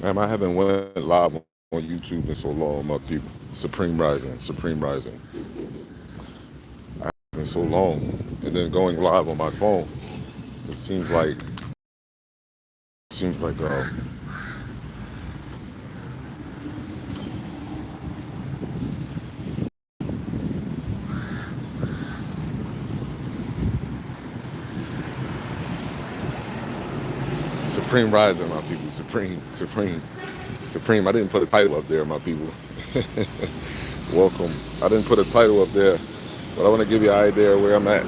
I haven't went live on YouTube in so long, my people. Supreme Rising, Supreme Rising. Been so long, and then going live on my phone. It seems like Supreme Rising, my people. Supreme, Supreme, Supreme. I didn't put a title up there, my people. Welcome. I didn't put a title up there, but I want to give you an idea where I'm at.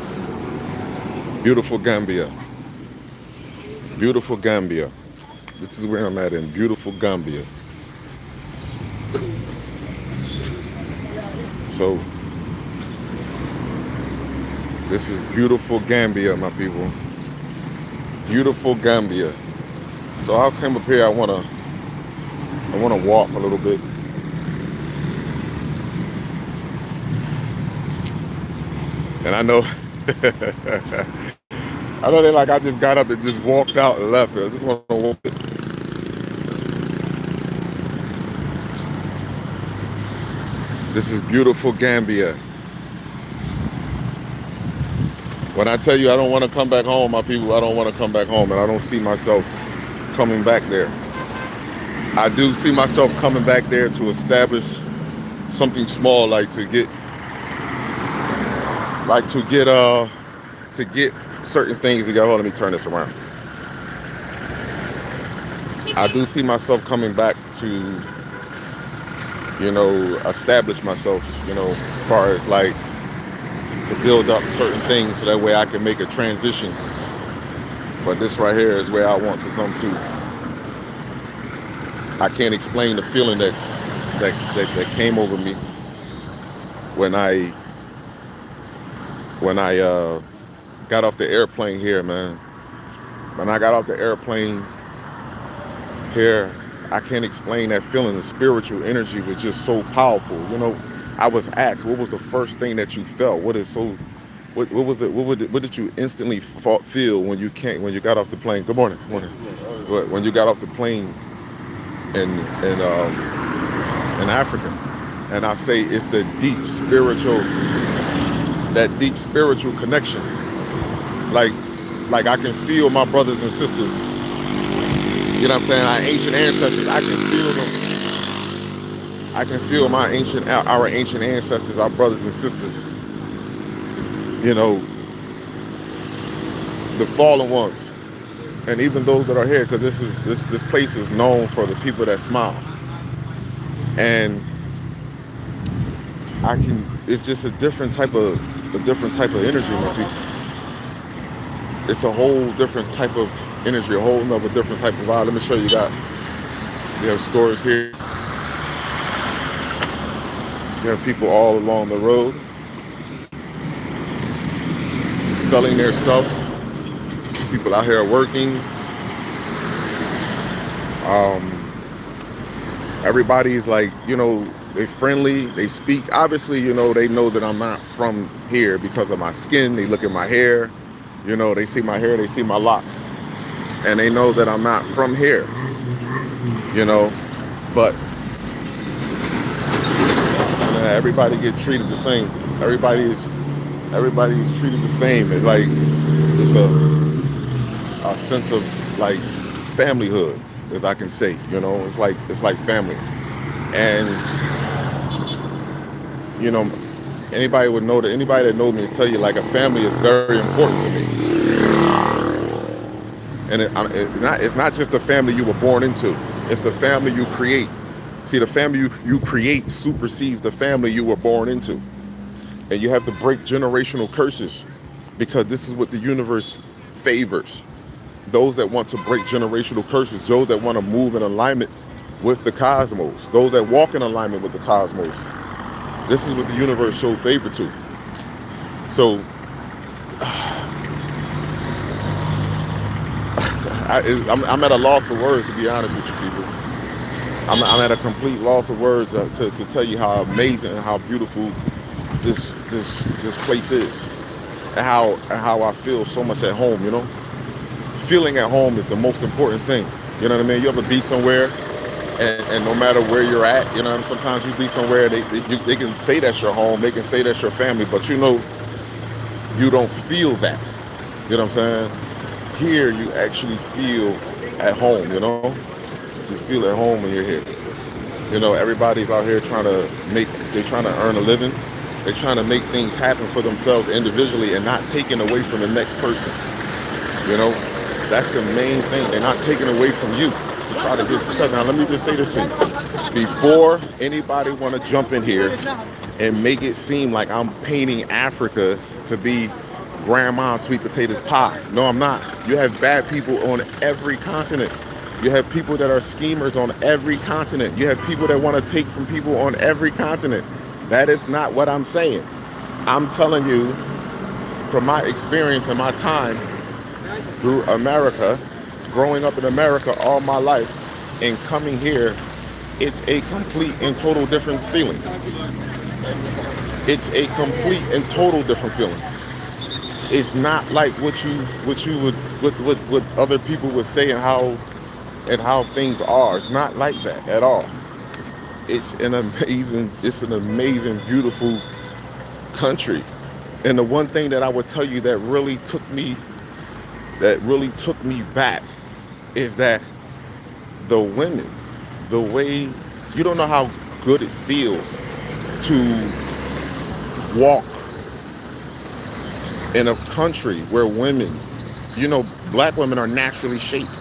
Beautiful Gambia. Beautiful Gambia. This is where I'm at in beautiful Gambia. So this is beautiful Gambia, my people. Beautiful Gambia. So I came up here. I wanna walk a little bit. And I know I know they like I just got up and just walked out and left. I just want to walk. This is beautiful Gambia. When I tell you I don't want to come back home, my people, I don't want to come back home, and I don't see myself coming back there. I do see myself coming back there to establish something small, to get certain things together. Hold on, let me turn this around. I do see myself coming back to, establish myself, as far as like to build up certain things so that way I can make a transition. But this right here is where I want to come to. I can't explain the feeling that came over me when I got off the airplane here, man. When I got off the airplane here, I can't explain that feeling. The spiritual energy was just so powerful. I was asked, what was the first thing that you felt? What was it? What did you instantly feel when you got off the plane? Good morning. Good morning. When you got off the plane in Africa, and I say it's the deep spiritual connection. Like I can feel my brothers and sisters. You know what I'm saying? Our ancient ancestors, I can feel them. I can feel our ancient ancestors, our brothers and sisters. The fallen ones, and even those that are here, because this place is known for the people that smile. And it's just a different type of energy, my people. It's a whole different type of energy, a whole nother different type of vibe. Let me show you that. We have stores here. You have people all along the road selling their stuff. People out here working. Everybody's like, they friendly, they speak. Obviously, they know that I'm not from here because of my skin. They look at my hair, they see my hair, they see my locks. And they know that I'm not from here, but everybody gets treated the same. Everybody's treated the same. It's like it's a sense of like familyhood, as I can say. It's like family. And anybody that knows me would tell you like a family is very important to me. And it's not just the family you were born into. It's the family you create. See, the family you create supersedes the family you were born into. And you have to break generational curses, because this is what the universe favors. Those that want to break generational curses, those that want to move in alignment with the cosmos, those that walk in alignment with the cosmos. This is what the universe showed favor to. So I'm at a loss for words, to be honest with you people. I'm at a complete loss of words to tell you how amazing and how beautiful this place is, and how I feel so much at home. Feeling at home is the most important thing. You know what I mean? You ever be somewhere and no matter where you're at, you know, sometimes you be somewhere they can say that's your home, they can say that's your family, but you know you don't feel that. You know what I'm saying? Here you actually feel at home. You know, you feel at home when you're here. You know, everybody's out here trying to they're trying to earn a living. They're trying to make things happen for themselves individually and not taking away from the next person. You know, that's the main thing. They're not taking away from you to try to get success. Now, let me just say this to you. Before anybody want to jump in here and make it seem like I'm painting Africa to be grandma's sweet potatoes pie. No, I'm not. You have bad people on every continent. You have people that are schemers on every continent. You have people that want to take from people on every continent. That is not what I'm saying. I'm telling you from my experience and my time through America, growing up in America all my life and coming here, it's a complete and total different feeling. It's a complete and total different feeling. It's not like what you would what other people would say and how things are. It's not like that at all. It's an amazing, beautiful country. And the one thing that I would tell you that really took me back is that the women, the way you don't know how good it feels to walk in a country where women, you know, black women are naturally shaped.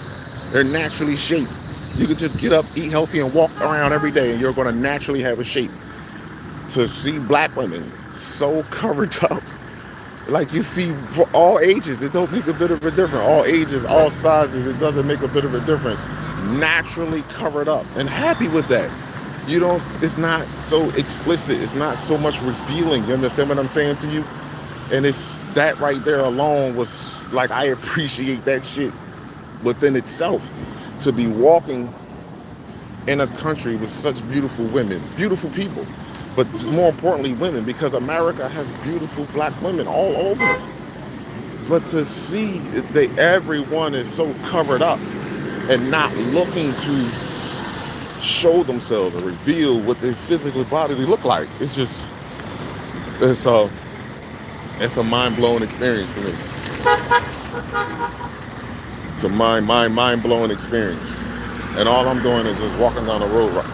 They're naturally shaped. You could just get up, eat healthy, and walk around every day, and you're going to naturally have a shape. To see black women so covered up, like you see for all ages, it don't make a bit of a difference. All ages, all sizes, it doesn't make a bit of a difference. Naturally covered up and happy with that. You don't, it's not so explicit. It's not so much revealing. You understand what I'm saying to you? And it's that right there alone was like, I appreciate that shit within itself. To be walking in a country with such beautiful women, beautiful people, but more importantly women, because America has beautiful black women all over. But to see that everyone is so covered up and not looking to show themselves or reveal what their physical body look like, it's just, it's a mind-blowing experience for me. It's a mind-blowing experience. And all I'm doing is just walking down the road right.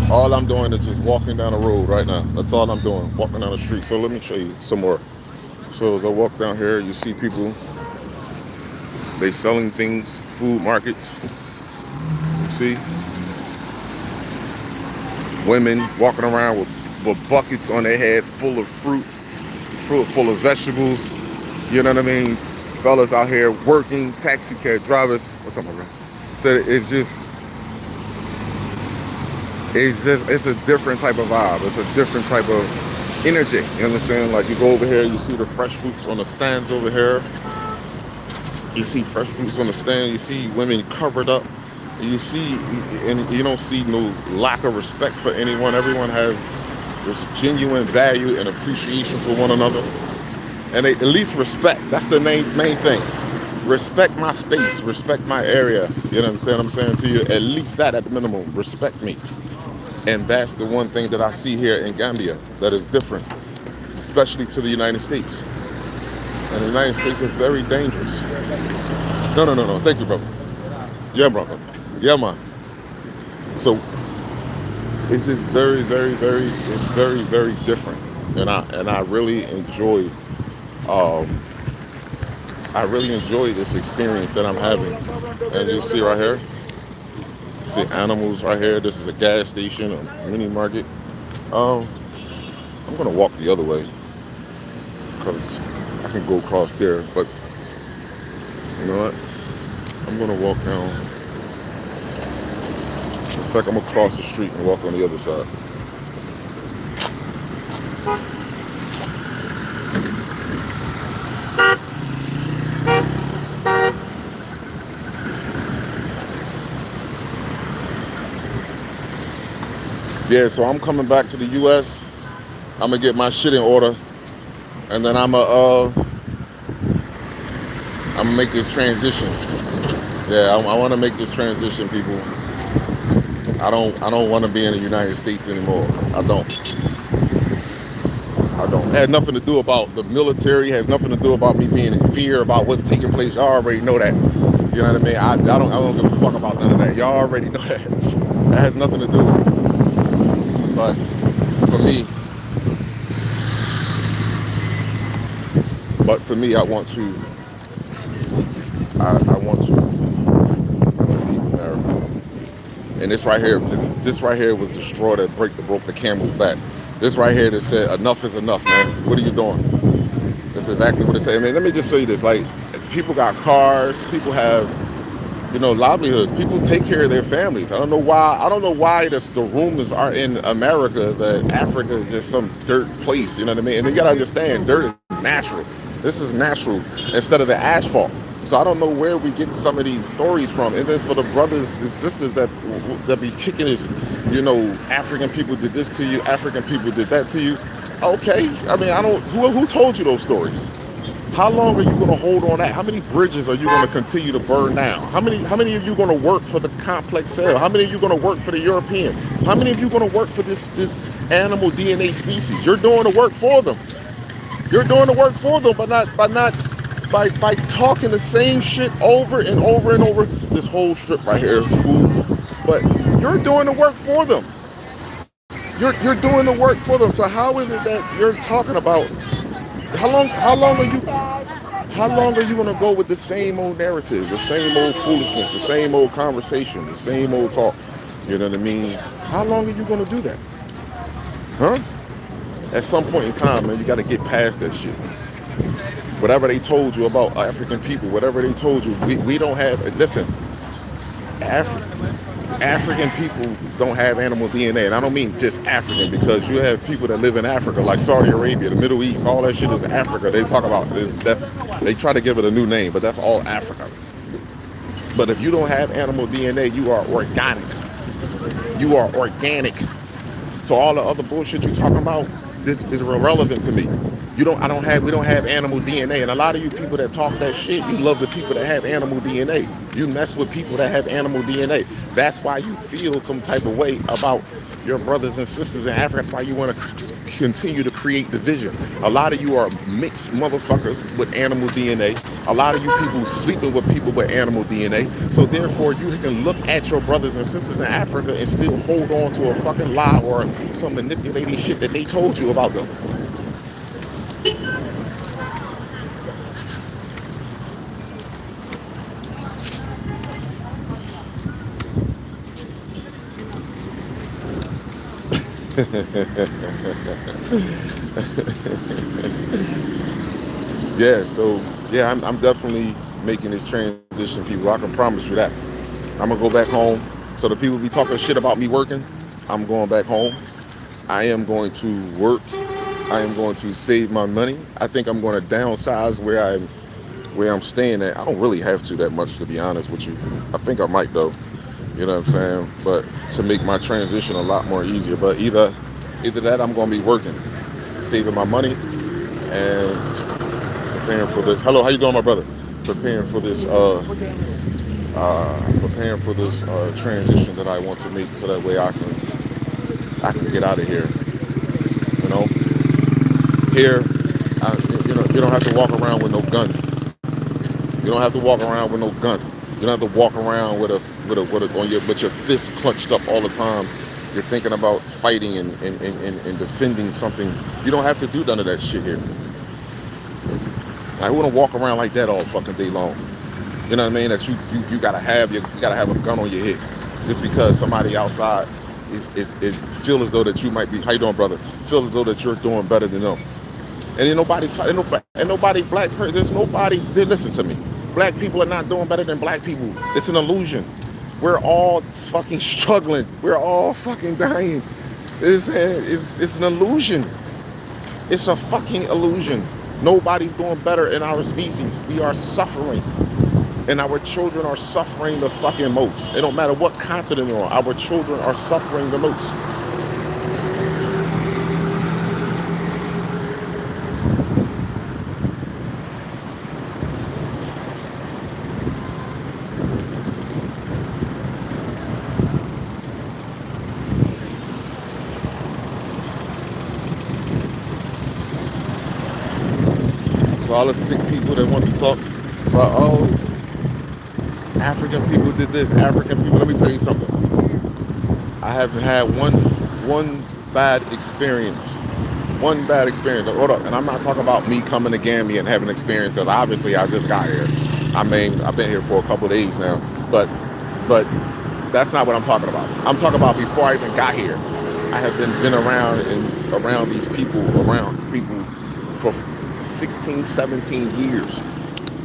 All I'm doing is just walking down the road right now. That's all I'm doing, walking down the street. So let me show you some more. So as I walk down here, you see people, they selling things, food markets. You see women walking around with buckets on their head full of fruit, full of vegetables. You know what I mean? Fellas out here working, taxi cab drivers. What's up, my friend? So it's a different type of vibe. It's a different type of energy. You understand? Like you go over here, you see the fresh fruits on the stands over here. You see fresh fruits on the stand. You see women covered up. You see, and you don't see no lack of respect for anyone. Everyone has this genuine value and appreciation for one another, and they at least respect. That's the main thing. Respect my space, respect my area. You understand what I'm saying to you? At least that, at the minimum, respect me. And that's the one thing that I see here in Gambia that is different, especially to the United States. And the United States is very dangerous. No. Thank you, brother. Yeah, brother. Yeah, man. So it's just very, very, very different. And I really enjoy this experience that I'm having. And you see right here, you see animals right here. This is a gas station, a mini market. I'm gonna walk the other way because I can go across there, but you know what? I'm gonna walk down. In fact, I'm gonna cross the street and walk on the other side. Yeah, so I'm coming back to the US. I'm gonna get my shit in order, and then I'm I'm gonna make this transition. Yeah, I want to make this transition, people. I don't want to be in the United States anymore. I don't. I don't. It had nothing to do about the military. It has nothing to do about me being in fear about what's taking place. Y'all already know that. You know what I mean? I don't give a fuck about none of that. Y'all already know that. That has nothing to do with it. But for me, I want to. I want to leave America. And this right here, this right here was the straw that broke the camel's back. This right here that said enough is enough, man. What are you doing? That's exactly what it said. I mean, let me just show you this. Like, people got cars, people have, livelihoods. People take care of their families. I don't know why. I don't know why the rumors are in America that Africa is just some dirt place. You know what I mean? And you gotta understand, dirt is natural. This is natural instead of the asphalt. So I don't know where we get some of these stories from. And then for the brothers and sisters that be kicking this, African people did this to you, African people did that to you. Okay, I mean, who told you those stories? How long are you going to hold on that? How many bridges are you going to continue to burn down? How many of you going to work for the complex cell? How many of you going to work for the European? How many of you going to work for this animal DNA species? You're doing the work for them. You're doing the work for them, but by talking the same shit over and over and over. This whole strip right here is food, but you're doing the work for them. You're doing the work for them. So how is it that you're talking about? How long are you gonna go with the same old narrative, the same old foolishness, the same old conversation, the same old talk? You know what I mean? How long are you gonna do that? Huh? At some point in time, man, you gotta get past that shit. Whatever they told you about African people, whatever they told you, we don't have, listen, African people don't have animal DNA. And I don't mean just African, because you have people that live in Africa, like Saudi Arabia, the Middle East, all that shit is Africa. They talk about this, they try to give it a new name, but that's all Africa. But if you don't have animal DNA, you are organic. You are organic. So all the other bullshit you're talking about, this is irrelevant to me. We don't have animal DNA. And a lot of you people that talk that shit, you love the people that have animal DNA. You mess with people that have animal DNA. That's why you feel some type of way about your brothers and sisters in Africa. That's why you want to continue to create division. A lot of you are mixed motherfuckers with animal DNA. A lot of you people sleeping with people with animal DNA. So therefore, you can look at your brothers and sisters in Africa and still hold on to a fucking lie or some manipulating shit that they told you about them. I'm definitely making this transition, people. I can promise you that. I'm gonna go back home. So the people be talking shit about me working, I'm going back home. I am going to work. I am going to save my money. I think I'm going to downsize where I'm staying at. I don't really have to that much, to be honest with you. I think I might though. You know what I'm saying? But to make my transition a lot more easier. But either that, I'm going to be working, saving my money, and preparing for this. Hello, how you doing, my brother? Preparing for this transition that I want to make, so that way I can get out of here. You know, here, you don't have to walk around with no guns. You don't have to walk around with no gun. You don't have to walk around with your fist clenched up all the time. You're thinking about fighting and defending something. You don't have to do none of that shit here. I wouldn't walk around like that all fucking day long. You know what I mean? That you gotta have a gun on your head just because somebody outside is feel as though that you might be. How you doing, brother? Feel as though that you're doing better than them. And ain't nobody black person. There's nobody. Listen to me. Black people are not doing better than black people. It's an illusion. We're all fucking struggling. We're all fucking dying. It's an illusion. It's a fucking illusion. Nobody's doing better in our species. We are suffering. And our children are suffering the fucking most. It don't matter what continent we're on. Our children are suffering the most. So all the sick people that want to talk about, oh, African people did this, African people. Let me tell you something. I haven't had one bad experience. One bad experience. Hold up, and I'm not talking about me coming to Gambia and having an experience because obviously I just got here. I mean, I've been here for a couple of days now, but that's not what I'm talking about. I'm talking about before I even got here. I have been around and around people for 16, 17 years.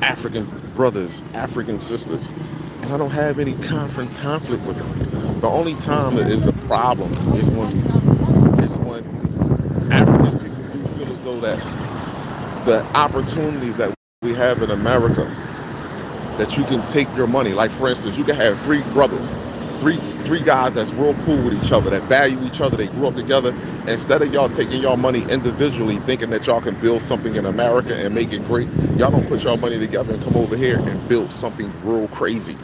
African brothers, African sisters, and I don't have any conflict with them. The only time that is a problem is when African people feel as though that the opportunities that we have in America, that you can take your money. Like for instance, you can have three brothers, three guys that's real cool with each other, that value each other, they grew up together. Instead of y'all taking y'all money individually, thinking that y'all can build something in America and make it great, y'all don't put y'all money together and come over here and build something real crazy.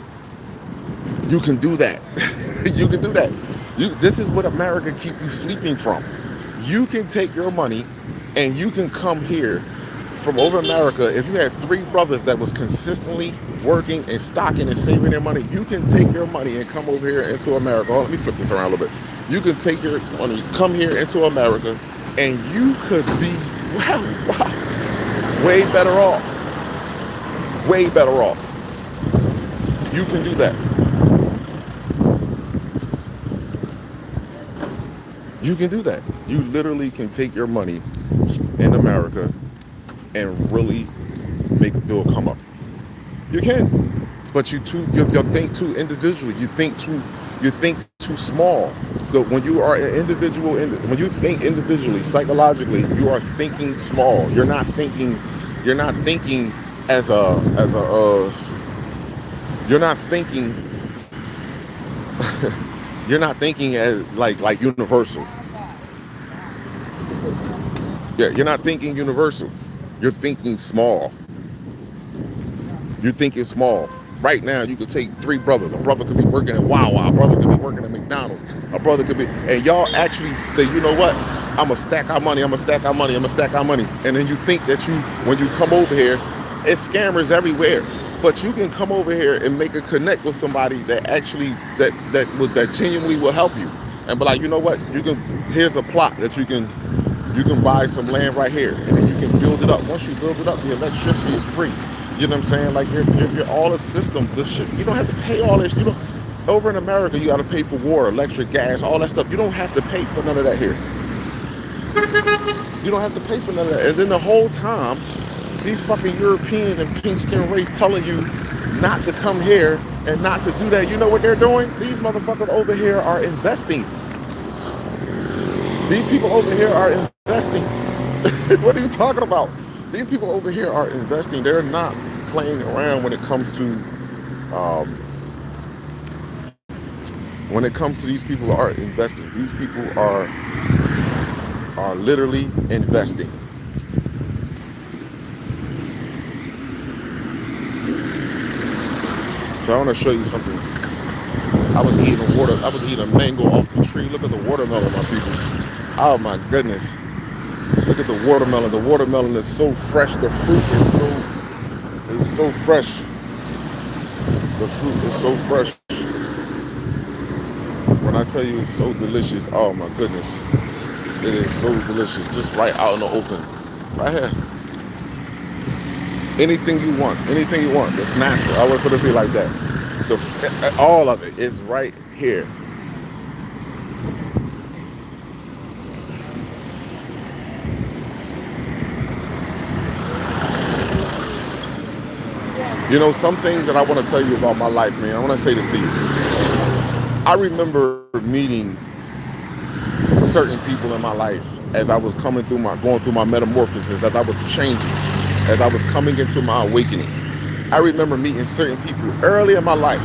You can do that. You can do that. This is what America keep you sleeping from. You can take your money and you can come here from over America. If you had three brothers that was consistently working and stocking and saving their money, you can take your money and come over here into America. Oh, let me flip this around a little bit. You can take your money, come here into America, and you could be, wow, way better off. Way better off. You can do that. You can do that. You literally can take your money in America and really make a bill come up. You can, but you think too individually. You think too small. So when you are an individual, when you think individually, psychologically, you are thinking small. You're not thinking as a. You're not thinking. You're not thinking as like universal. Yeah, you're not thinking universal. You're thinking small. You're thinking small. Right now, you could take three brothers. A brother could be working at Wawa. A brother could be working at McDonald's. A brother could be, and y'all actually say, you know what? I'm gonna stack our money. I'm gonna stack our money. I'm gonna stack our money. And then you think that when you come over here, it's scammers everywhere. But you can come over here and make a connect with somebody that actually that genuinely will help you. And be like, you know what? Here's a plot that you can buy some land right here, and then you can build it up. Once you build it up, the electricity is free. You know what I'm saying? Like you're all the system. The shit. You don't have to pay all this. Over in America, you got to pay for water, electric, gas, all that stuff. You don't have to pay for none of that here. You don't have to pay for none of that. And then the whole time, these fucking Europeans and pink skin race telling you not to come here and not to do that. You know what they're doing? These motherfuckers over here are investing. These people over here are investing. What are you talking about? These people over here are investing. They're not playing around when it comes to these people are investing. These people are literally investing. So I want to show you something. I was eating a mango off the tree. Look at the watermelon, my people. Oh my goodness. Look at the watermelon. The watermelon is so fresh. The fruit is so fresh. The fruit is so fresh. When I tell you it's so delicious, oh my goodness. It is so delicious. Just right out in the open. Right here. Anything you want. It's natural. I would put it like that. All of it is right here. You know, some things that I want to tell you about my life, man. I want to say this to you. I remember meeting certain people in my life as I was going through my metamorphosis, as I was changing, as I was coming into my awakening. I remember meeting certain people early in my life,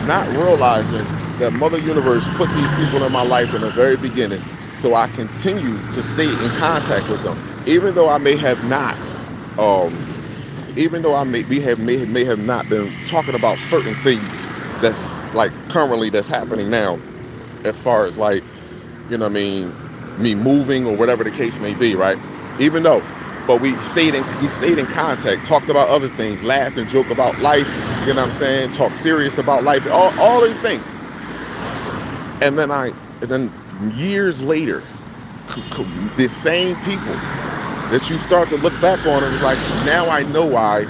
not realizing that Mother Universe put these people in my life in the very beginning, so I continue to stay in contact with them, even though I may have not. Even though I may have not been talking about certain things that's like currently that's happening now, as far as like, you know what I mean, me moving or whatever the case may be, right? Even though But we stayed in contact, talked about other things, laughed and joked about life, you know what I'm saying? Talked serious about life, all these things. And then years later, the same people that you start to look back on and it's like, now I know why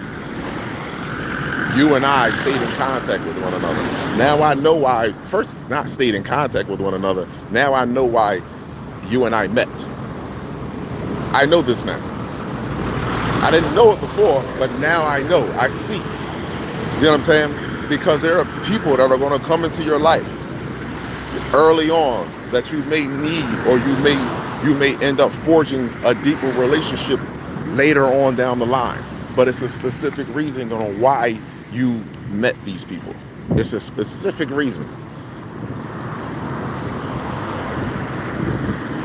you and I stayed in contact with one another. Now I know why, first, not stayed in contact with one another. Now I know why you and I met. I know this now. I didn't know it before, but now I know. I see. You know what I'm saying? Because there are people that are going to come into your life early on that you may need, or you may end up forging a deeper relationship later on down the line. But it's a specific reason on why you met these people. It's a specific reason.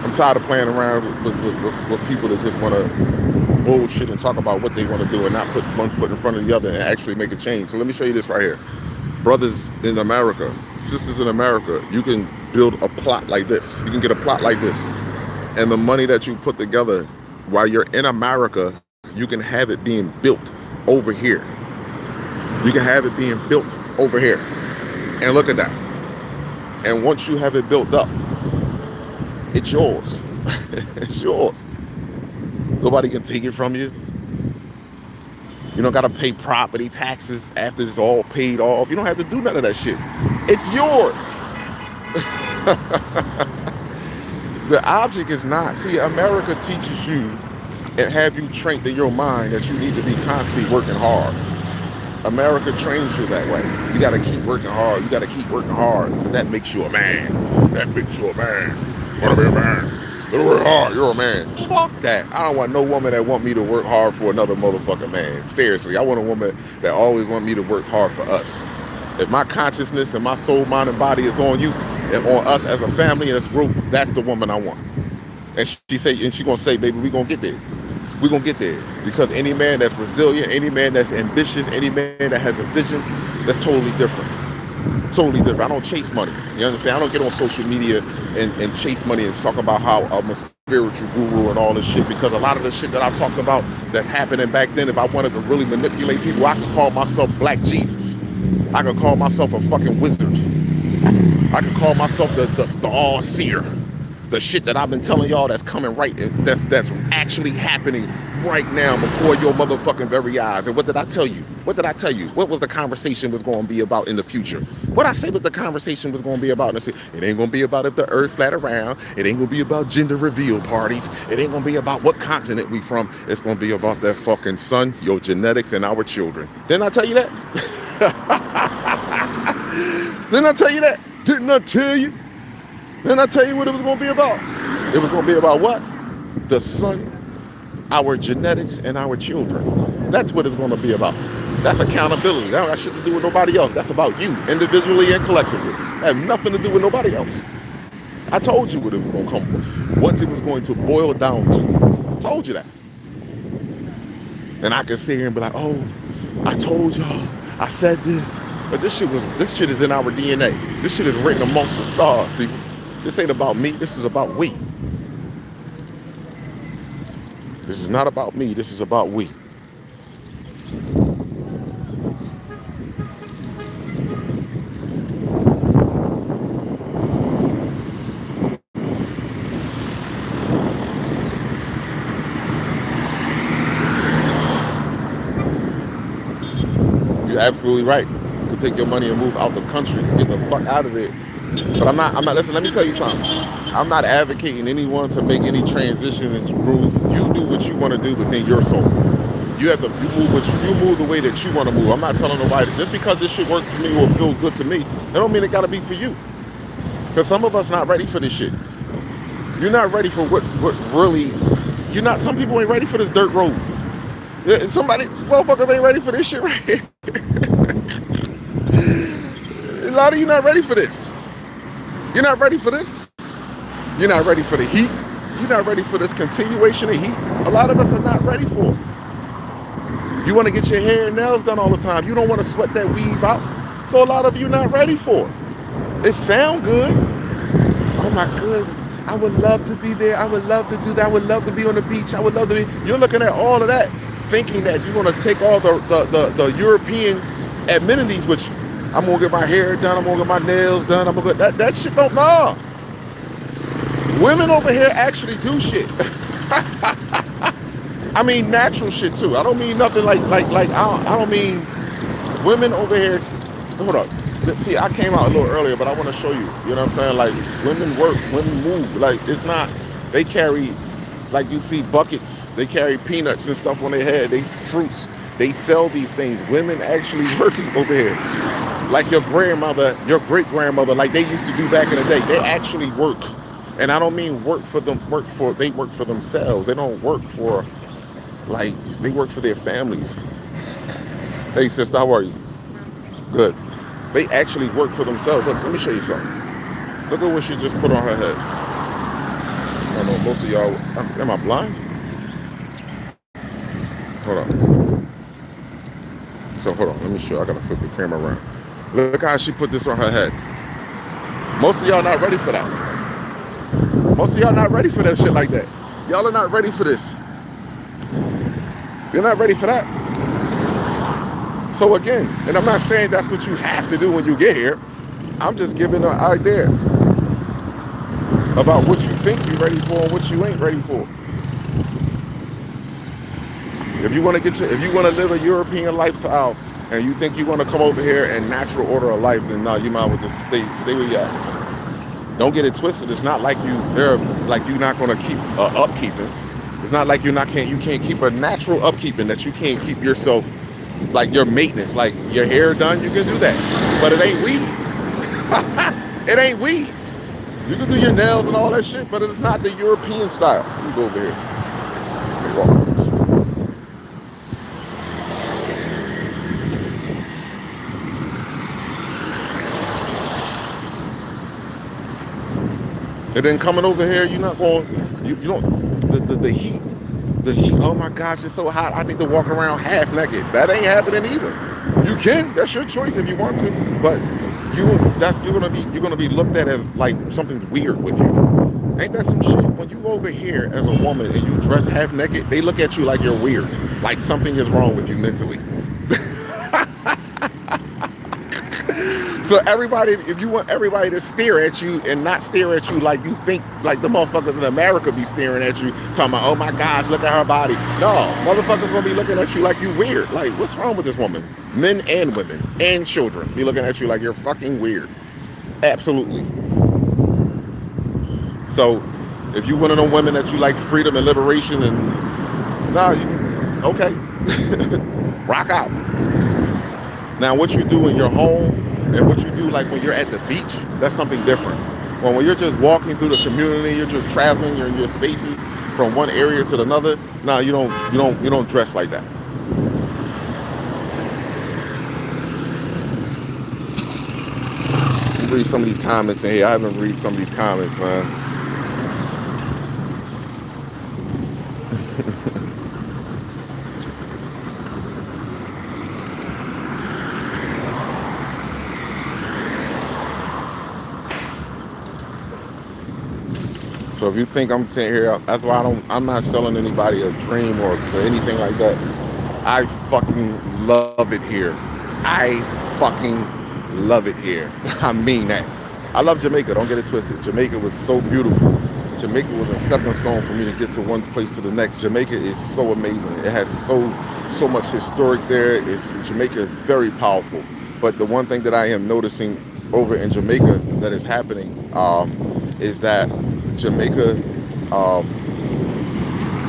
I'm tired of playing around with people that just want to bullshit and talk about what they want to do and not put one foot in front of the other and actually make a change. So let me show you this right here. Brothers in America, sisters in America, you can build a plot like this. You can get a plot like this. And the money that you put together while you're in America, you can have it being built over here. You can have it being built over here. And look at that. And once you have it built up, it's yours. It's yours. Nobody can take it from you. You don't got to pay property taxes after it's all paid off. You don't have to do none of that shit. It's yours. The object is not. See, America teaches you and have you trained in your mind that you need to be constantly working hard. America trains you that way. You got to keep working hard. You got to keep working hard. That makes you a man. That makes you a man. Want to be a man. You work hard, you're a man. Fuck that. I don't want no woman that want me to work hard for another motherfucking man. Seriously, I want a woman that always want me to work hard for us. If my consciousness and my soul, mind, and body is on you and on us as a family and as a group, that's the woman I want. And she gonna say, baby, we gonna get there. We gonna get there. Because any man that's resilient, any man that's ambitious, any man that has a vision, that's totally different. Totally different. I don't chase money. You understand? I don't get on social media and chase money and talk about how I'm a spiritual guru and all this shit, because a lot of the shit that I talked about that's happening back then, if I wanted to really manipulate people, I could call myself Black Jesus. I could call myself a fucking wizard. I could call myself the all-seer. The shit that I've been telling y'all that's coming right, that's actually happening right now before your motherfucking very eyes. And what did I tell you? What did I tell you? What was the conversation was going to be about in the future? What I say what the conversation was going to be about? And I say, it ain't going to be about if the earth flat around. It ain't going to be about gender reveal parties. It ain't going to be about what continent we from. It's going to be about that fucking sun, your genetics, and our children. Didn't I tell you that? Didn't I tell you that? Didn't I tell you? Then I tell you what it was going to be about. It was going to be about what? The sun, our genetics, and our children. That's what it's going to be about. That's accountability. That don't got shit to do with nobody else. That's about you, individually and collectively. That have nothing to do with nobody else. I told you what it was going to come, what it was going to boil down to. I told you that. And I could sit here and be like, oh, I told y'all, I said this. But this shit is in our DNA. This shit is written amongst the stars, people. This ain't about me, this is about we. This is not about me, this is about we. You're absolutely right. You take your money and move out the country, get the fuck out of there. But I'm not, listen, let me tell you something. I'm not advocating anyone to make any transition and move. You do what you want to do within your soul. You move the way that you want to move. I'm not telling nobody, just because this shit works for me or feels good to me, that don't mean it gotta be for you. Because some of us not ready for this shit. You're not ready for what really, some people ain't ready for this dirt road. Motherfuckers ain't ready for this shit right here. A lot of you not ready for this. You're not ready for this. You're not ready for the heat. You're not ready for this continuation of heat. A lot of us are not ready for it. You want to get your hair and nails done all the time. You don't want to sweat that weave out. So a lot of you not ready for it. It sound good. Oh my I would love to be there. I would love to do that. I would love to be on the beach. I would love to be. You're looking at all of that, thinking that you're going to take all the European amenities, which I'm going to get my hair done. I'm going to get my nails done. I'm going to get that shit don't, nah. Women over here actually do shit. I mean natural shit too. I don't mean nothing like I don't mean women over here. Hold up. See, I came out a little earlier, but I want to show you. You know what I'm saying? Like women work, women move. Like it's not. They carry, like you see buckets. They carry peanuts and stuff on their head. They fruits. They sell these things. Women actually working over here. Like your grandmother, your great grandmother, like they used to do back in the day. They actually work. And I don't mean work for them, they work for themselves. They don't work for, like, they work for their families. Hey sister, how are you? Good. They actually work for themselves. Look, let me show you something. Look at what she just put on her head. I don't know, most of y'all, am I blind? Hold on. So hold on, let me show you. I gotta flip the camera around. Look how she put this on her head. Most of y'all not ready for that. Most of y'all not ready for that shit like that. Y'all are not ready for this. You're not ready for that. So again, and I'm not saying that's what you have to do when you get here. I'm just giving an idea about what you think you're ready for and what you ain't ready for. If you want to live a European lifestyle and you think you want to come over here and natural order of life, then no, you might as well just stay where you at. Don't get it twisted. It's not like you're not going to keep upkeeping. It's not like you can't keep a natural upkeeping, that you can't keep yourself, like your maintenance, like your hair done. You can do that, but it ain't weave. It ain't weave. You can do your nails and all that shit, but it's not the European style. Let me go over here. Let me walk. And then coming over here, you're not going, you don't, the heat, oh my gosh, it's so hot, I need to walk around half naked. That ain't happening either. You can, that's your choice if you want to, but you're gonna be looked at as like something's weird with you. Ain't that some shit? When you over here as a woman and you dress half naked, they look at you like you're weird, like something is wrong with you mentally. So everybody, if you want everybody to stare at you and not stare at you like you think, like the motherfuckers in America be staring at you, talking about, oh my gosh, look at her body. No, motherfuckers gonna be looking at you like you weird. Like, what's wrong with this woman? Men and women and children be looking at you like you're fucking weird. Absolutely. So, if you one of them women that you like freedom and liberation and, okay, rock out. Now, what you do in your home, and what you do like when you're at the beach, that's something different. When you're just walking through the community, you're just traveling, you're in your spaces from one area to another. No, you don't dress like that. Let me read some of these comments in here. I haven't read some of these comments, man. So if you think I'm sitting here, that's why I'm not selling anybody a dream or anything like that. I fucking love it here. I fucking love it here. I mean that. I love Jamaica, don't get it twisted. Jamaica was so beautiful. Jamaica was a stepping stone for me to get to one place to the next. Jamaica is so amazing. It has so much historic there. Jamaica is very powerful. But the one thing that I am noticing over in Jamaica that is happening is that Jamaica,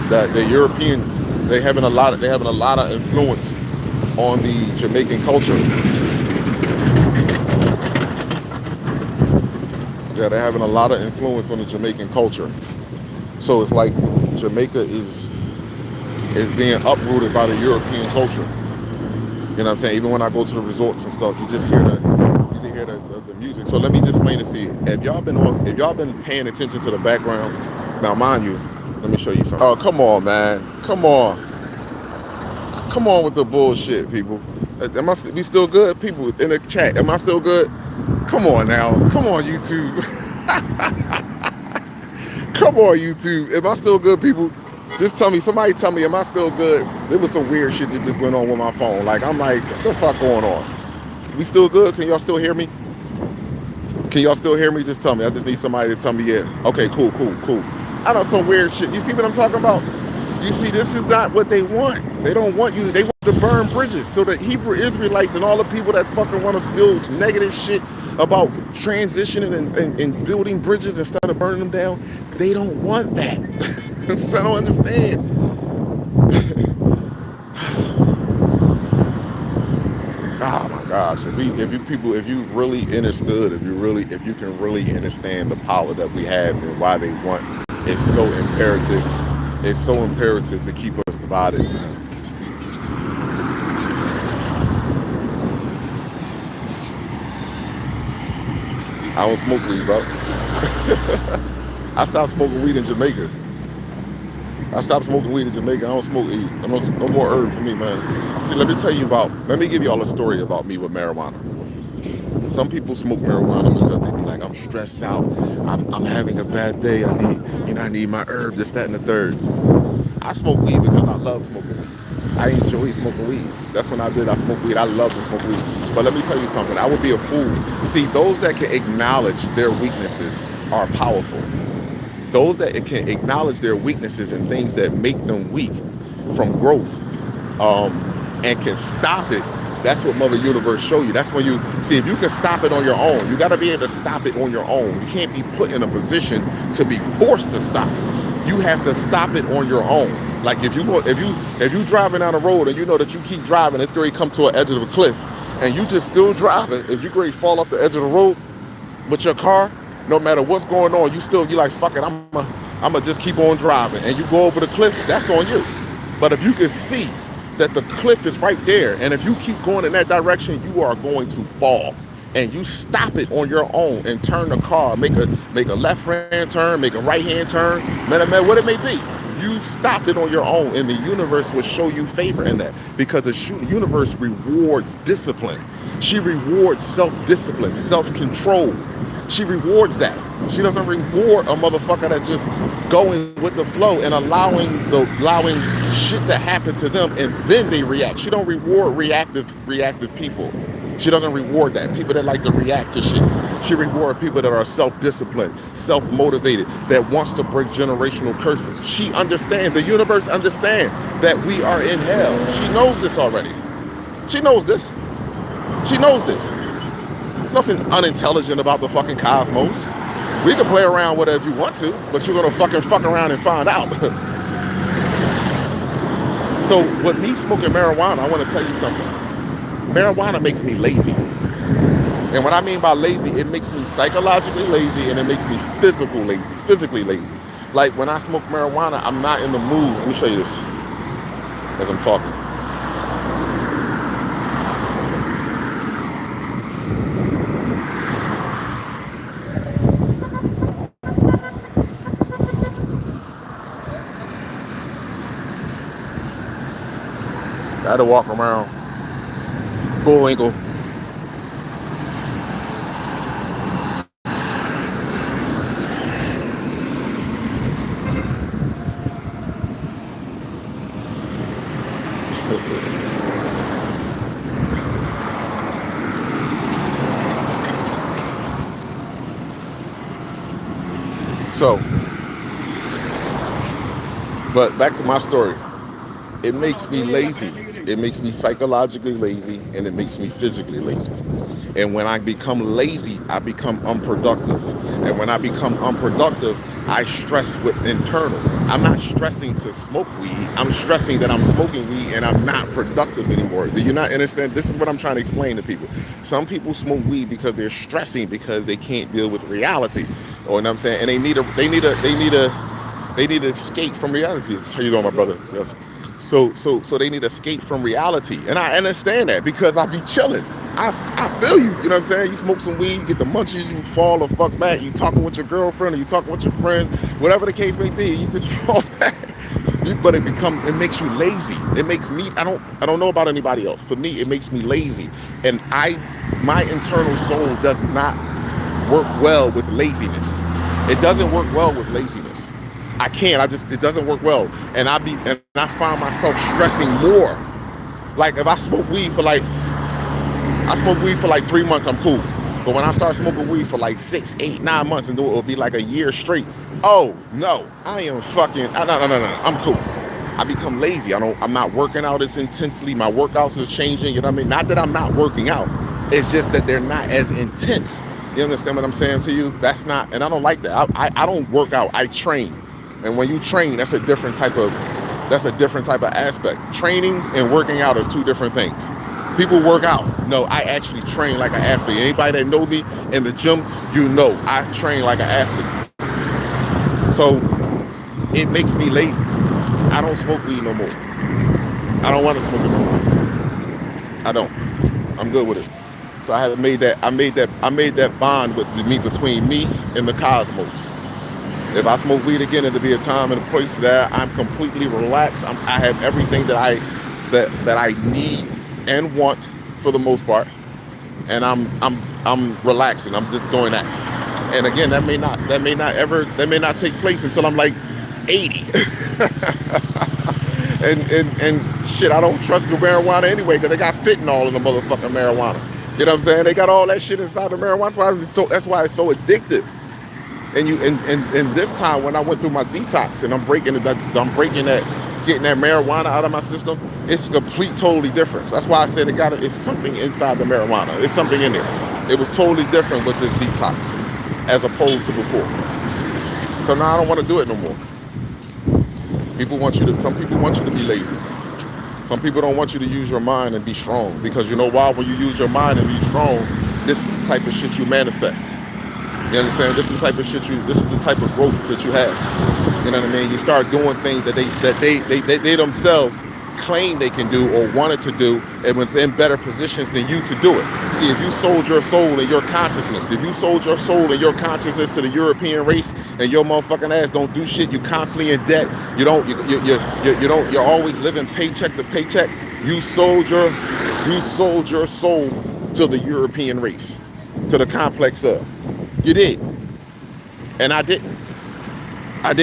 the Europeans, they're having a lot of influence on the Jamaican culture. Yeah, they're having a lot of influence on the Jamaican culture. So it's like Jamaica is being uprooted by the European culture. You know what I'm saying? Even when I go to the resorts and stuff, you just hear the music. So let me just explain this to you. If y'all been paying attention to the background, now mind you, let me show you something. Oh, come on, man. Come on with the bullshit, people. We still good? People in the chat, am I still good? Come on now. Come on, YouTube. Come on, YouTube. Am I still good, people? Just tell me. Somebody tell me, am I still good? There was some weird shit that just went on with my phone. Like, I'm like, what the fuck going on? We still good? Can y'all still hear me? Can y'all still hear me? Just tell me. I just need somebody to tell me, yeah. Okay, cool, cool, cool. I know some weird shit. You see what I'm talking about? You see, this is not what they want. They don't want you. They want to burn bridges. So the Hebrew Israelites and all the people that fucking want to spill negative shit about transitioning and building bridges instead of burning them down, they don't want that. So I don't understand. Oh my gosh! If you really understood, if you can really understand the power that we have and why they want, it's so imperative. It's so imperative to keep us divided. I don't smoke weed, bro. I stopped smoking weed in Jamaica. I stopped smoking weed in Jamaica. I don't smoke weed. No more herb for me, man. See, let me give you all a story about me with marijuana. Some people smoke marijuana because they be like, I'm stressed out. I'm having a bad day. I need my herb, this, that, and the third. I smoke weed because I love smoking weed. I enjoy smoking weed. That's when I smoke weed. I love to smoke weed. But let me tell you something. I would be a fool. See, those that can acknowledge their weaknesses are powerful. Those that can acknowledge their weaknesses and things that make them weak from growth, and can stop it. That's what Mother Universe show you. That's when you see, if you can stop it on your own, you got to be able to stop it on your own. You can't be put in a position to be forced to stop. You have to stop it on your own. Like if you driving down the road and you know that you keep driving, it's going to come to an edge of a cliff, and you just still driving. If you going to fall off the edge of the road with your car, no matter what's going on, you like, fuck it, I'm gonna just keep on driving, and you go over the cliff, that's on you. But if you can see that the cliff is right there, and if you keep going in that direction, you are going to fall. And you stop it on your own and turn the car, make a left-hand turn, make a right-hand turn, man, what it may be. You stopped it on your own, and the universe will show you favor in that, because the universe rewards discipline. She rewards self-discipline, self-control. She rewards that. She doesn't reward a motherfucker that's just going with the flow and allowing shit to happen to them and then they react. She don't reward reactive people. She doesn't reward that. People that like to react to shit. She rewards people that are self-disciplined, self-motivated, that wants to break generational curses. She understands, the universe understands that we are in hell. She knows this already. She knows this. She knows this. There's nothing unintelligent about the fucking cosmos. We can play around with it if you want to, but you're gonna fuck around and find out. So with me smoking marijuana, I want to tell you something. Marijuana makes me lazy. And what I mean by lazy, it makes me psychologically lazy and it makes me physically lazy. Like when I smoke marijuana, I'm not in the mood. Let me show you this as I'm talking. I had to walk around Bullwinkle. So, but back to my story. It makes me lazy. It makes me psychologically lazy, and it makes me physically lazy. And when I become lazy, I become unproductive. And when I become unproductive, I stress with internal. I'm not stressing to smoke weed. I'm stressing that I'm smoking weed and I'm not productive anymore. Do you not understand? This is what I'm trying to explain to people. Some people smoke weed because they're stressing because they can't deal with reality. You know what I'm saying? And they need to escape from reality. How you doing, my brother? Yes. So they need to escape from reality. And I understand that because I be chilling. I feel you. You know what I'm saying? You smoke some weed, you get the munchies, you fall the fuck back. You talking with your girlfriend or you talking with your friend, whatever the case may be, you just fall back. But it makes you lazy. It makes me, I don't know about anybody else. For me, it makes me lazy. And my internal soul does not work well with laziness. It doesn't work well with laziness. I can't. It doesn't work well. And I find myself stressing more. Like if I smoke weed for like 3 months, I'm cool. But when I start smoking weed for like 6, 8, 9 months, and it'll be like a year straight. Oh no, I am fucking. No. I'm cool. I become lazy. I'm not working out as intensely. My workouts are changing. You know what I mean? Not that I'm not working out. It's just that they're not as intense. You understand what I'm saying to you? That's not, and I don't like that. I don't work out. I train. And when you train, that's a different type of aspect. Training and working out are two different things. People work out. No, I actually train like an athlete. Anybody that know me in the gym, you know I train like an athlete. So it makes me lazy. I don't smoke weed no more. I don't want to smoke it no more. I don't. I'm good with it. So I made that bond between me and the cosmos. If I smoke weed again, it'll be a time and a place that I'm completely relaxed. I have everything that I need and want for the most part, and I'm relaxing. I'm just doing that. And again, that may not take place until I'm like 80. and shit, I don't trust the marijuana anyway because they got fentanyl in the motherfucking marijuana. You know what I'm saying? They got all that shit inside the marijuana. That's why it's so addictive. And this time when I went through my detox and I'm breaking that, getting that marijuana out of my system, it's totally different. That's why I said it's something inside the marijuana. It's something in there. It was totally different with this detox as opposed to before. So now I don't want to do it no more. Some people want you to be lazy. Some people don't want you to use your mind and be strong, because you know why? When you use your mind and be strong, this is the type of shit you manifest. You understand? This is the type of growth that you have. You know what I mean? You start doing things that they themselves claim they can do or wanted to do, and was in better positions than you to do it. See, if you sold your soul and your consciousness, to the European race, and your motherfucking ass don't do shit, you constantly in debt, you're always living paycheck to paycheck. You sold your soul to the European race, to the complex of. You did. And I didn't. I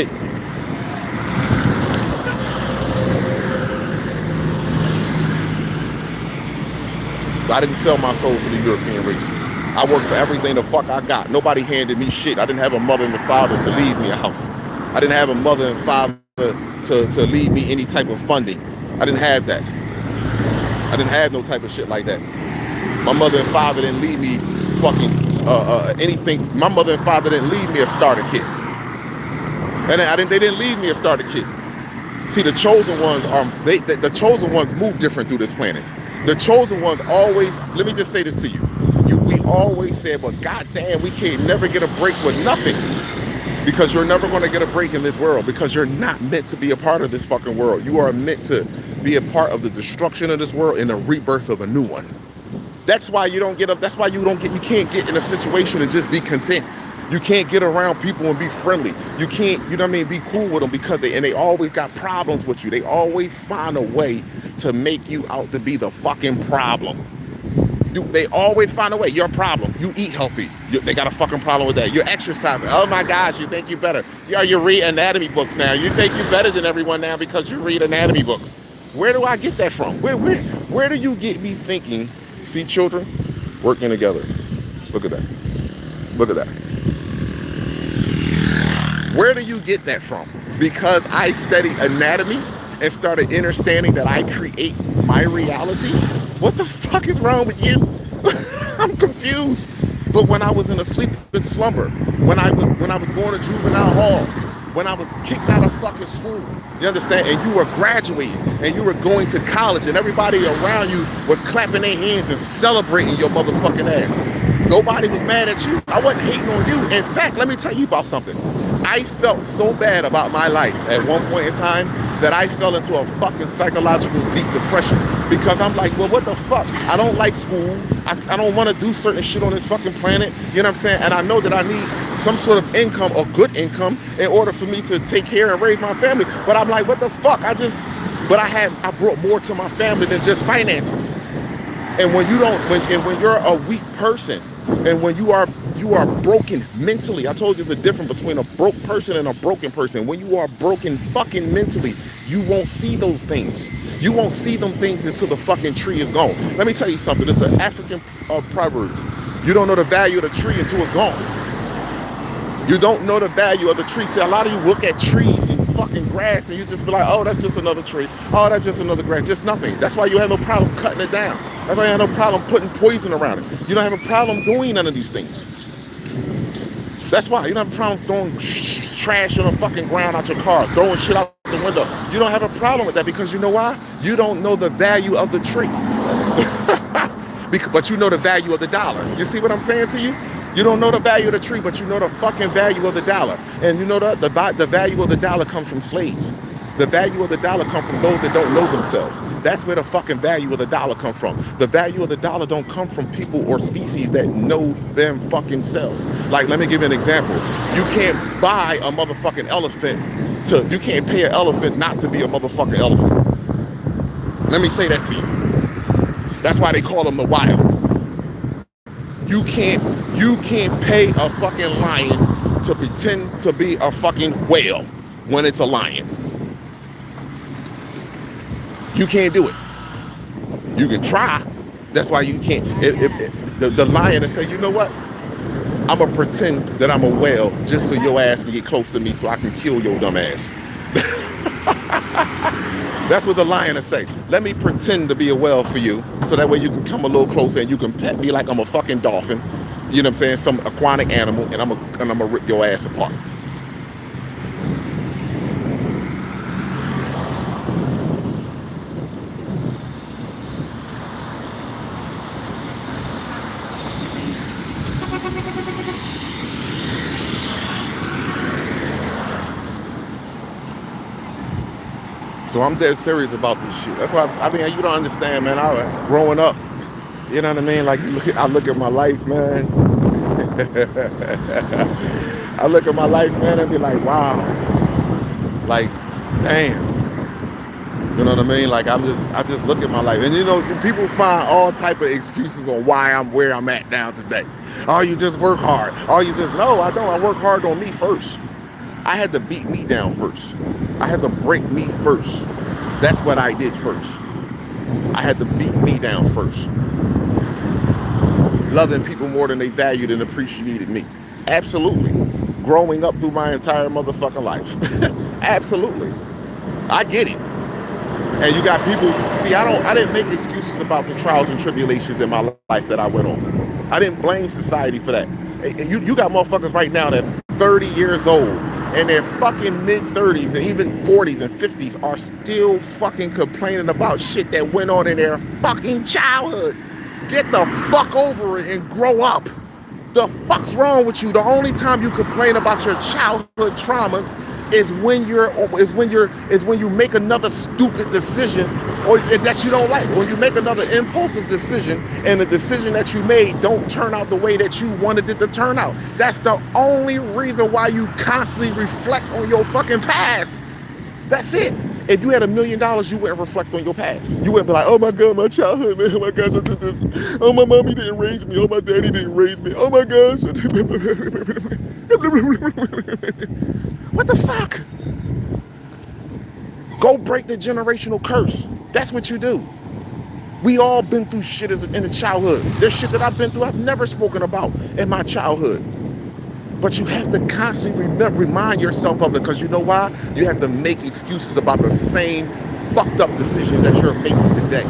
didn't sell my soul to the European race. I worked for everything the fuck I got. Nobody handed me shit. I didn't have a mother and a father to leave me a house. I didn't have a mother and father to leave me any type of funding. I didn't have that. I didn't have no type of shit like that. My mother and father didn't leave me fucking anything. My mother and father didn't leave me a starter kit. And they didn't leave me a starter kit. See, the chosen ones the chosen ones move different through this planet. The chosen ones always, let me just say this to you. We always said, but goddamn, we can't never get a break with nothing. Because you're never going to get a break in this world, because you're not meant to be a part of this fucking world. You are meant to be a part of the destruction of this world and the rebirth of a new one. That's why you don't get up. That's why you can't get in a situation and just be content. You can't get around people and be friendly. You can't, you know what I mean, be cool with them, because they always got problems with you. They always find a way to make you out to be the fucking problem. They always find a way. You're a problem. You eat healthy. They got a fucking problem with that. You're exercising. Oh my gosh, you think you're better. Yeah, you read anatomy books now. You think you're better than everyone now because you read anatomy books. Where do I get that from? Where do you get me thinking? See, children working together. Look at that. Look at that. Where do you get that from? Because I studied anatomy and started understanding that I create my reality? What the fuck is wrong with you? I'm confused. But when I was in a sleeping slumber, when I was going to juvenile hall, when I was kicked out of fucking school, you understand? And you were graduating and you were going to college and everybody around you was clapping their hands and celebrating your motherfucking ass. Nobody was mad at you. I wasn't hating on you. In fact, let me tell you about something. I felt so bad about my life at one point in time that I fell into a fucking psychological deep depression, because I'm like, well, what the fuck? I don't like school. I don't want to do certain shit on this fucking planet. You know what I'm saying? And I know that I need some sort of income or good income in order for me to take care and raise my family. But I'm like, what the fuck? I brought more to my family than just finances. And when you don't, when you're a weak person, and when you are broken mentally, I told you there's a difference between a broke person and a broken person. When you are broken fucking mentally, you won't see those things. You won't see them things until the fucking tree is gone. Let me tell you something. It's an African proverb. You don't know the value of the tree until it's gone. You don't know the value of the tree. See, a lot of you look at trees and fucking grass and you just be like, oh, that's just another tree. Oh, that's just another grass. Just nothing. That's why you have no problem cutting it down. That's why you have no problem putting poison around it. You don't have a problem doing none of these things. That's why you don't have a problem throwing trash on the fucking ground out your car, throwing shit out the window. You don't have a problem with that because you know why? You don't know the value of the tree. But you know the value of the dollar. You see what I'm saying to you? You don't know the value of the tree, but you know the fucking value of the dollar. And you know the value of the dollar comes from slaves. The value of the dollar comes from those that don't know themselves. That's where the fucking value of the dollar comes from. The value of the dollar don't come from people or species that know them fucking selves. Like, let me give you an example. You can't buy a motherfucking elephant you can't pay an elephant not to be a motherfucking elephant. Let me say that to you. That's why they call them the wild. You can't pay a fucking lion to pretend to be a fucking whale when it's a lion. You can't do it. You can try. That's why you can't. The lion will say, you know what? I'm going to pretend that I'm a whale just so your ass can get close to me so I can kill your dumb ass. That's what the lion will say. Let me pretend to be a whale for you so that way you can come a little closer and you can pet me like I'm a fucking dolphin. You know what I'm saying? Some aquatic animal, and I'm gonna rip your ass apart. So I'm dead serious about this shit. That's why I mean, you don't understand, man. Growing up, you know what I mean? Like, I look at my life, man. I look at my life, man, and be like, wow. Like, damn. You know what I mean? Like, I just look at my life, and you know, people find all type of excuses on why I'm where I'm at now today. Oh, you just work hard. Oh, you just no, I don't. I work hard on me first. I had to beat me down first. I had to break me first. That's what I did first. I had to beat me down first. Loving people more than they valued and appreciated me. Absolutely. Growing up through my entire motherfucking life. Absolutely. I get it. And you got people, see, I didn't make excuses about the trials and tribulations in my life that I went on. I didn't blame society for that. You got motherfuckers right now that's 30 years old and their fucking mid-30s and even 40s and 50s are still fucking complaining about shit that went on in their fucking childhood. Get the fuck over it and grow up. The fuck's wrong with you? The only time you complain about your childhood traumas is when you make another stupid decision or that you don't like. When you make another impulsive decision and the decision that you made don't turn out the way that you wanted it to turn out. That's the only reason why you constantly reflect on your fucking past. That's it. If you had $1 million, you wouldn't reflect on your past. You wouldn't be like, oh my God, my childhood, man. Oh my gosh, I did this. Oh, my mommy didn't raise me. Oh, my daddy didn't raise me. Oh my gosh. What the fuck? Go break the generational curse. That's what you do. We all been through shit in the childhood. There's shit that I've been through I've never spoken about in my childhood. But you have to constantly remind yourself of it because you know why? You have to make excuses about the same fucked up decisions that you're making today.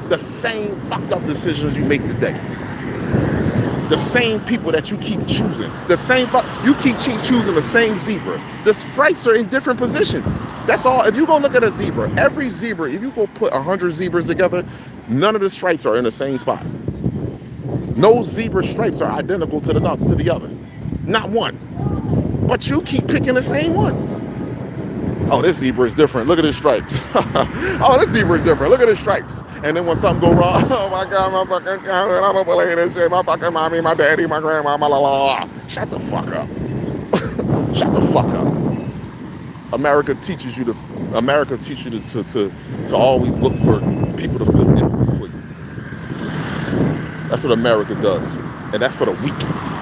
The same fucked up decisions you make today. The same people that you keep choosing. You keep choosing the same zebra. The stripes are in different positions. That's all. If you go look at a zebra, every zebra, if you go put 100 zebras together, none of the stripes are in the same spot. No zebra stripes are identical to the other. Not one. But you keep picking the same one. Oh, this zebra is different. Look at his stripes. Oh, this zebra is different. Look at his stripes. And then when something go wrong, oh my God, my fucking childhood, I'm gonna play this shit. My fucking mommy, my daddy, my grandma, my la la la. Shut the fuck up. Shut the fuck up. America teaches you to always look for people to feel empathy for you. That's what America does. And that's for the weak.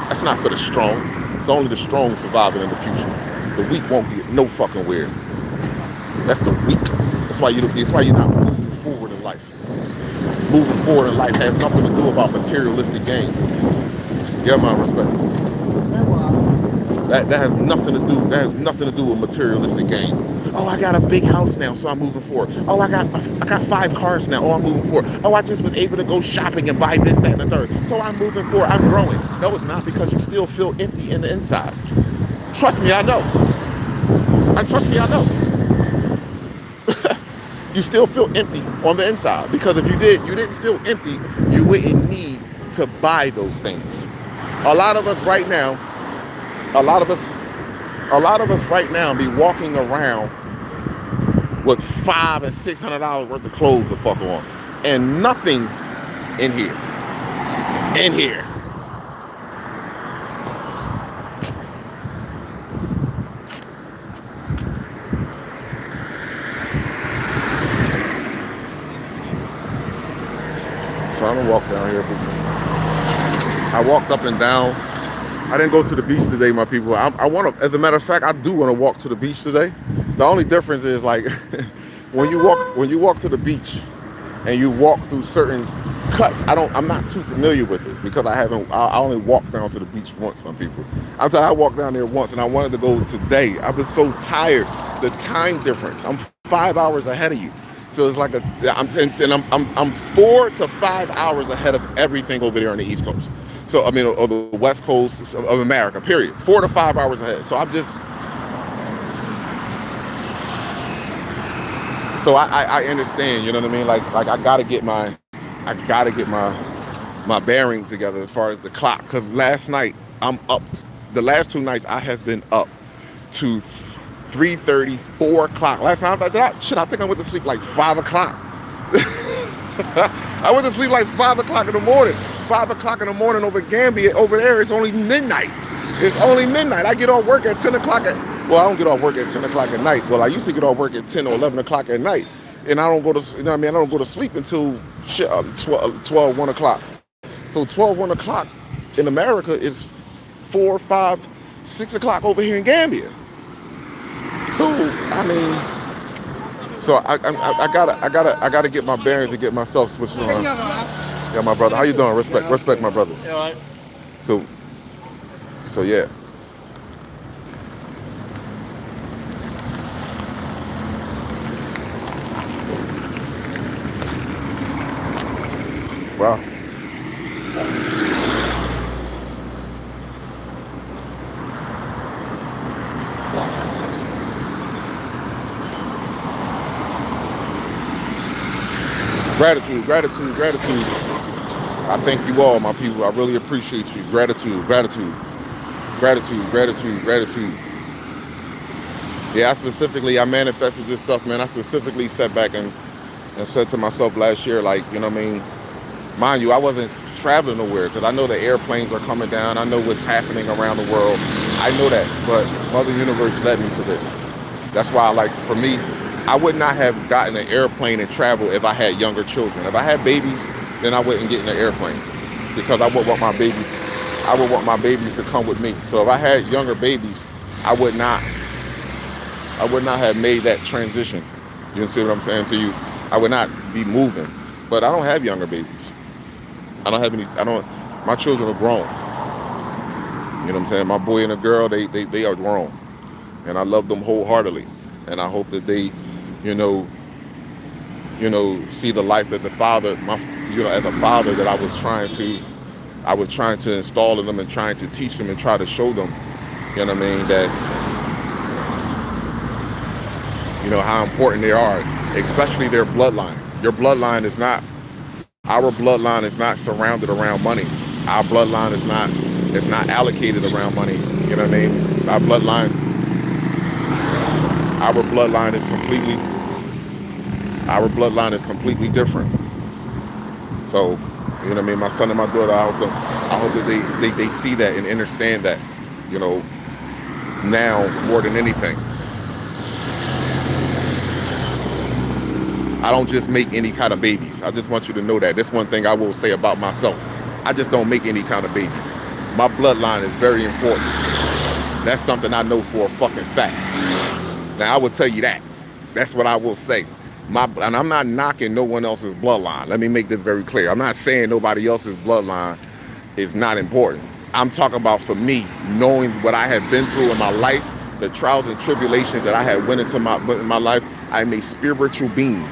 That's not for the strong. It's only the strong surviving in the future. The weak won't get no fucking where. That's the weak. That's why you're not moving forward in life. Moving forward in life has nothing to do about materialistic gain. Yeah, my respect. That has nothing to do. That has nothing to do with materialistic gain. Oh, I got a big house now, so I'm moving forward. Oh, I got 5 cars now. Oh, I'm moving forward. Oh, I just was able to go shopping and buy this, that, and the third. So I'm moving forward. I'm growing. No, it's not, because you still feel empty in the inside. Trust me, I know. Trust me, I know. You still feel empty on the inside, because if you didn't feel empty, you wouldn't need to buy those things. A lot of us right now be walking around with $500 and $600 worth of clothes to fuck on, and nothing in here. Trying to walk down here. I walked up and down. I didn't go to the beach today, my people. I want to, as a matter of fact, I do want to walk to the beach today. The only difference is, like, when you walk to the beach and you walk through certain cuts, I'm not too familiar with it, because I only walked down to the beach once, my people. I said I walked down there once, and I wanted to go today. I was so tired. The time difference. I'm 5 hours ahead of you. So it's like I'm 4 to 5 hours ahead of everything over there on the East Coast. So, I mean, or the West Coast of America, period. 4 to 5 hours ahead. So I understand, you know what I mean? Like I gotta get my bearings together as far as the clock. Because last night I'm up. The last 2 nights I have been up to 3:30, 4 o'clock. Last night I think I went to sleep like 5 o'clock. I went to sleep like 5 o'clock in the morning. 5 o'clock in the morning over Gambia. Over there, it's only midnight. It's only midnight. I get off work at 10 o'clock. Well, I don't get off work at 10 o'clock at night. Well, I used to get off work at 10 or 11 o'clock at night. And I don't go to, I don't go to sleep until 12, 1 o'clock. So 12, 1 o'clock in America is 4, 5, 6 o'clock over here in Gambia. So, I gotta get my bearings and get myself switched on. Yeah, my brother. How you doing? Respect my brothers. Yeah, all right. So yeah. Wow. Gratitude. I thank you all, my people. I really appreciate you. Gratitude. Yeah, I manifested this stuff, man. I specifically sat back and said to myself last year, like, you know what I mean? Mind you, I wasn't traveling nowhere, because I know the airplanes are coming down. I know what's happening around the world. I know that, but Mother Universe led me to this. That's why, like, for me, I would not have gotten an airplane and traveled if I had younger children. If I had babies, then I wouldn't get in an airplane, because I would want my babies to come with me. So if I had younger babies, I would not have made that transition. You see what I'm saying to you? I would not be moving. But I don't have younger babies. My children are grown. You know what I'm saying? My boy and a girl, they are grown. And I love them wholeheartedly. And I hope that they, see the life that the father, as a father, that I was trying to install in them and trying to teach them and try to show them, you know what I mean, that, how important they are, especially their bloodline. Our bloodline is not surrounded around money. Our bloodline is not allocated around money. You know what I mean? Our bloodline is completely different. So, you know what I mean? My son and my daughter, I hope that they see that and understand that, now more than anything. I don't just make any kind of babies. I just want you to know that. That's one thing I will say about myself. I just don't make any kind of babies. My bloodline is very important. That's something I know for a fucking fact. Now, I will tell you that. That's what I will say. And I'm not knocking no one else's bloodline. Let me make this very clear. I'm not saying nobody else's bloodline is not important. I'm talking about, for me, knowing what I have been through in my life, the trials and tribulations that I had went into my life. I'm a spiritual being.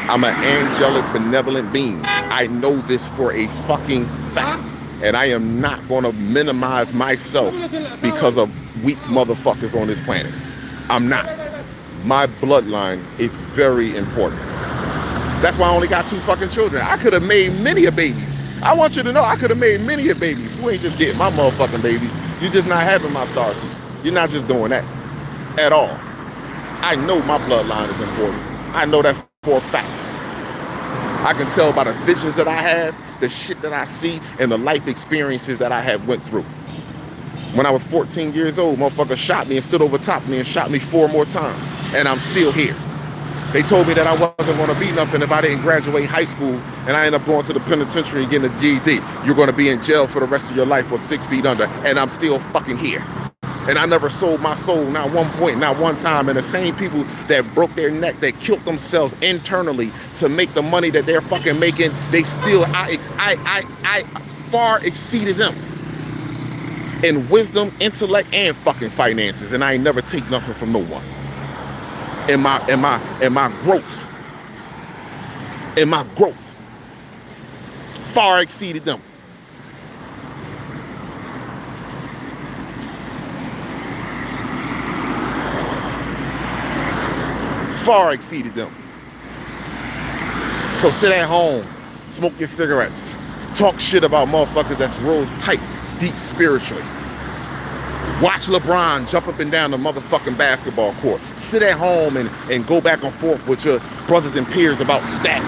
I'm an angelic, benevolent being. I know this for a fucking fact. And I am not going to minimize myself because of weak motherfuckers on this planet. I'm not. My bloodline is very important. That's why I only got 2 fucking children. I could have made many a babies. I want you to know I could have made many a babies. You ain't just getting my motherfucking baby. You're just not having my starseed. You're not just doing that at all. I know my bloodline is important. I know that for a fact. I can tell by the visions that I have, the shit that I see, and the life experiences that I have went through. When I was 14 years old, motherfucker shot me and stood over top of me and shot me 4 more times. And I'm still here. They told me that I wasn't going to be nothing if I didn't graduate high school, and I ended up going to the penitentiary and getting a GED. You're going to be in jail for the rest of your life or 6 feet under, and I'm still fucking here. And I never sold my soul, not one point, not one time. And the same people that broke their neck, that killed themselves internally to make the money that they're fucking making, they still, I far exceeded them in wisdom, intellect, and fucking finances. And I ain't never take nothing from no one. In my growth, far exceeded them. Far exceeded them. So sit at home, smoke your cigarettes, talk shit about motherfuckers that's real tight, deep spiritually. Watch LeBron jump up and down the motherfucking basketball court. Sit at home and go back and forth with your brothers and peers about stats.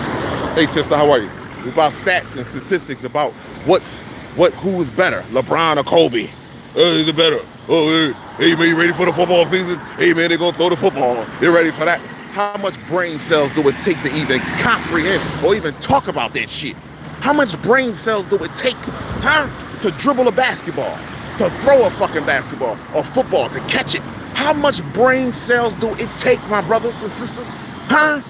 Hey sister, how are you? About stats and statistics about who is better, LeBron or Kobe? Is it better? Oh, hey man, you ready for the football season? Hey man, they're gonna throw the football. They're ready for that. How much brain cells do it take to even comprehend or even talk about that shit? How much brain cells do it take, to dribble a basketball, to throw a fucking basketball or football, to catch it? How much brain cells do it take, my brothers and sisters? Then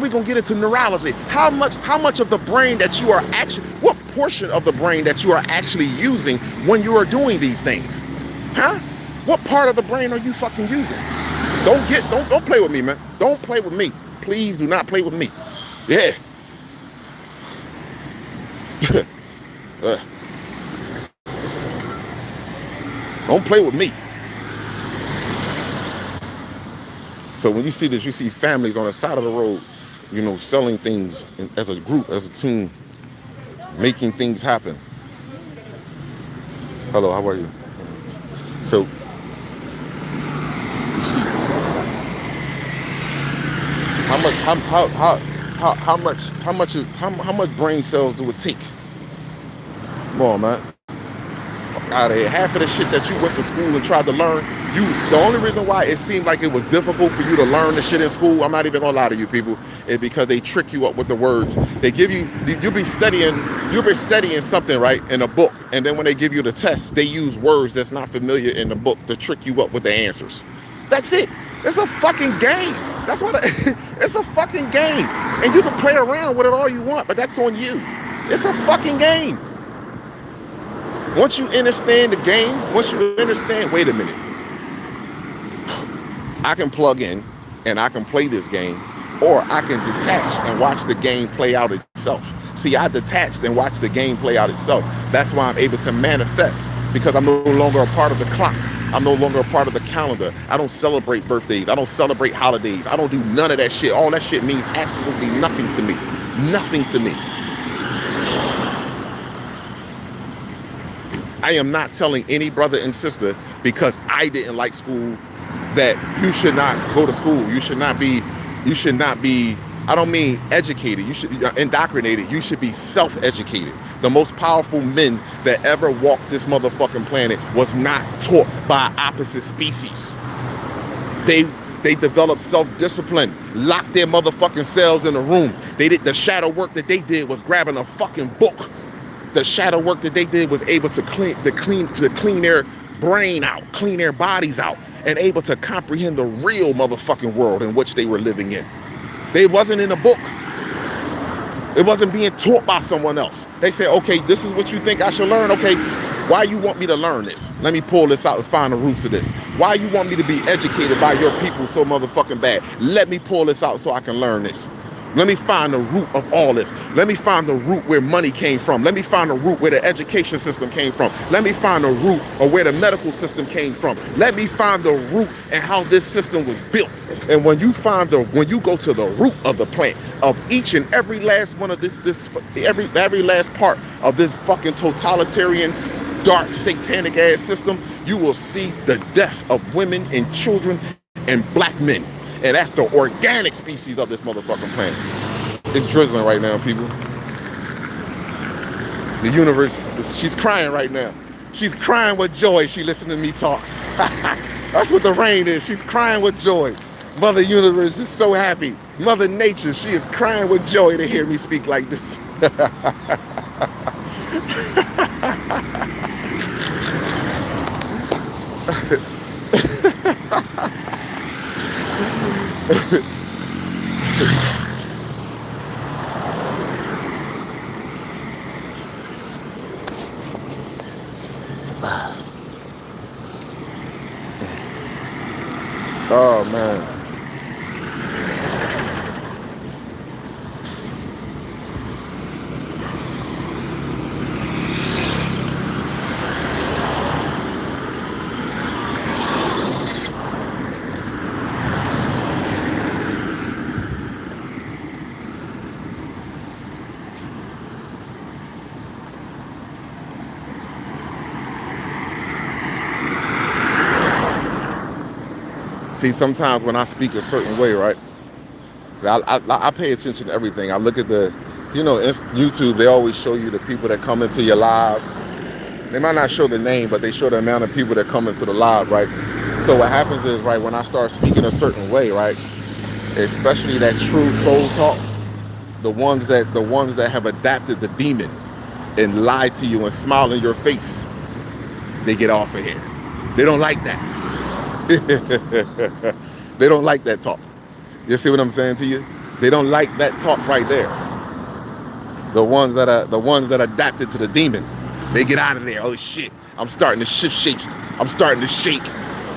we're gonna get into neurology. How much of the brain that you are actually, what portion of the brain that you are actually using when you are doing these things? What part of the brain are you fucking using? Don't play with me, man. Don't play with me. Please do not play with me. Yeah. Don't play with me. So when you see this, you see families on the side of the road, selling things as a group, as a team, making things happen. Hello, how are you? So you see how much brain cells do it take? Come on, man. Fuck out of here. Half of the shit that you went to school and tried to learn, the only reason why it seemed like it was difficult for you to learn the shit in school, I'm not even gonna lie to you people, is because they trick you up with the words. They give you'll be studying something, right, in a book, and then when they give you the test, they use words that's not familiar in the book to trick you up with the answers. That's it. It's a fucking game. That's what it's a fucking game. And you can play around with it all you want, but that's on you. It's a fucking game. Once you understand the game, wait a minute. I can plug in and I can play this game, or I can detach and watch the game play out itself. See, I detached and watched the game play out itself. That's why I'm able to manifest, because I'm no longer a part of the clock. I'm no longer a part of the calendar. I don't celebrate birthdays. I don't celebrate holidays. I don't do none of that shit. All that shit means absolutely nothing to me. Nothing to me. I am not telling any brother and sister because I didn't like school that you should not go to school. You should not be, I don't mean educated. You should be indoctrinated. You should be self-educated. The most powerful men that ever walked this motherfucking planet was not taught by opposite species. They developed self-discipline, locked their motherfucking selves in a room. The shadow work that they did was grabbing a fucking book The shadow work that they did was able to clean their brain out, clean their bodies out, and able to comprehend the real motherfucking world in which they were living in. They wasn't in a book. It wasn't being taught by someone else. They said, okay, this is what you think I should learn. Okay, why you want me to learn this? Let me pull this out and find the roots of this. Why you want me to be educated by your people so motherfucking bad? Let me pull this out so I can learn this. Let me find the root of all this. Let me find the root where money came from. Let me find the root where the education system came from. Let me find the root of where the medical system came from. Let me find the root and how this system was built. And when you go to the root of the plant of each and every last one of every last part of this fucking totalitarian, dark, satanic ass system, you will see the death of women and children and black men. And that's the organic species of this motherfucking planet. It's drizzling right now, people. The universe, she's crying right now. She's crying with joy. She listening to me talk. That's what the rain is. She's crying with joy. Mother Universe is so happy. Mother Nature, she is crying with joy to hear me speak like this. Oh man. See, sometimes when I speak a certain way, right, I pay attention to everything. I look at YouTube, they always show you the people that come into your live. They might not show the name, but they show the amount of people that come into the live, right? So what happens is, right, when I start speaking a certain way, right, especially that true soul talk, the ones that have adapted the demon and lie to you and smile in your face, they get off of here. They don't like that. They don't like that talk. You see what I'm saying to you? They don't like that talk right there. The ones that adapted to the demon, they get out of there. Oh shit, I'm starting to shift shapes. I'm starting to shake.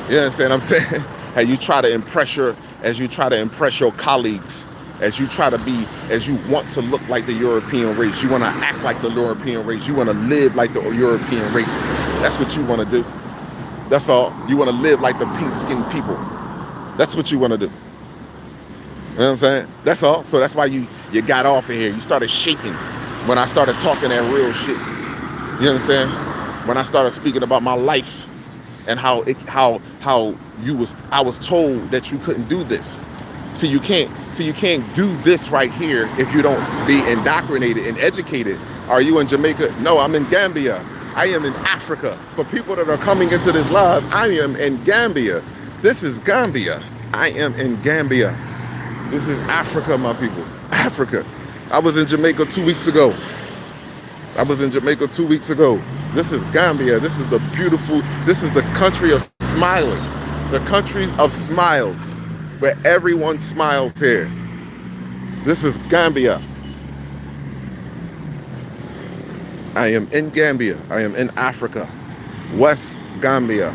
You understand what I'm saying? As you try to impress your colleagues, as you want to look like the European race, you want to act like the European race, you want to live like the European race. That's what you want to do. That's all. You want to live like the pink-skinned people. That's what you want to do. You know what I'm saying? That's all. So that's why you got off of here. You started shaking when I started talking that real shit. You know what I'm saying? When I started speaking about my life and how I was told that you couldn't do this. So you can't do this right here if you don't be indoctrinated and educated. Are you in Jamaica? No, I'm in Gambia. I am in Africa. For people that are coming into this live, I am in Gambia. This is Gambia. I am in Gambia. This is Africa, my people. Africa. I was in Jamaica 2 weeks ago. This is Gambia. This is the country of smiling. The country of smiles, where everyone smiles here. This is Gambia. I am in Gambia. I am in Africa. West Gambia.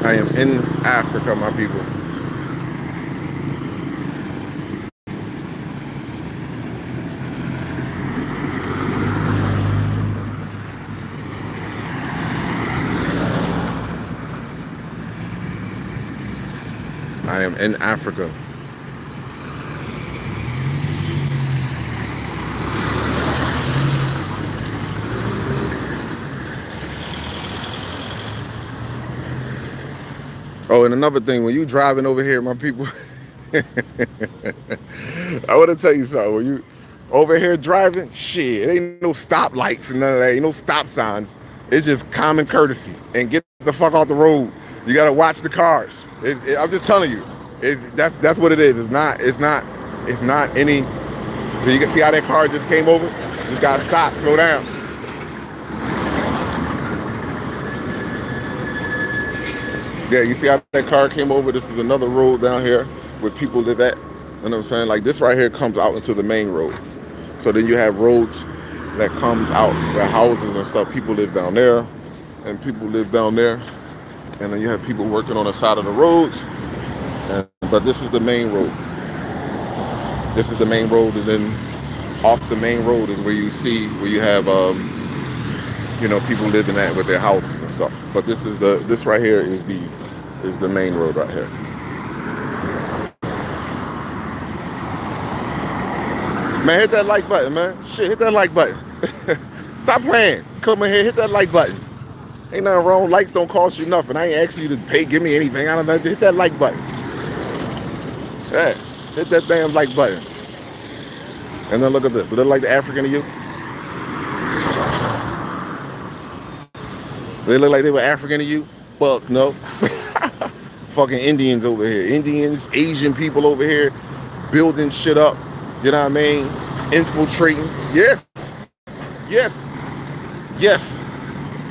I am in Africa, my people. I am in Africa. Oh, and another thing, when you driving over here, my people, I want to tell you something. When you over here driving, shit, it ain't no stoplights and none of that, ain't no stop signs. It's just common courtesy and get the fuck off the road. You gotta watch the cars. I'm just telling you, that's what it is. It's not It's not any. You can see how that car just came over. Just gotta stop, slow down. Yeah, you see how that car came over? This is another road down here where people live at. You know what I'm saying? Like this right here comes out into the main road. So then you have roads that comes out where houses and stuff. People live down there, and people live down there. And then you have people working on the side of the roads. But this is the main road. This is the main road, and then off the main road is where you see where you have you know, people living at with their houses and stuff. But this right here is the main road right here. Man, hit that like button, man. Shit, hit that like button. Stop playing. Come in here, hit that like button. Ain't nothing wrong. Likes don't cost you nothing. I ain't asking you to give me anything. I don't know. Hit that like button. Yeah, hit that damn like button. And then look at this. Do they look like the African to you? Do they look like they were African to you? Fuck no. Fucking Indians over here. Indians, Asian people over here building shit up. You know what I mean? Infiltrating. Yes. Yes. Yes.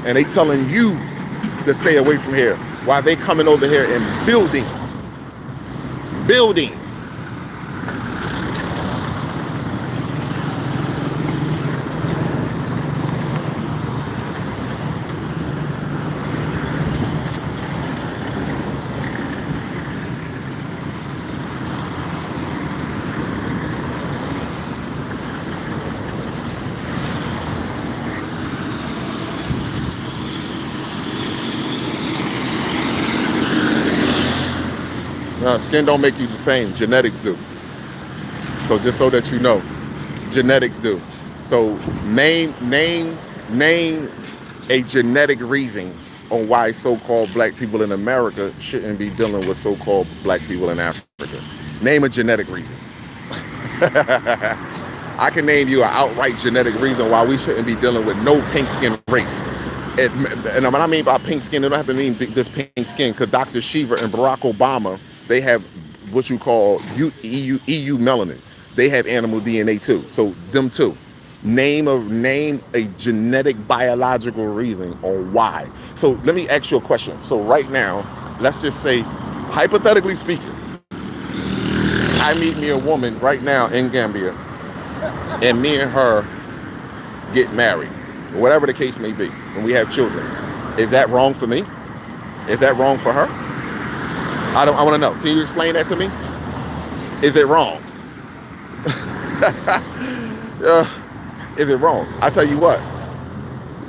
And they telling you to stay away from here while they coming over here and building. Building. Skin don't make you the same. Genetics do. So just so that you know, genetics do. So name a genetic reason on why so-called black people in America shouldn't be dealing with so-called black people in Africa. Name a genetic reason. I can name you an outright genetic reason why we shouldn't be dealing with no pink skin race. And what I mean by pink skin, it don't have to mean this pink skin, because Dr. Shiva and Barack Obama, they have what you call EU melanin. They have animal DNA too. So them too. Name a genetic biological reason on why. So let me ask you a question. So right now, let's just say, hypothetically speaking, I meet me a woman right now in Gambia, and me and her get married, whatever the case may be, and we have children. Is that wrong for me? Is that wrong for her? I want to know. Can you explain that to me? Is it wrong? Is it wrong? I tell you what,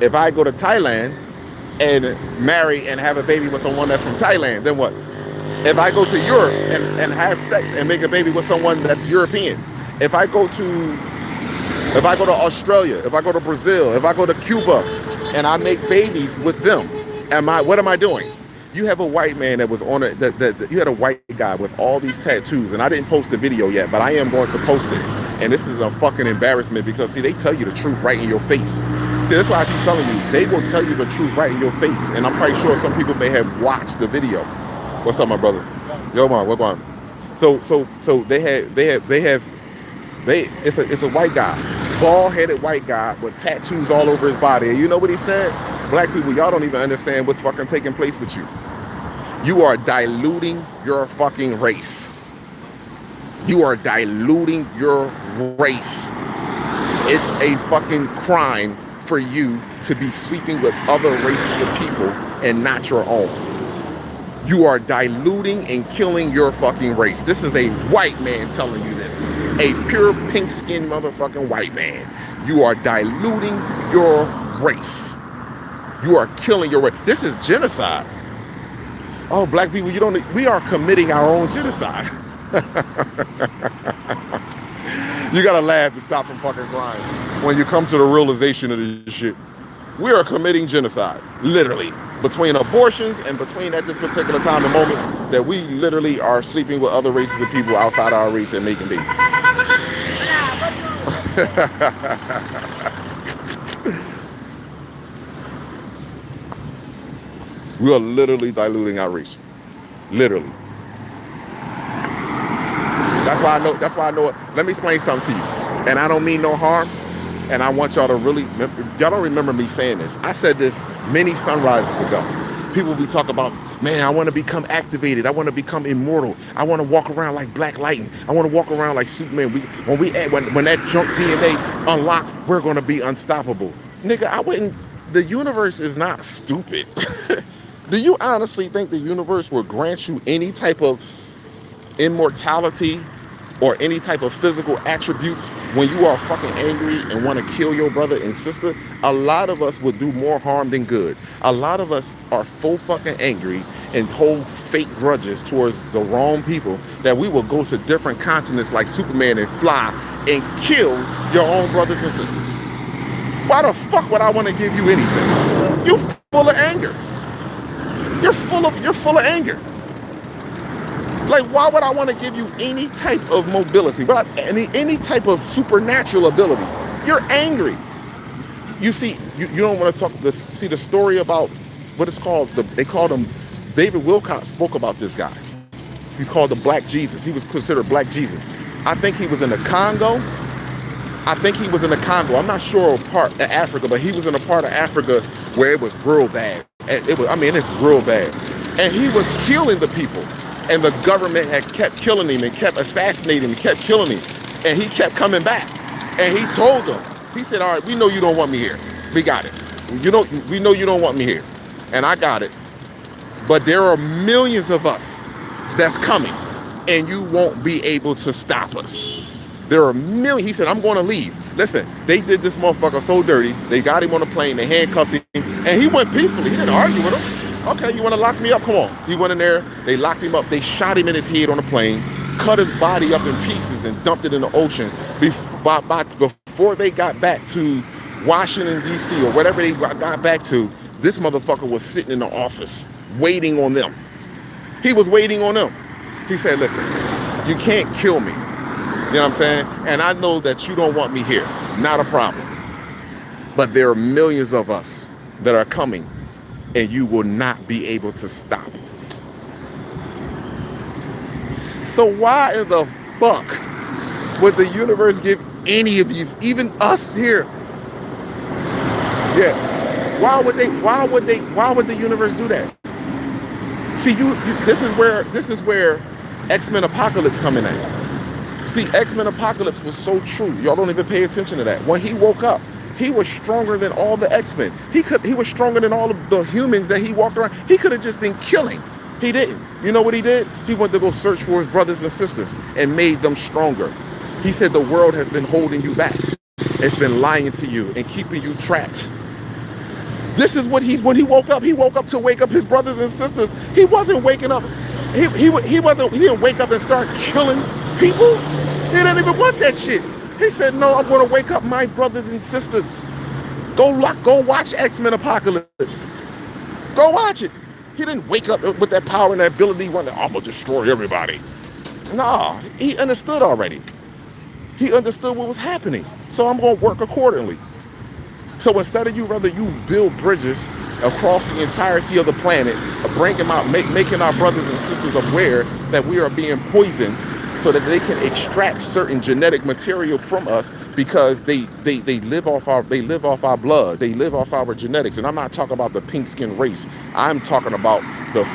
if I go to Thailand and marry and have a baby with someone that's from Thailand, then what? If I go to Europe and have sex and make a baby with someone that's European, if I go to Australia, if I go to Brazil, if I go to Cuba, and I make babies with them, what am I doing? You have a white man that was on it, you had a white guy with all these tattoos, and I didn't post the video yet, but I am going to post it. And this is a fucking embarrassment, because see, they tell you the truth right in your face. See, that's why I keep telling you, they will tell you the truth right in your face. And I'm quite sure some people may have watched the video. What's up, my brother? Yo, man, what's going on? So it's a white guy, bald-headed white guy with tattoos all over his body. And you know what he said? Black people, y'all don't even understand what's fucking taking place with you. You are diluting your fucking race. You are diluting your race. It's a fucking crime for you to be sleeping with other races of people and not your own. You are diluting and killing your fucking race. This is a white man telling you this. A pure pink-skinned motherfucking white man. You are diluting your race. You are killing your race. This is genocide. Oh, black people, we are committing our own genocide. You gotta laugh to stop from fucking crying when you come to the realization of this shit. We are committing genocide, literally, between abortions and between at this particular time and moment that we literally are sleeping with other races of people outside our race and making babies. We are literally diluting our race. Literally. That's why I know. That's why I know it. Let me explain something to you. And I don't mean no harm. And I want y'all to really, y'all don't remember me saying this. I said this many sunrises ago. People be talking about, man, I want to become activated. I want to become immortal. I want to walk around like Black Lightning. I want to walk around like Superman. When that junk DNA unlock, we're going to be unstoppable. Nigga, I wouldn't. The universe is not stupid. Do you honestly think the universe will grant you any type of immortality or any type of physical attributes when you are fucking angry and want to kill your brother and sister? A lot of us would do more harm than good. A lot of us are full fucking angry and hold fake grudges towards the wrong people that we will go to different continents like Superman and fly and kill your own brothers and sisters. Why the fuck would I want to give you anything? You full of anger. You're full of anger. Like, why would I want to give you any type of mobility, any type of supernatural ability? You're angry. You see, you don't want to talk this. See the story about what it's called. They called him. David Wilcock spoke about this guy. He's called the Black Jesus. He was considered Black Jesus. I think he was in the Congo. I'm not sure part of Africa, but he was in a part of Africa where it was real bad. It's real bad. And he was killing the people. And the government had kept killing him and kept assassinating him and kept killing him. And he kept coming back. And he told them, he said, all right, we know you don't want me here. We got it. We know you don't want me here. And I got it. But there are millions of us that's coming. And you won't be able to stop us. There are millions. He said, I'm going to leave. Listen, they did this motherfucker so dirty. They got him on the plane. They handcuffed him. And he went peacefully. He didn't argue with him. Okay, you want to lock me up? Come on. He went in there. They locked him up. They shot him in his head on the plane, cut his body up in pieces and dumped it in the ocean. Before they got back to Washington, D.C. or whatever they got back to, this motherfucker was sitting in the office waiting on them. He was waiting on them. He said, listen, you can't kill me. You know what I'm saying? And I know that you don't want me here. Not a problem. But there are millions of us that are coming, and you will not be able to stop. So why in the fuck would the universe give any of these, even us here? Yeah. Why would the universe do that? See, this is where X-Men Apocalypse coming at. See, X-Men Apocalypse was so true. Y'all don't even pay attention to that. When he woke up, he was stronger than all the X-Men. He was stronger than all of the humans that he walked around. He could have just been killing. He didn't. You know what he did? He went to go search for his brothers and sisters and made them stronger. He said the world has been holding you back. It's been lying to you and keeping you trapped. This is what when he woke up to wake up his brothers and sisters. He wasn't waking up. He didn't wake up and start killing people. He didn't even want that shit. He said, no, I'm going to wake up my brothers and sisters. Go watch X-Men Apocalypse. Go watch it. He didn't wake up with that power and that ability, I'm going to destroy everybody. No, he understood already. He understood what was happening. So I'm going to work accordingly. So instead of you build bridges across the entirety of the planet, making our brothers and sisters aware that we are being poisoned, so that they can extract certain genetic material from us, because they live off our blood, they live off our genetics. And I'm not talking about the pink skin race. I'm talking about the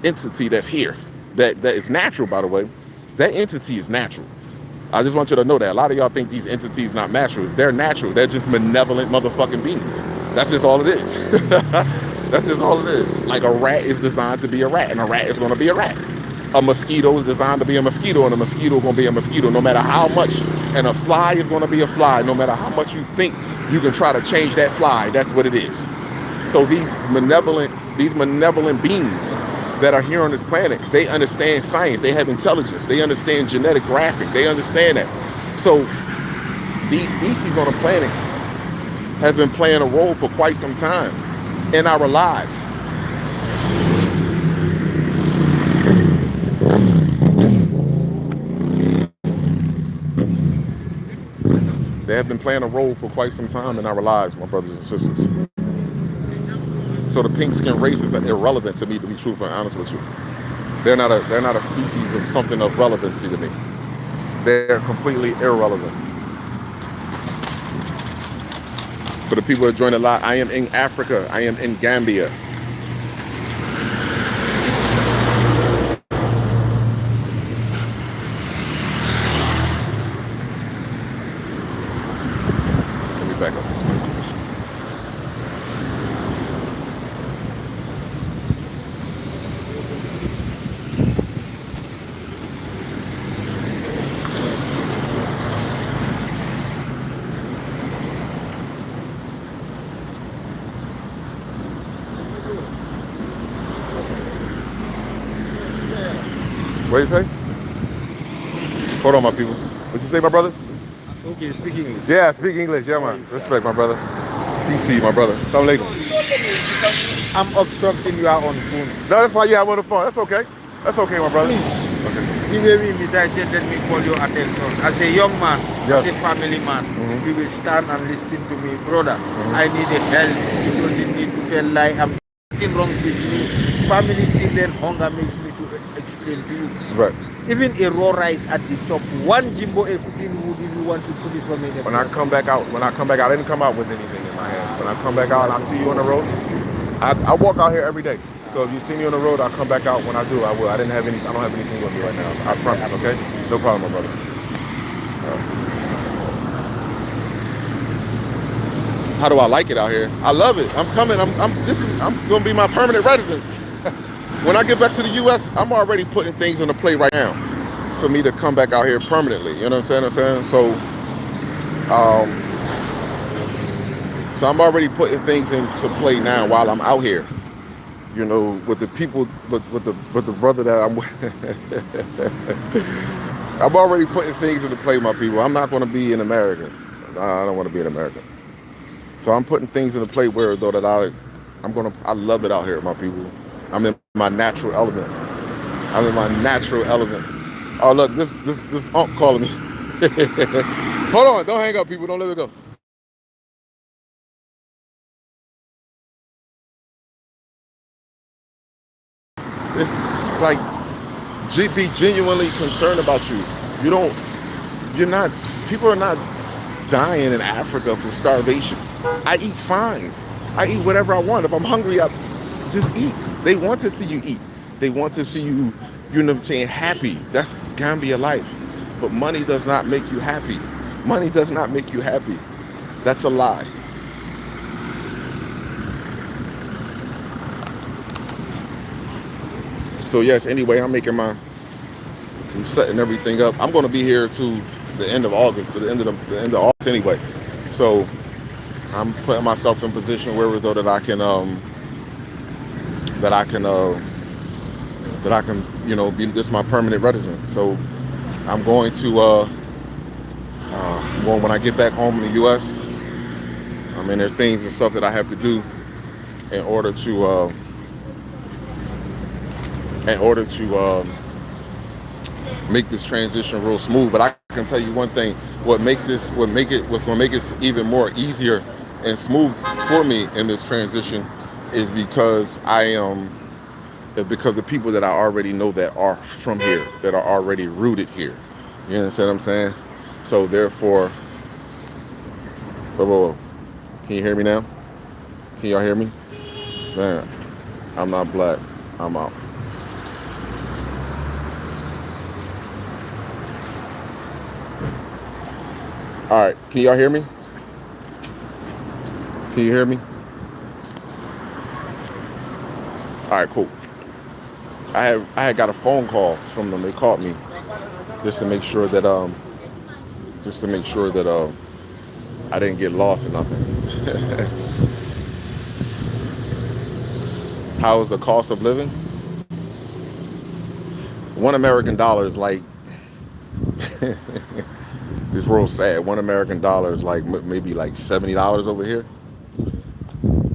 entity that's here, that is natural, by the way. That entity is natural. I just want you to know that. A lot of y'all think these entities not natural. They're natural. They're just malevolent motherfucking beings. That's just all it is. That's just all it is. Like a rat is designed to be a rat, and a rat is going to be a rat. A mosquito is designed to be a mosquito, and a mosquito is going to be a mosquito no matter how much. And a fly is going to be a fly no matter how much you think you can try to change that fly. That's what it is. So these malevolent beings that are here on this planet, they understand science. They have intelligence. They understand genetic graphic. They understand that. So these species on the planet has been playing a role for quite some time in our lives. They have been playing a role for quite some time in our lives, my brothers and sisters. So the pink skin race is irrelevant to me, to be truthful and honest with you. They're not a species of something of relevancy to me. They're completely irrelevant. For the people that join a lot, I am in Africa. I am in Gambia. Let me back up the screen. What do you say? Hold on, my people. What you say, my brother? Okay, speak English. Yeah, speak English. Yeah, man. Respect, my brother. Peace to you, my brother. Assalamu alaikum. I'm obstructing you on phone. No, that's why you have on the phone. That's okay. That's okay, my brother. Please. Okay. The way we meet, I said, let me call your attention. As a young man, Yes. as a family man, Mhm. you will stand and listen to me. Brother, I need a help. You don't need to tell lie. I'm something wrong with me. Family, children, hunger makes me to explain to you. Right. Even a raw rice at the shop, one jimbo a cooking wood if you want to put it from in a When I come back out, I didn't come out with anything in my hand. When I come back out and I see you on the road, I walk out here every day. So if you see me on the road, I'll come back out. When I do, I will. I don't have anything with me right now. I promise, okay? No problem, my brother. How do I like it out here? I love it. I'm coming. I'm gonna be my permanent residence. When I get back to the US, I'm already putting things on the plate right now for me to come back out here permanently. You know what I'm saying? So I'm already putting things into play now while I'm out here. You know, with the people, with the brother that I'm with. I'm already putting things into play, my people. I'm not going to be in America. I don't want to be in America. So I'm putting things into play where though that I love it out here, my people. I'm in my natural element. I'm in my natural element. Oh look, this unk calling me. Hold on, don't hang up, people. Don't let it go. It's like be genuinely concerned about you. You're not. People are not dying in Africa from starvation. I eat fine. I eat whatever I want. If I'm hungry, I just eat. They want to see you eat. They want to see you, you know what I'm saying, happy. That's Gambia life. But money does not make you happy. Money does not make you happy. That's a lie. So yes, anyway, I'm setting everything up. I'm going to be here to the end of August, to the end of August anyway. So I'm putting myself in position where though that I can you know, be this my permanent residence. So I'm going to when I get back home in the U.S. I mean, there's things and stuff that I have to do in order to make this transition real smooth. But I can tell you one thing: what's going to make it even more easier and smooth for me in this transition is because because the people that I already know that are from here, that are already rooted here. You understand what I'm saying? So therefore, whoa. Can you hear me now? Can y'all hear me? Man, I'm not black. I'm out. All right, can y'all hear me? Can you hear me? All right, cool. I had got a phone call from them. They called me just to make sure that I didn't get lost or nothing. How is the cost of living? $1 is like it's real sad. $1 is like maybe like $70 over here.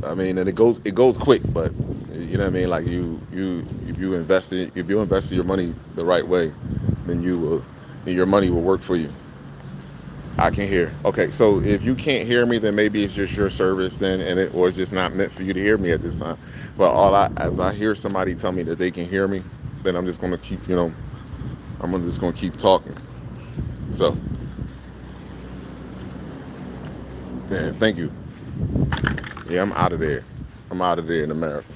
I mean, and it goes quick, but you know what I mean. Like if you invest your money the right way, then your money will work for you. I can hear. Okay, so if you can't hear me, then maybe it's just your service then, or it's just not meant for you to hear me at this time. But if I hear somebody tell me that they can hear me, then I'm just gonna keep, just gonna keep talking. So, yeah, thank you. Yeah, I'm out of there. I'm out of there in America.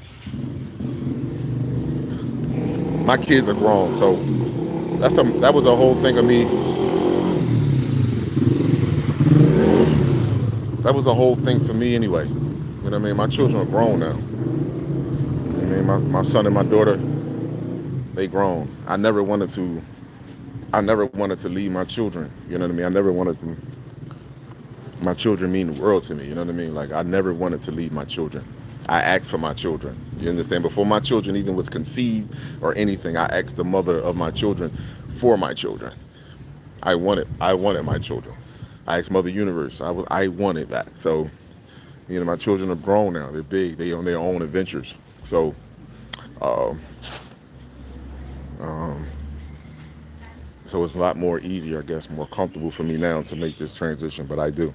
My kids are grown, so that was a whole thing of me. That was a whole thing for me anyway. You know what I mean? My children are grown now. You know what I mean? My son and my daughter, they grown. I never wanted to leave my children. You know what I mean? I never wanted to. My children mean the world to me. You know what I mean? Like, I never wanted to leave my children. I asked for my children. You understand? Before my children even was conceived or anything, I asked the mother of my children for my children. I wanted my children. I asked Mother Universe. I wanted that. So, my children are grown now. They're big. They on their own adventures. So, um, um, so it's a lot more easier, I guess, more comfortable for me now to make this transition. But I do.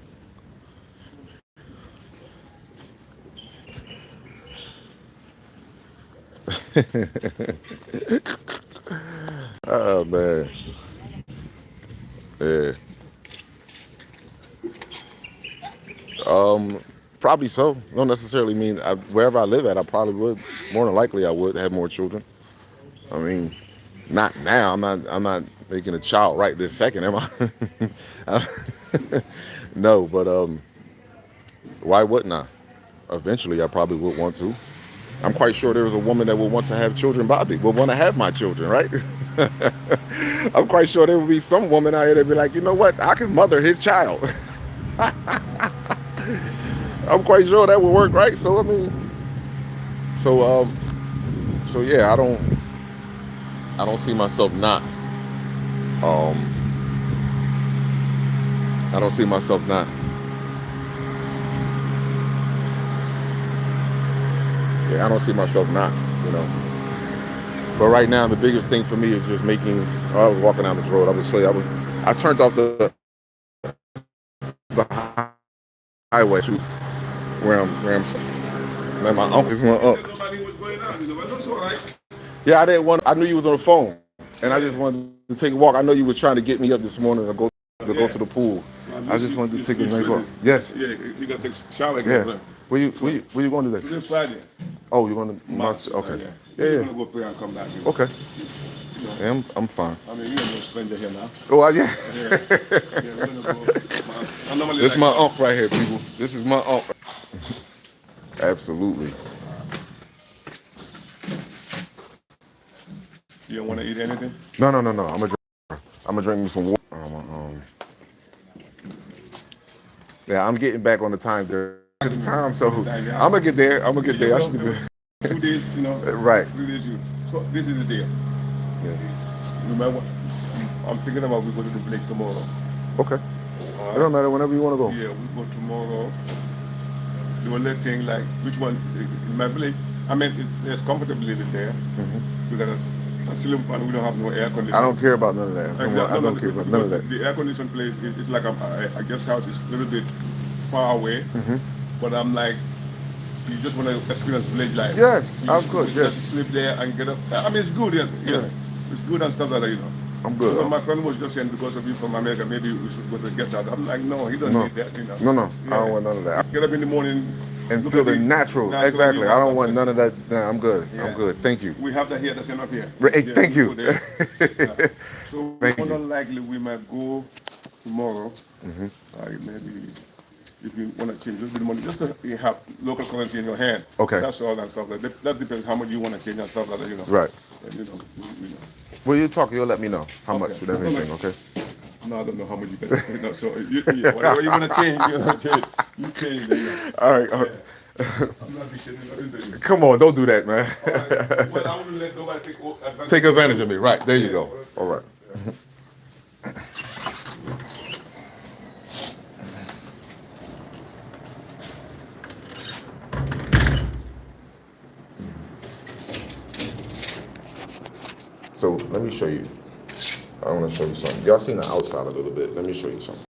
Oh man, yeah. Um, Probably so. Don't necessarily mean wherever I live at, I probably would. More than likely, I would have more children. I mean, not now. I'm not making a child right this second, am I? No, but why wouldn't I? Eventually, I probably would want to. I'm quite sure there was a woman that would want to have children by me, would want to have my children, right? I'm quite sure there would be some woman out here that'd be like, you know what? I can mother his child. I'm quite sure that would work, right? So I mean, so so yeah, I don't see myself not. Um, I don't see myself not. Yeah, I don't see myself not. You know. But right now, the biggest thing for me is just making. I was walking down this road. I would show you. I turned off the highway to where I'm. Man, my uncle's my uncle. Yeah, I didn't want. I knew you was on the phone, and I just wanted to take a walk. I know you was trying to get me up this morning to go to the pool. I just wanted to take a nice walk. Yes. Yeah, you got to take a shower again. Yeah. Where you going today? This Friday. Oh, you're going to March? Okay. Yeah. Yeah. You're gonna go pray and come back. Okay. You know, Yeah, I'm fine. I mean, you're no stranger here now. Oh, yeah. Yeah, we're gonna go. I normally This is like my uncle right here, people. This is my uncle. Absolutely. You don't want to eat anything? No. I'm gonna drink me some water. Yeah, I'm getting back on the time there. At the time, so I'm gonna get there. I should be there. 2 days, Right. 3 days. So this is the day. Yeah. Remember, I'm thinking about we go to the village tomorrow. Okay. It don't matter whenever you want to go. Yeah, we go tomorrow. The only thing, like, which one in my village? I mean, there's comfortable living there because a ceiling fan. We don't have no air conditioning. I don't care about none of that. Exactly. I don't care about none of that. The air conditioned place is like a guest house. It's a little bit far away, but I'm like, you just want to experience village life. Yes, you I'm good. Yes. Just sleep there and get up. I mean, it's good. Yeah. It's good and stuff like that. I'm good. So my friend was just saying because of you from America, maybe we should go to the guest house. I'm like, no, he doesn't need that. No. I don't want none of that. Get up in the morning And feel the natural. Exactly. I don't want none of that. Nah, I'm good. Yeah. I'm good. Thank you. We have that here. That's enough here. Hey, Yeah, thank you. So Thank more you. than likely we might go tomorrow. Maybe if you want to change a little bit of money, just to have local currency in your hand. Okay. That's all and stuff like that. That depends how much you want to change and stuff like that. Right. And, Well, you talk. You'll let me know how Okay. much and everything. Okay. No, I don't know how much you can. So whatever you want to change, you change. All right. I'm not dictating. Come on, don't do that, man. Well, I wouldn't let nobody take Take advantage of me. Right. There you go. All right. So let me show you. I want to show you something. Y'all seen the outside a little bit. Let me show you something.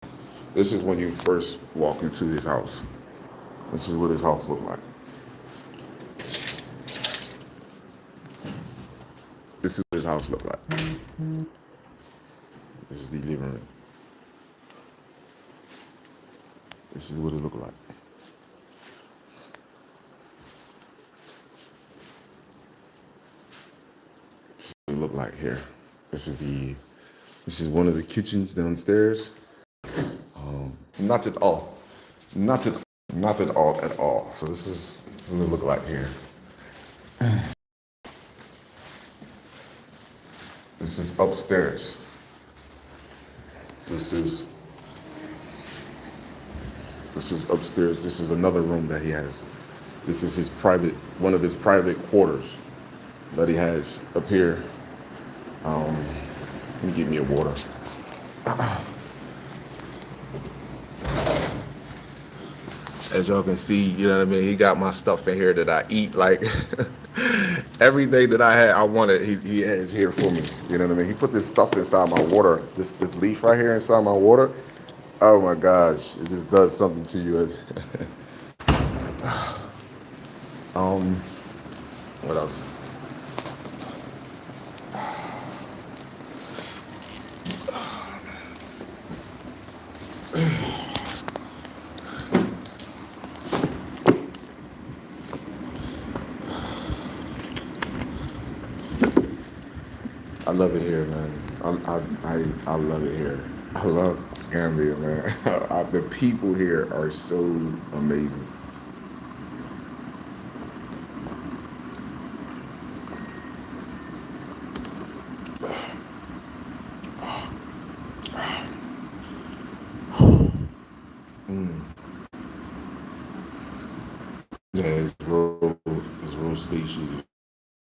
This is when you first walk into this house. This is what his house looks like. This is house look like. This is the living room. This is what it look like. This is what it look like here. This is one of the kitchens downstairs. Not at all. Not at all. So this is what it look like here. This is upstairs. This is upstairs. This is another room that he has. This is one of his private quarters that he has up here. Let me give me a water. As y'all can see, you know what I mean? He got my stuff in here that I eat. Like everything that I wanted, he has here for me. You know what I mean? He put this stuff inside my water. This leaf right here inside my water. Oh my gosh, it just does something to you. What else? I love it here, man. I love it here. I love Gambia, man. The people here are so amazing. Yeah, it's real spacious.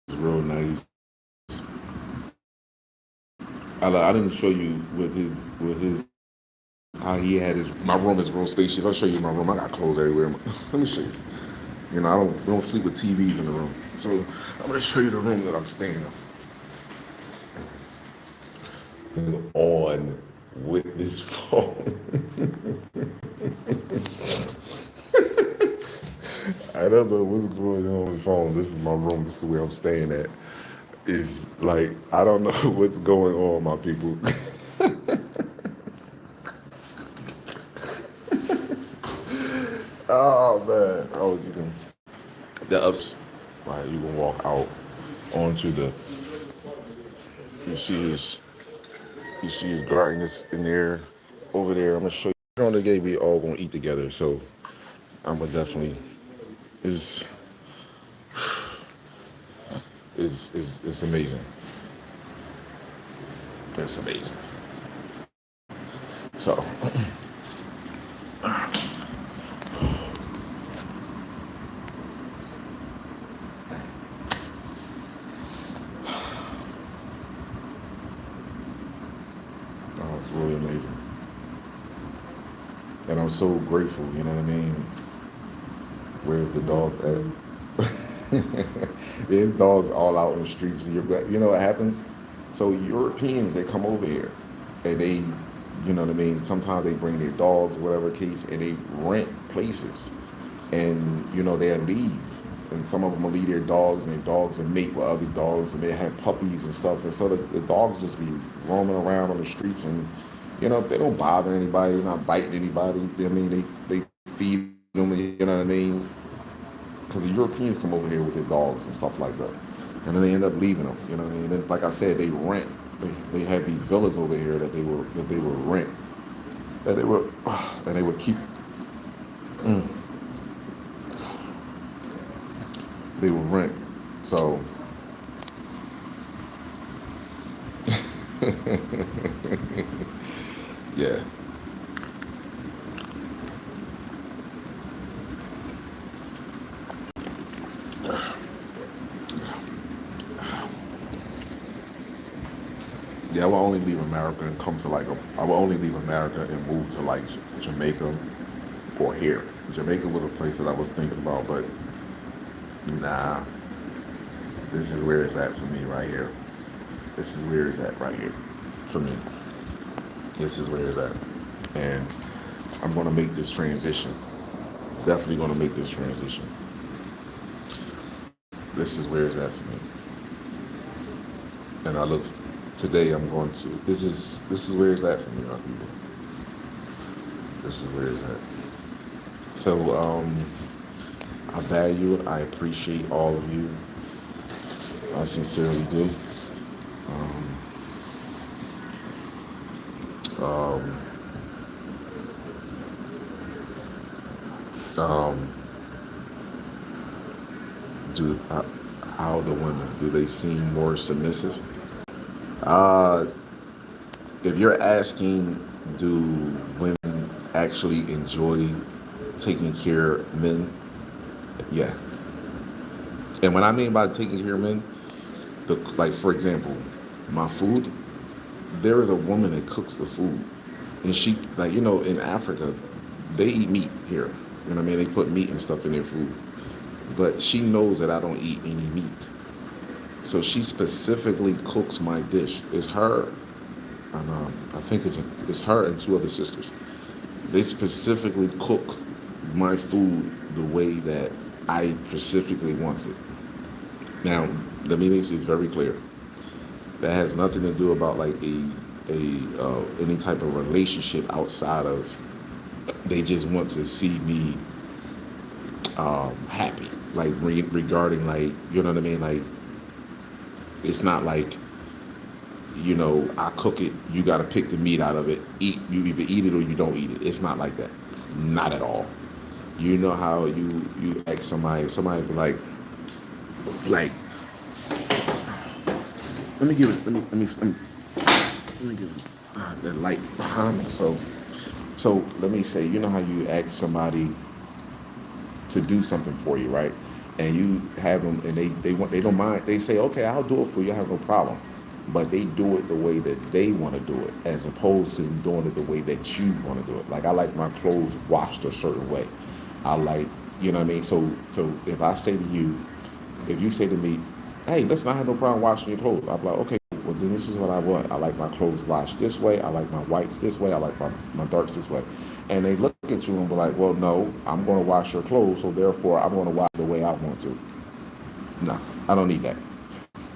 It's real nice. I didn't show you with his how he had his. My room is real spacious. I'll show you my room. I got clothes everywhere. Let me show you. You know, we don't sleep with TVs in the room. So I'm gonna show you the room that I'm staying in. On with this phone. I don't know what's going on with his phone. This is my room. This is where I'm staying at. It's like, I don't know what's going on, my people. Oh man. Oh, you can the ups. Right, you can walk out onto the. You see his garden in there, over there. I'm gonna show you. On the day we all gonna eat together, so I'm gonna definitely. It's amazing. It's amazing. So. Oh, it's really amazing. And I'm so grateful, you know what I mean? Where's the dog at? There's dogs all out in the streets. And you know what happens? So Europeans, they come over here and they, you know what I mean? Sometimes they bring their dogs, whatever case, and they rent places. And, you know, they'll leave. And some of them will leave their dogs, and their dogs will mate with other dogs, and they have puppies and stuff. And so the dogs just be roaming around on the streets, and, you know, they don't bother anybody, they're not biting anybody. I mean, they feed them, you know what I mean? Because the Europeans come over here with their dogs and stuff like that. And then they end up leaving them, you know what I mean? And like I said, they rent. They have these villas over here that they would rent. And they would keep. They would rent. So yeah. Yeah, I will only leave America and come to I will only leave America and move to like Jamaica or here. Jamaica was a place that I was thinking about, but nah. This is where it's at for me right here. This is where it's at right here for me. This is where it's at. And I'm gonna make this transition. Definitely gonna make this transition. This is where it's at for me. And I look today. I'm going to. This is where it's at for me, my people. This is where it's at. So I value it. I appreciate all of you. I sincerely do. Um, um, um, do how the women do they seem more submissive? Uh, if you're asking, do women actually enjoy taking care of men? Yeah. And what I mean by taking care of men, like for example, my food. There is a woman that cooks the food, and she like in Africa, they eat meat here. You know what I mean? They put meat and stuff in their food, but she knows that I don't eat any meat, so she specifically cooks my dish. It's her, and I think it's her and two other sisters. They specifically cook my food the way that I specifically want it. Now, let me make this very clear. That has nothing to do about like any type of relationship outside of they just want to see me happy, like regarding like what I mean, like it's not like I cook it, you got to pick the meat out of it, you either eat it or you don't eat it. It's not like that, not at all. You know how you ask somebody be like let me give it let me give it the light behind me. So let me say, you know how you ask somebody to do something for you, right? And you have them, and they don't mind. They say, okay, I'll do it for you. I have no problem. But they do it the way that they want to do it, as opposed to doing it the way that you want to do it. Like I like my clothes washed a certain way. I like, you know what I mean. So if I say to you, if you say to me, hey, listen, I have no problem washing your clothes. I'm like, okay, well then this is what I want. I like my clothes washed this way. I like my whites this way. I like my darks this way. And they look at you and be like, well, no, I'm going to wash your clothes, so therefore I'm going to wash the way I want to. No, I don't need that.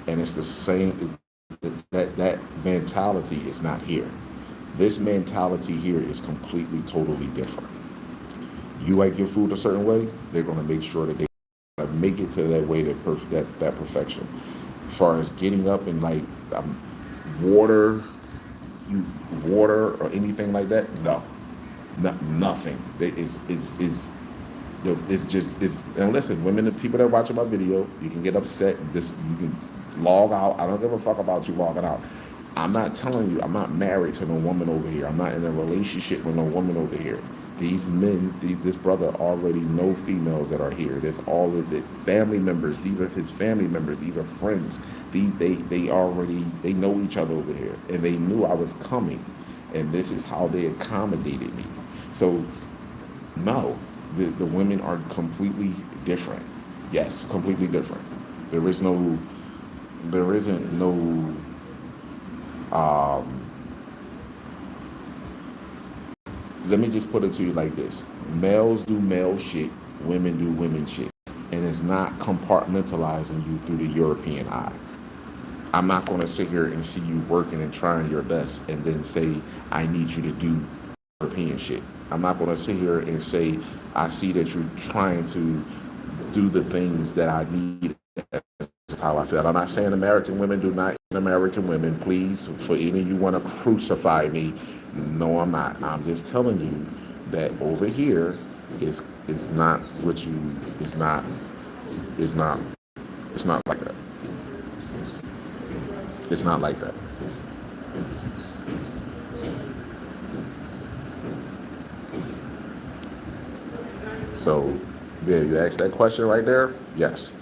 And it's the same, that mentality is not here. This mentality here is completely, totally different. You like your food a certain way, they're going to make sure that they make it to that way, that perfection. As far as getting up and like water or anything like that, no, nothing. It's just and listen, women and people that are watching my video, you can get upset. You can log out. I don't give a fuck about you logging out. I'm not telling you, I'm not married to no woman over here. I'm not in a relationship with no woman over here. These men, this brother already know females that are here. That's all of the family members. These are his family members. These are friends. They know each other over here, and they knew I was coming, and this is how they accommodated me. So, no, the women are completely different. Yes, completely different. There isn't no. Let me just put it to you like this. Males do male shit, women do women shit. And it's not compartmentalizing you through the European eye. I'm not going to sit here and see you working and trying your best and then say, I need you to do European shit. I'm not going to sit here and say, I see that you're trying to do the things that I need. That's how I feel. I'm not saying American women do not. American women, please, for any of you want to crucify me, no, I'm not. I'm just telling you that over here is not what you it's not like that. It's not like that. So, yeah, you asked that question right there? Yes.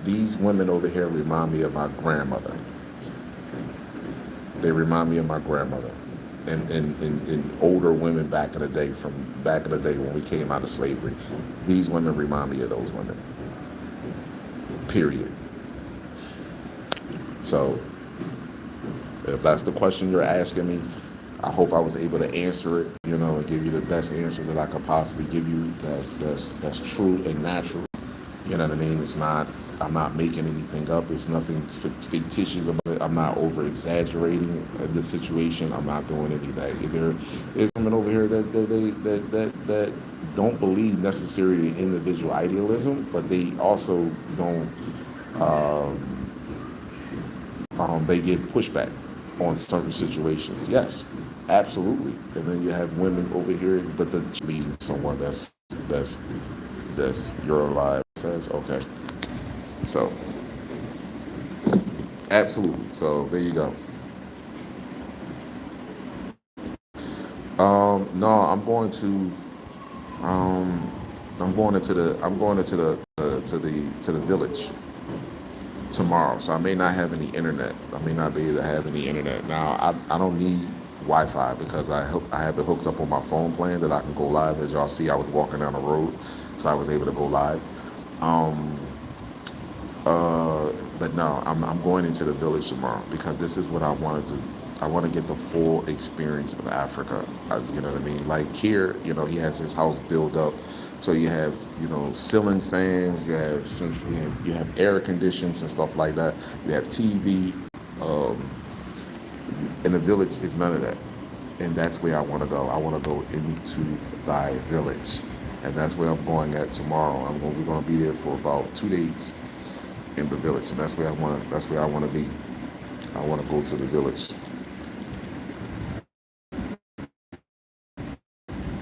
These women over here remind me of my grandmother. They remind me of my grandmother. And older women back in the day, when we came out of slavery. These women remind me of those women. Period. So, if that's the question you're asking me, I hope I was able to answer it, and give you the best answer that I could possibly give you. That's true and natural. You know what I mean? I'm not making anything up. It's nothing fictitious about it. it. I'm not over exaggerating the situation. I'm not doing any of that. There is women over here that don't believe necessarily in individual idealism, but they also don't. Um, they give pushback on certain situations. Yes, absolutely. And then you have women over here, but the leading someone that's your life says okay. So absolutely. So there you go. No, um, I'm going into the village tomorrow. So I may not have any internet. I may not be able to have any internet. Now I don't need Wi-Fi because I have it hooked up on my phone plan that I can go live. As y'all see, I was walking down the road, so I was able to go live. Um, but no, I'm going into the village tomorrow because this is what I wanted to. I want to get the full experience of Africa. You know what I mean? Like here, he has his house built up, so you have ceiling fans, you have air conditions and stuff like that. You have TV. Um, in the village, it's none of that, and that's where I want to go. I want to go into thy village, and that's where I'm going at tomorrow. We're going to be there for about 2 days in the village, and that's where I want. That's where I want to be. I want to go to the village.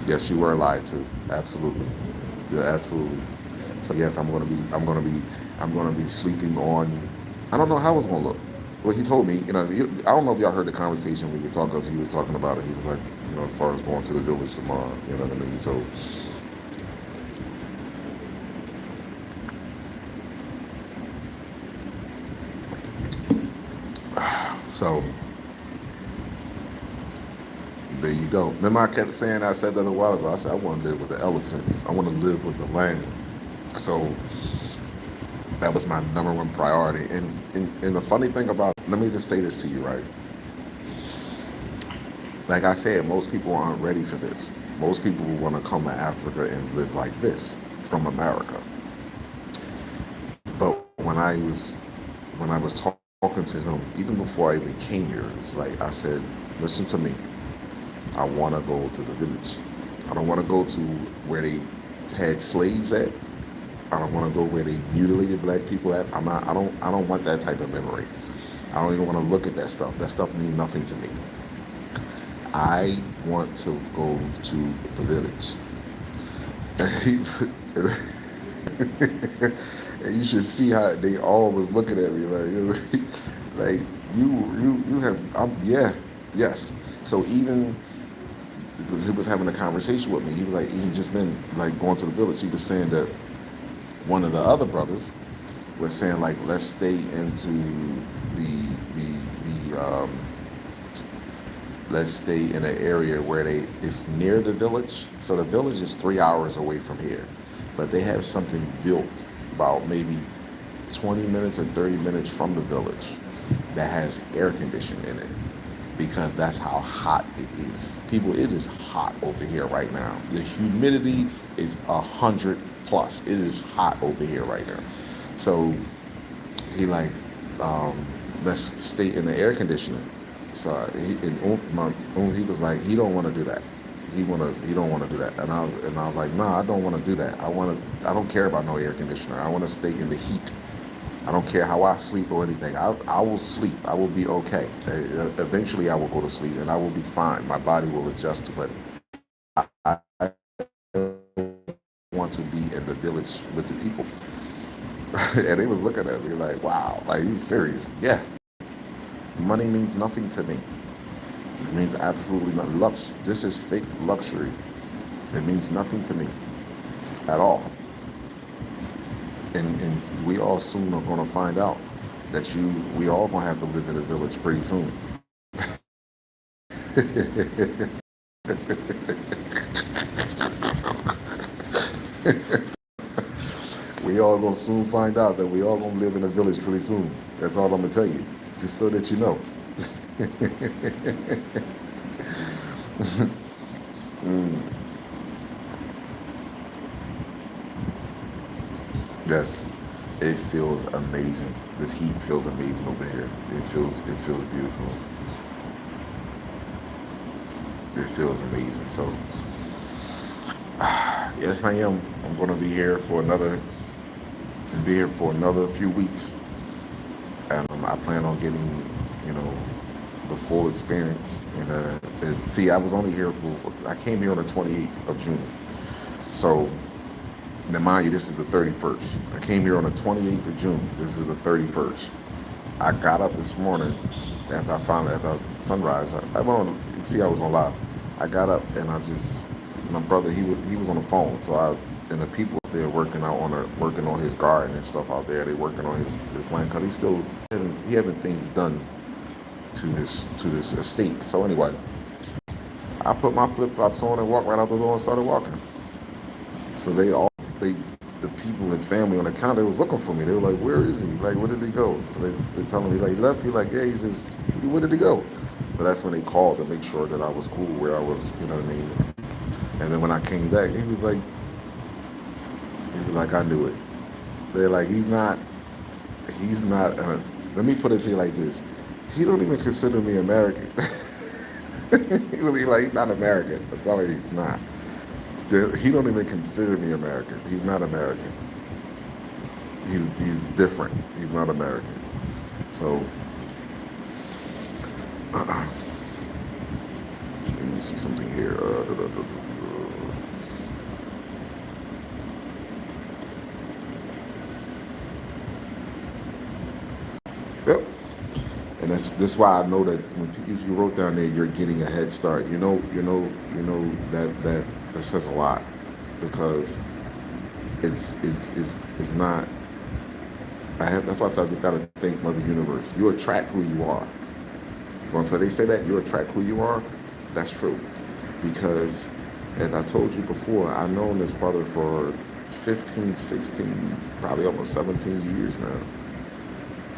Yes, you were lied to. Absolutely. Yeah, absolutely. So yes, I'm gonna be sleeping on. I don't know how it's gonna look. Well, he told me, I don't know if y'all heard the conversation we were talking. Cause he was talking about it. He was like, as far as going to the village tomorrow. You know what I mean? So there you go. Remember, I said that a while ago. I said I want to live with the elephants. I want to live with the land. So that was my number one priority. And the funny thing about, let me just say this to you, right? Like I said, most people aren't ready for this. Most people want to come to Africa and live like this from America. But when I was talking to him, even before I even came here, it's like I said, listen to me. I want to go to the village. I don't want to go to where they had slaves at. I don't want to go where they mutilated black people at. I don't want that type of memory. I don't even want to look at that stuff. That stuff means nothing to me. I want to go to the village. And you should see how they all was looking at me like you have yeah, yes. So even he was having a conversation with me. He was like, even just then, like going to the village, he was saying that one of the other brothers was saying like, let's stay into the let's stay in an area where it's near the village. So the village is 3 hours away from here, but they have something built about maybe 20 minutes or 30 minutes from the village that has air conditioning in it, because that's how hot it is. People, it is hot over here right now. The humidity is 100 plus. It is hot over here right now. So he like, let's stay in the air conditioning. So he was like, he don't want to do that. He don't want to do that. And I was like, nah, I don't want to do that. I don't care about no air conditioner. I want to stay in the heat. I don't care how I sleep or anything. I will sleep. I will be okay. Eventually, I will go to sleep and I will be fine. My body will adjust to it. I want to be in the village with the people. And they was looking at me like, wow, like, you serious? Yeah. Money means nothing to me. It means absolutely nothing. This is fake luxury. It means nothing to me at all. And we all soon are going to find out that we all going to have to live in a village pretty soon. We all going to soon find out that we all going to live in a village pretty soon. That's all I'm going to tell you, just so that you know. Yes. it feels amazing. This heat feels amazing over here. It feels beautiful. It feels amazing. So yes, I am. I'm gonna be here for another few weeks, and I plan on getting, you know, the full experience. And see, I was only here I came here on the 28th of June. So now, mind you, this is the 31st. I came here on the 28th of June. This is the 31st. I got up this morning after I found at the sunrise. I went on. You see, I was on live. I got up and my brother, he was on the phone. So and the people there working working on his garden and stuff out there. They working on his land because he having things done to this estate. So anyway, I put my flip flops on and walked right out the door and started walking. So the people, his family on the counter, was looking for me. They were like, "Where is he? Like, where did he go?" So they telling me like, he left. He like, "Yeah, where did he go?" So that's when they called to make sure that I was cool where I was. You know what I mean? And then when I came back, he was like, "I knew it." They're like, he's not. Let me put it to you like this: he don't even consider me American. He's not American. I'm telling you, he's not. He don't even consider me American. He's not American. He's different. He's not American. So let me see something here. Yep. And that's why I know that when you wrote down there, you're getting a head start. That says a lot, because it's not. That's why I said I just gotta thank Mother Universe. You attract who you are. Once they say that you attract who you are, that's true. Because as I told you before, I've known this brother for 15, 16, probably almost 17 years now.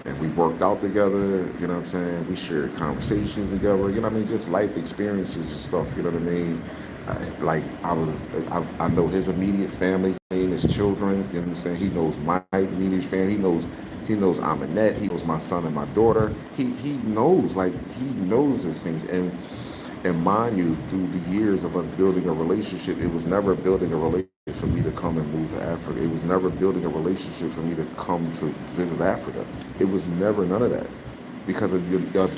And we worked out together, you know what I'm saying? We shared conversations together, you know what I mean? Just life experiences and stuff, you know what I mean? I know his immediate family, his children, you understand? He knows my immediate family. He knows Aminette. He knows my son and my daughter. He knows these things. And mind you, through the years of us building a relationship, it was never building a relationship for me to come and move to Africa. It was never building a relationship for me to come to visit Africa. It was never none of that. Because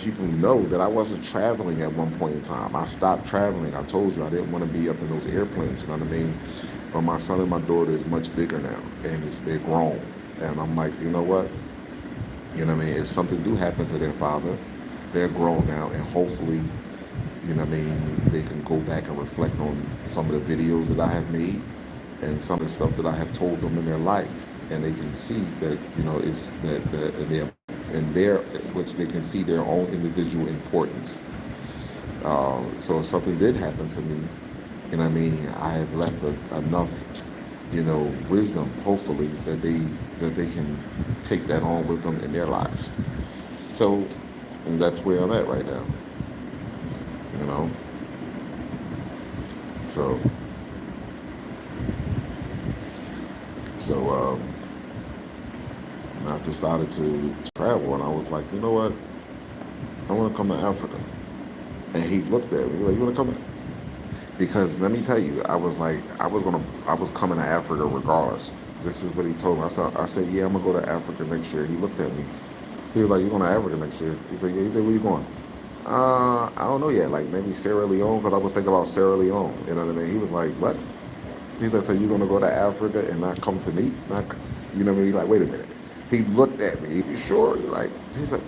people know that I wasn't traveling at one point in time. I stopped traveling. I told you I didn't want to be up in those airplanes, you know what I mean? But my son and my daughter is much bigger now, and they're grown. And I'm like, you know what? You know what I mean? If something do happen to their father, they're grown now, and hopefully, you know what I mean, they can go back and reflect on some of the videos that I have made and some of the stuff that I have told them in their life, and they can see that, you know, it's that they're which they can see their own individual importance. So if something did happen to me, you know what I mean, I have left enough, you know, wisdom, hopefully, that they can take that on with them in their lives. So and that's where I'm at right now, you know. So so I decided to travel, and I was like, you know what, I want to come to Africa. And he looked at me like, you want to come in? Because let me tell you, I was like, I was coming to Africa regardless. This is what he told me. I said, yeah, I'm gonna go to Africa next year. He looked at me. He was like, you going to Africa next year? He said, yeah. He said, where you going? I don't know yet. Like maybe Sierra Leone, because I would think about Sierra Leone. You know what I mean? He was like, what? He said, so you're gonna go to Africa and not come to me? Not, you know what I mean? He's like, wait a minute. He looked at me. You sure? Like, he said,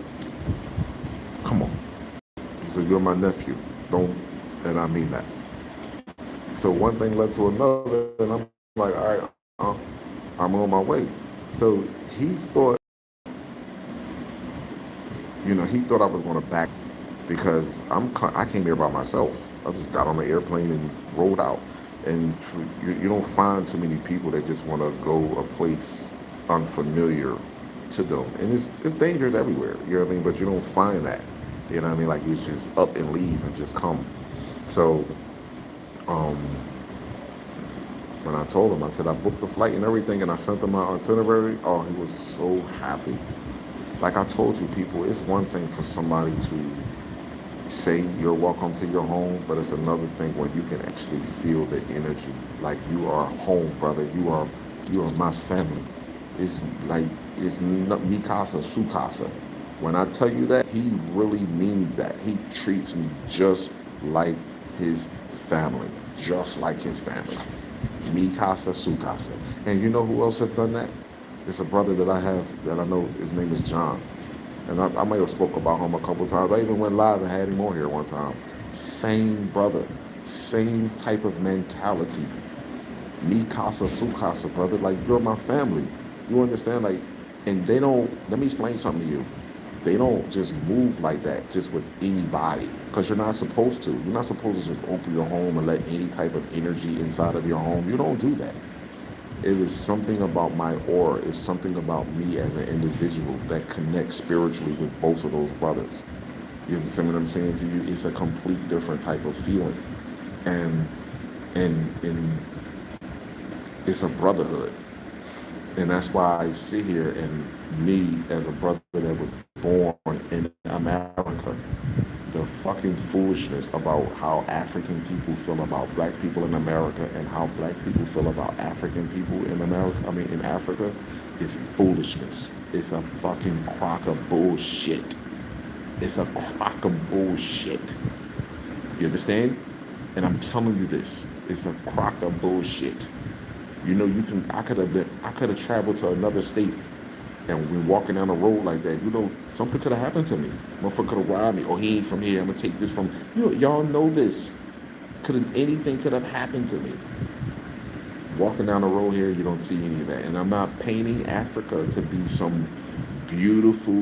come on. He said, you're my nephew. Don't, and I mean that. So one thing led to another, and I'm like, all right, I'm on my way. So he thought, he thought I was going to back because I came here by myself. I just got on the airplane and rolled out. And you don't find too many people that just want to go a place unfamiliar to them. And it's dangerous everywhere, you know what I mean? But you don't find that, you know what I mean? Like you just up and leave and just come. So, When I told him, I said I booked the flight and everything, and I sent him my itinerary. Oh, he was so happy. Like I told you, people, it's one thing for somebody to say you're welcome to your home, but it's another thing when you can actually feel the energy. Like you are home, brother. You are my family. It's like it's not mi casa, su casa. When I tell you that, he really means that. He treats me just like his family, just like his family. Mi casa, su casa. And you know who else has done that? It's a brother that I have that I know. His name is John, and I might have spoke about him a couple times. I even went live and had him on here one time. Same brother, same type of mentality. Mi casa, su casa, brother. Like you're my family. You understand? Like, and they don't. Let me explain something to you. They don't just move like that just with anybody because you're not supposed to. You're not supposed to just open your home and let any type of energy inside of your home. You don't do that. It is something about my aura. It's something about me as an individual that connects spiritually with both of those brothers. You understand what I'm saying to you? It's a complete different type of feeling, and and it's a brotherhood. And that's why I sit here and me as a brother that was born in America, the fucking foolishness about how African people feel about black people in America and how black people feel about African people in America, I mean in Africa, is foolishness. It's a fucking crock of bullshit. It's a crock of bullshit. You understand? And I'm telling you this. It's a crock of bullshit. You know, I could have traveled to another state and we walking down the road like that. You know, something could have happened to me. Motherfucker could have robbed me. Oh, he ain't from here. I'm gonna take this from you. Y'all know this. Anything could have happened to me. Walking down the road here, you don't see any of that. And I'm not painting Africa to be some beautiful,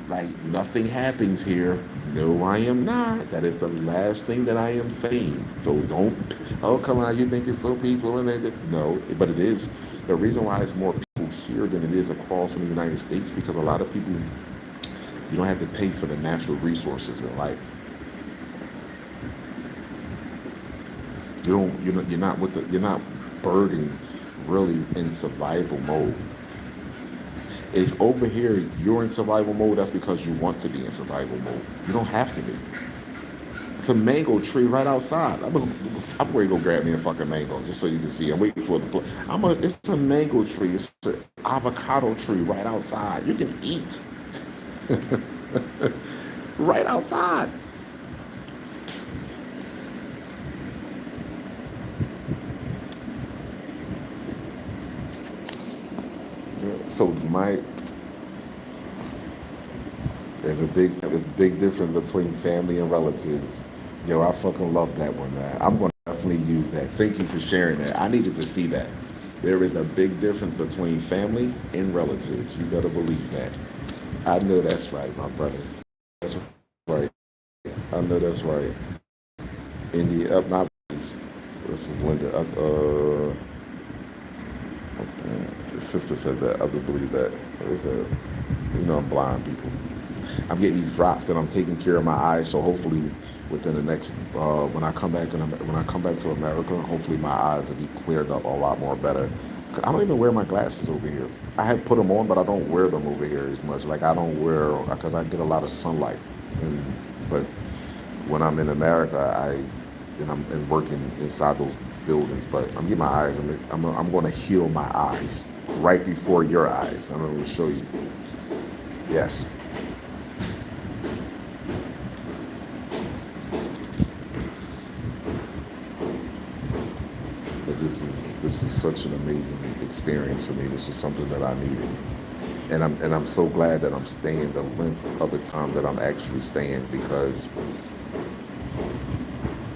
like nothing happens here. No, I am not. That is the last thing that I am saying. So don't, oh, come on, you think it's so peaceful and no, but it is. The reason why it's more people here than it is across in the United States because a lot of people, you don't have to pay for the natural resources in life. You're not burdened really in survival mode. If over here you're in survival mode, that's because you want to be in survival mode. You don't have to be. It's a mango tree right outside. I'm ready to go grab me a fucking mango just so you can see. I'm waiting for the. It's a mango tree. It's an avocado tree right outside. You can eat. Right outside. So there's a big difference between family and relatives. Yo, I fucking love that one, man. I'm gonna definitely use that. Thank you for sharing that. I needed to see that. There is a big difference between family and relatives. You better believe that. I know that's right, my brother. That's right. I know that's right. India up not this was Linda. The sister said that. I do believe that. It said, I'm blind people. I'm getting these drops and I'm taking care of my eyes. So hopefully, within the next when I come back to America, hopefully my eyes will be cleared up a lot more better. I don't even wear my glasses over here. I have put them on, but I don't wear them over here as much. Like I don't wear because I get a lot of sunlight. But when I'm in America, I'm working inside those buildings. But I'm getting my eyes. I'm going to heal my eyes right before your eyes. I'm going to show you. Yes. But this is such an amazing experience for me. This is something that I needed. And I'm so glad that I'm staying the length of the time that I'm actually staying because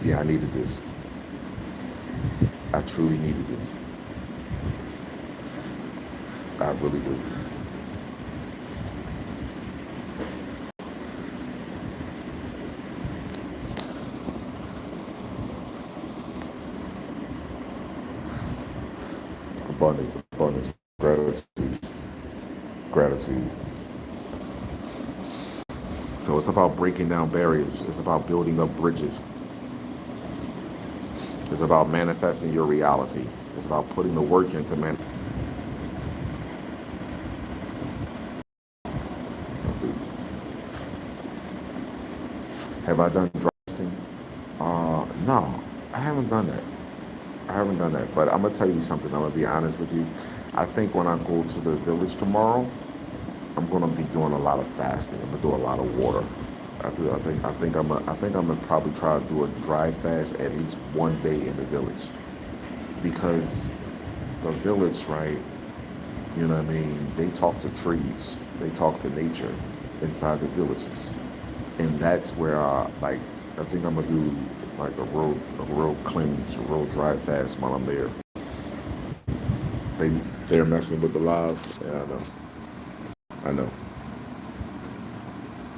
I needed this. I truly needed this. I really do. Abundance, gratitude. So it's about breaking down barriers. It's about building up bridges. It's about manifesting your reality. It's about putting the work into man. Have I done dry fasting? No, I haven't done that. I haven't done that. But I'm gonna tell you something. I'm gonna be honest with you. I think when I go to the village tomorrow, I'm gonna be doing a lot of fasting. I'm gonna do a lot of water. I do. I think I'm gonna probably try to do a dry fast at least one day in the village because the village, right? You know what I mean? They talk to trees. They talk to nature inside the villages, and that's where I think I'm gonna do like a real cleanse, a real dry fast while I'm there. They they're messing with the live. Yeah, I know. I know.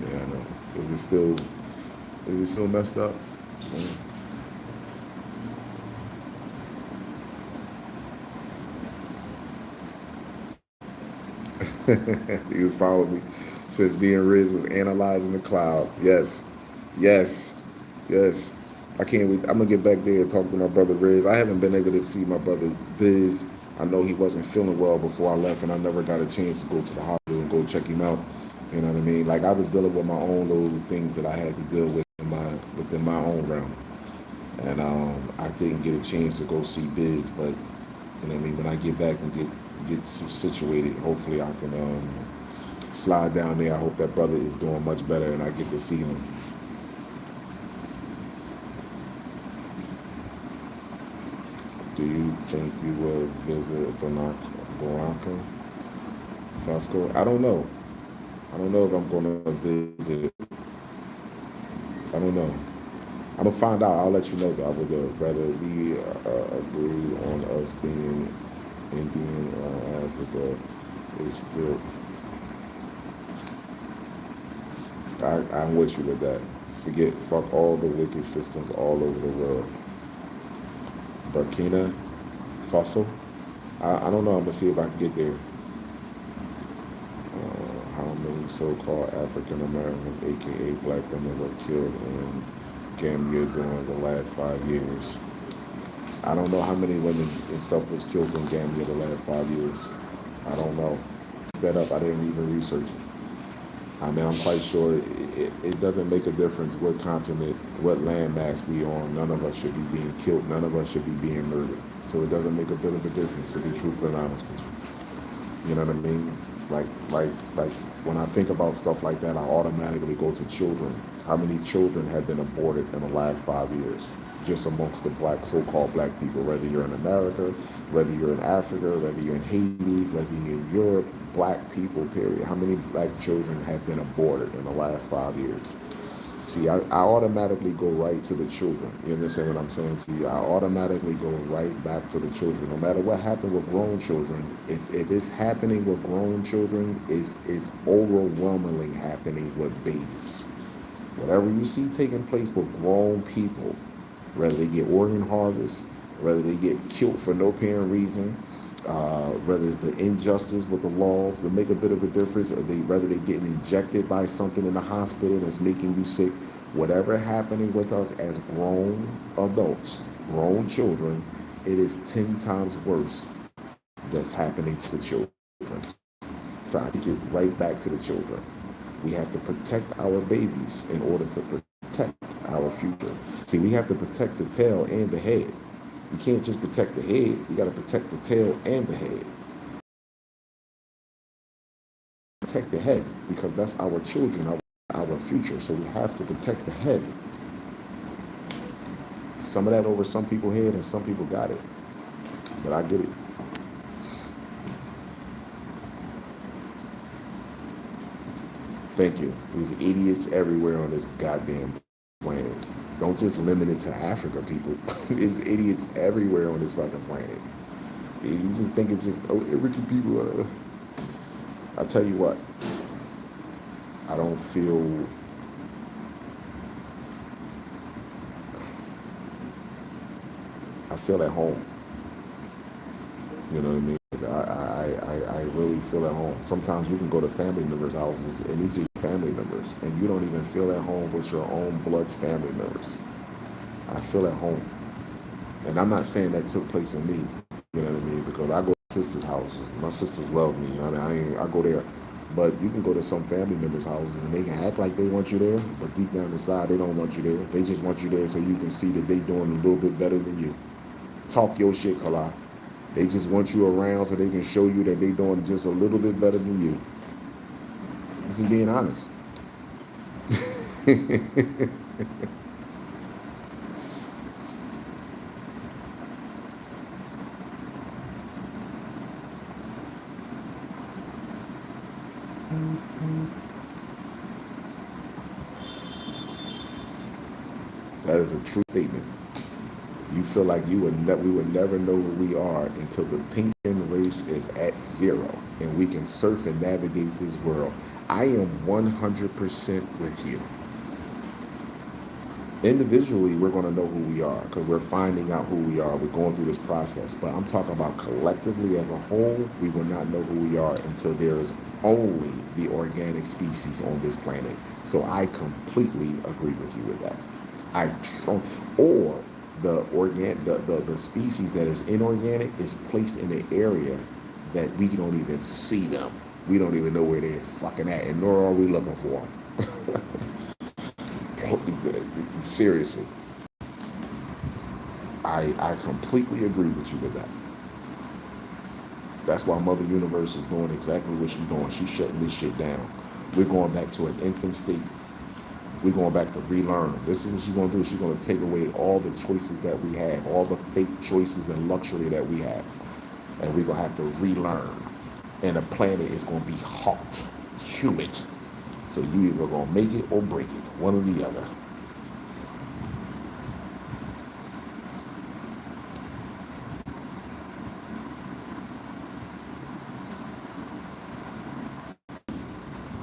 Yeah, I know. Is it still messed up? He was following me. Says being Riz was analyzing the clouds. Yes, yes, yes. I can't wait. I'm gonna get back there and talk to my brother Riz. I haven't been able to see my brother Biz. I know he wasn't feeling well before I left, and I never got a chance to go to the hospital and go check him out. You know what I mean? Like I was dealing with my own little things that I had to deal with within my own realm, and I didn't get a chance to go see Biz. But you know what I mean? When I get back and get situated, hopefully I can slide down there. I hope that brother is doing much better, and I get to see him. Do you think you will visit Barranca Fosco? I don't know. I don't know if I'm going to visit. I don't know. I'm gonna find out. I'll let you know, though. Whether we agree on us being Indian or Africa is still. I'm with you with that. Fuck all the wicked systems all over the world. Burkina Faso. I don't know. I'm gonna see if I can get there. How many so-called African Americans, aka black women, were killed in Gambia during the last 5 years? I don't know how many women and stuff was killed in Gambia the last 5 years. I don't know. That up. I didn't even research it. I mean, I'm quite sure it doesn't make a difference what continent, what landmass we on. None of us should be being killed. None of us should be being murdered. So it doesn't make a bit of a difference, to be truthful and honest with you. You know what I mean? Like when I think about stuff like that, I automatically go to children. How many children have been aborted in the last 5 years? Just amongst the so-called black people, whether you're in America, whether you're in Africa, whether you're in Haiti, whether you're in Europe, black people, period. How many black children have been aborted in the last 5 years? See, I automatically go right to the children. You understand what I'm saying to you? I automatically go right back to the children. No matter what happened with grown children, if it's happening with grown children, it's overwhelmingly happening with babies. Whatever you see taking place with grown people, whether they get organ harvest, whether they get killed for no apparent reason, whether it's the injustice with the laws that make a bit of a difference, or whether they're getting injected by something in the hospital that's making you sick, whatever happening with us as grown adults, grown children, it is 10 times worse that's happening to children. So I take it right back to the children. We have to protect our babies in order to protect our future. See, we have to protect the tail and the head. You can't just protect the head. You got to protect the tail and the head. Protect the head because that's our children, our future. So we have to protect the head. Some of that over some people's head and some people got it. But I get it. Thank you. There's idiots everywhere on this goddamn planet. Don't just limit it to Africa, people. There's idiots everywhere on this fucking planet. You just think it's just African people. I tell you what, I don't feel. I feel at home. You know what I mean? I really feel at home. Sometimes you can go to family members' houses and these are family members, and you don't even feel at home with your own blood family members. I feel at home. And I'm not saying that took place in me. You know what I mean? Because I go to my sister's house. My sisters love me. You know what I mean? I go there. But you can go to some family members' houses and they can act like they want you there, but deep down inside they don't want you there. They just want you there so you can see that they doing a little bit better than you. Talk your shit, Kala. They just want you around so they can show you that they doing just a little bit better than you. This is being honest. That is a true statement. You feel like we would never know who we are until the pink race is at zero and we can surf and navigate this world. I am 100% with you. Individually, we're going to know who we are because we're finding out who we are. We're going through this process. But I'm talking about collectively as a whole, we will not know who we are until there is only the organic species on this planet. So I completely agree with you with that. Or the species that is inorganic is placed in an area that we don't even see them. We don't even know where they're fucking at, and nor are we looking for them. Seriously, I completely agree with you with that. That's why Mother Universe is doing exactly what she's doing. She's shutting this shit down. We're going back to an infant state. We're going back to relearn. This is what she's going to do. She's going to take away all the choices that we have, all the fake choices and luxury that we have. And we're going to have to relearn. And the planet is going to be hot, humid. So you either going to make it or break it, one or the other.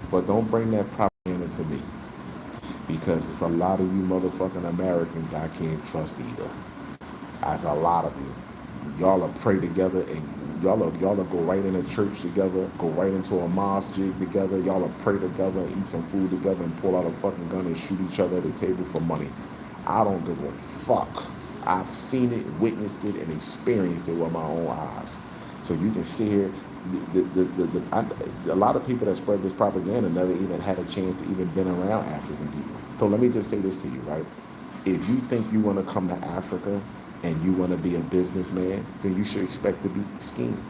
But don't bring that propaganda to me. Because it's a lot of you motherfucking Americans I can't trust either. That's a lot of you. Y'all will pray together and y'all will go right in a church together, go right into a mosque together. Y'all will pray together, eat some food together, and pull out a fucking gun and shoot each other at the table for money. I don't give a fuck. I've seen it, witnessed it, and experienced it with my own eyes. So you can see here, a lot of people that spread this propaganda never even had a chance to even been around African people. So let me just say this to you, right? If you think you want to come to Africa and you want to be a businessman, then you should expect to be schemed.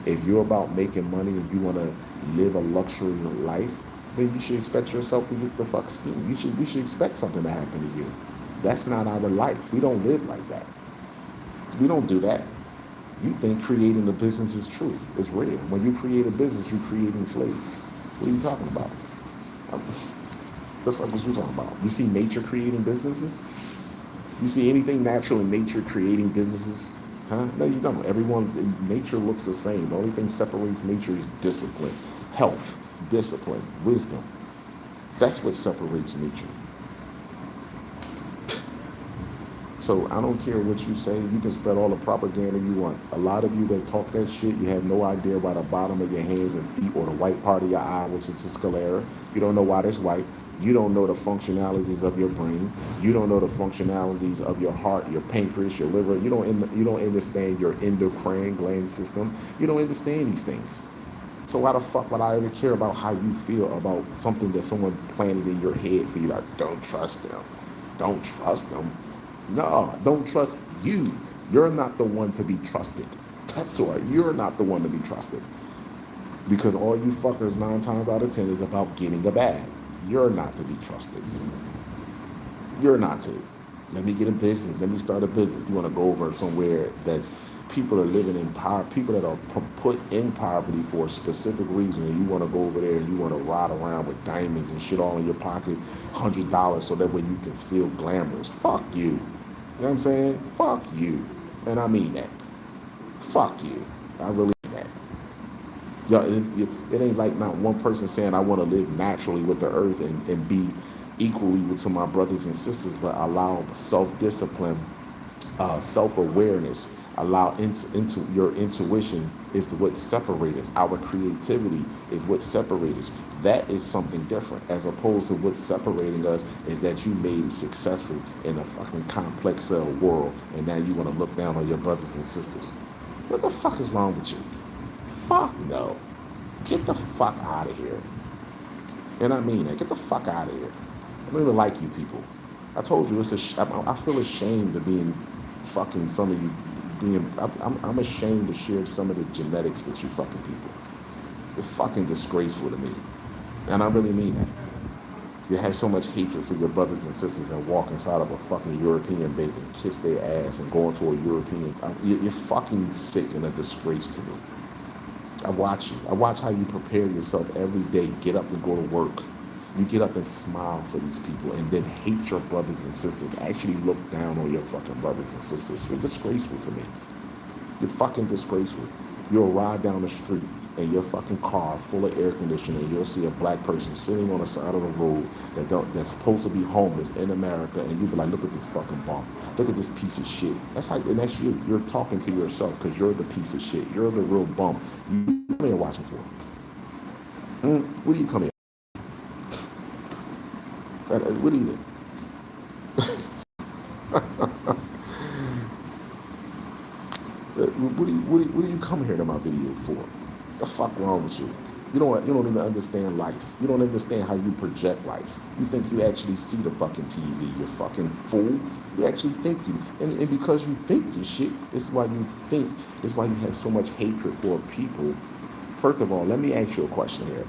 If you're about making money and you want to live a luxury life, then you should expect yourself to get the fuck schemed. You should expect something to happen to you. That's not our life. We don't live like that. We don't do that. You think creating a business is true. It's real. When you create a business, you're creating slaves. What are you talking about? The fuck was you talking about? You see nature creating businesses? You see anything natural in nature creating businesses? Huh? No, you don't. Nature looks the same. The only thing separates nature is discipline, health, discipline, wisdom. That's what separates nature. So I don't care what you say. You can spread all the propaganda you want. A lot of you that talk that shit, you have no idea why the bottom of your hands and feet or the white part of your eye, which is the sclera, you don't know why that's white. You don't know the functionalities of your brain. You don't know the functionalities of your heart, your pancreas, your liver. You don't understand your endocrine gland system. You don't understand these things. So why the fuck would I ever care about how you feel about something that someone planted in your head for you? Like, don't trust them. Don't trust them. No, don't trust you. You're not the one to be trusted. That's why you're not the one to be trusted. Because all you fuckers 9 times out of 10 is about getting a bag. You're not to be trusted. You're not to. Let me get a business. Let me start a business. You want to go over somewhere that's people are living in poverty, people that are put in poverty for a specific reason, and you want to go over there and you want to ride around with diamonds and shit all in your pocket, $100, so that way you can feel glamorous. Fuck you. You know what I'm saying? Fuck you. And I mean that. Fuck you. I really mean that. It ain't like not one person saying I want to live naturally with the earth and be equally with to my brothers and sisters, but allow self-discipline, self-awareness, allow into your intuition is what separates us. Our creativity is what separates us. That is something different, as opposed to what's separating us is that you made it successful in a fucking complex cell world, and now you want to look down on your brothers and sisters. What the fuck is wrong with you? Fuck no. Get the fuck out of here. And I mean that. Get the fuck out of here. I don't even like you people. I told you I feel ashamed of being fucking some of you being. I'm ashamed to share some of the genetics with you fucking people. It's fucking disgraceful to me, and I really mean that. You have so much hatred for your brothers and sisters and walk inside of a fucking European baby and kiss their ass and go into a European. You're fucking sick and a disgrace to me. I watch you. I watch how you prepare yourself every day, get up and go to work. You get up and smile for these people and then hate your brothers and sisters. Actually look down on your fucking brothers and sisters. You're disgraceful to me. You're fucking disgraceful. You'll ride down the street in your fucking car full of air conditioning and you'll see a black person sitting on the side of the road that's supposed to be homeless in America, and you'll be like, look at this fucking bum. Look at this piece of shit. And that's you. You're talking to yourself because you're the piece of shit. You're the real bum. You come here watching for? What do you come here? What do you think? What do you come here to my video for? The fuck wrong with you? You don't even understand life. You don't understand how you project life. You think you actually see the fucking TV, you fucking fool. You actually think you, and because you think this shit, this is why you have so much hatred for people. First of all, let me ask you a question here.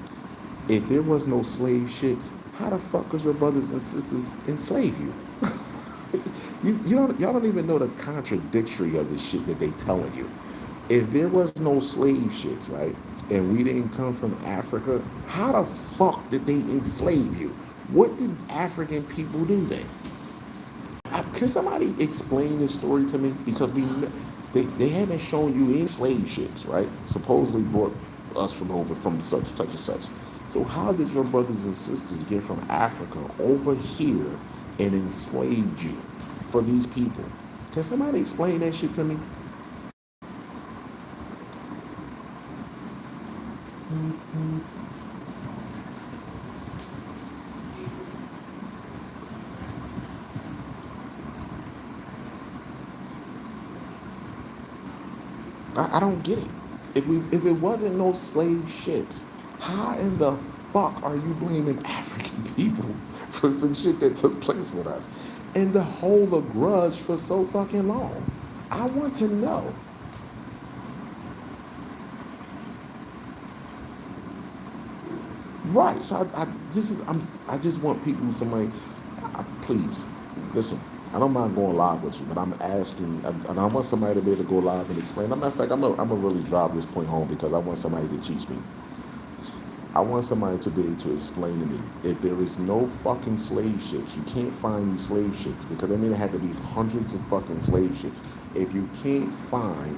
If there was no slave ships, how the fuck could your brothers and sisters enslave you? Y'all don't even know the contradictory of the shit that they telling you. If there was no slave ships, right, and we didn't come from Africa, how the fuck did they enslave you? What did African people do then? Can somebody explain this story to me? Because they haven't shown you any slave ships, right? Supposedly brought us from over from such and such. So how did your brothers and sisters get from Africa over here and enslaved you for these people? Can somebody explain that shit to me? I don't get it. If it wasn't no slave ships, how in the fuck are you blaming African people for some shit that took place with us and to hold a grudge for so fucking long? I want to know. Right. So I just want people, please listen. I don't mind going live with you, but I'm asking, and I want somebody to be able to go live and explain. As a matter of fact, I'm gonna really drive this point home because I want somebody to teach me. I want somebody to be able to explain to me if there is no fucking slave ships, you can't find these slave ships because I mean there had to be hundreds of fucking slave ships. If you can't find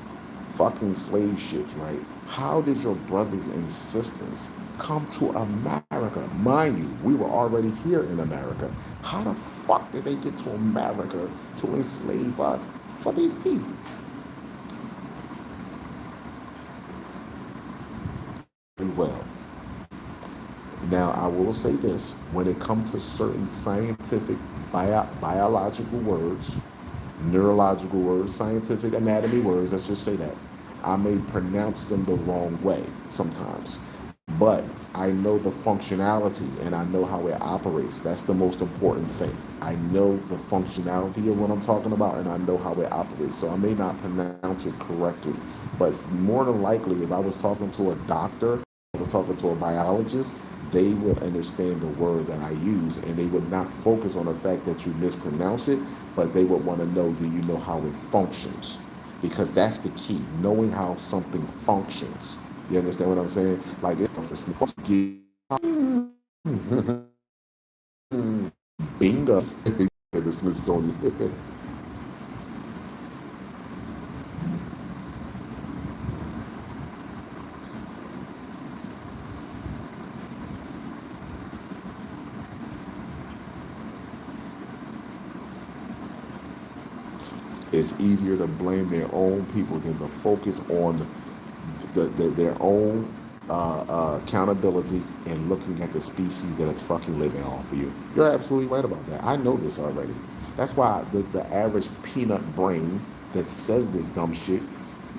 fucking slave ships, right? How did your brothers and sisters come to America? Mind you, we were already here in America. How the fuck did they get to America to enslave us for these people? Very well. Now, I will say this, when it comes to certain scientific biological words, neurological words, scientific anatomy words, let's just say that, I may pronounce them the wrong way sometimes, but I know the functionality and I know how it operates. That's the most important thing. I know the functionality of what I'm talking about and I know how it operates. So I may not pronounce it correctly, but more than likely, if I was talking to a doctor, I was talking to a biologist, they would understand the word that I use and they would not focus on the fact that you mispronounce it, but they would want to know, do you know how it functions? Because that's the key, knowing how something functions. You understand what I'm saying? Like, bingo, the Smithsonian. It's easier to blame their own people than to focus on their own accountability and looking at the species that is fucking living off of you. You're absolutely right about that. I know this already. That's why the average peanut brain that says this dumb shit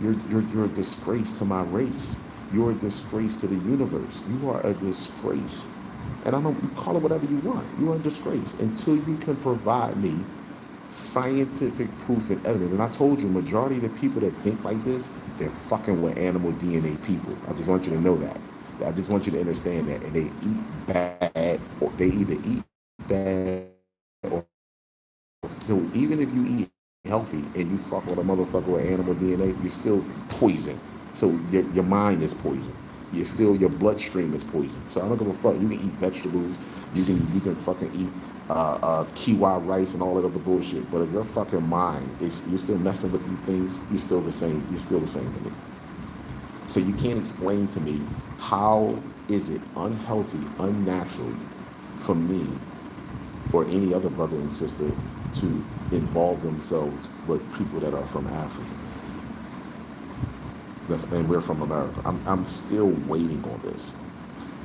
You're a disgrace to my race. You're a disgrace to the universe. You are a disgrace. And I don't, you call it whatever you want. You are a disgrace until you can provide me scientific proof and evidence. And I told you, majority of the people that think like this, they're fucking with animal DNA people. I just want you to know that. I just want you to understand that. And they eat bad, or they either eat bad, or so even if you eat healthy and you fuck with a motherfucker with animal DNA, you're still poison. So your mind is poison. You're still, your bloodstream is poison. So I don't give a fuck. You can eat vegetables. You can fucking eat kiwi rice and all that other bullshit. But if your fucking mind is, you're still messing with these things, you're still the same. You're still the same to me. So you can't explain to me how is it unhealthy, unnatural for me or any other brother and sister to involve themselves with people that are from Africa. And we're from America. I'm still waiting on this.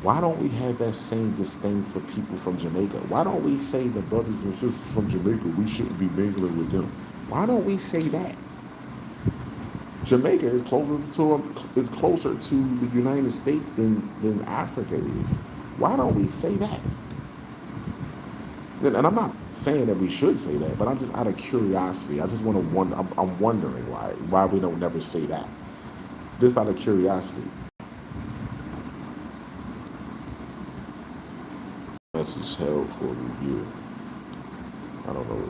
Why don't we have that same disdain for people from Jamaica? Why don't we say the brothers and sisters from Jamaica, we shouldn't be mingling with them? Why don't we say that? Jamaica is closer to the United States than Africa is. Why don't we say that? And I'm not saying that we should say that, but I'm just out of curiosity. I just want to wonder. I'm wondering why we don't never say that. Just out of curiosity. Message held for review. I don't know.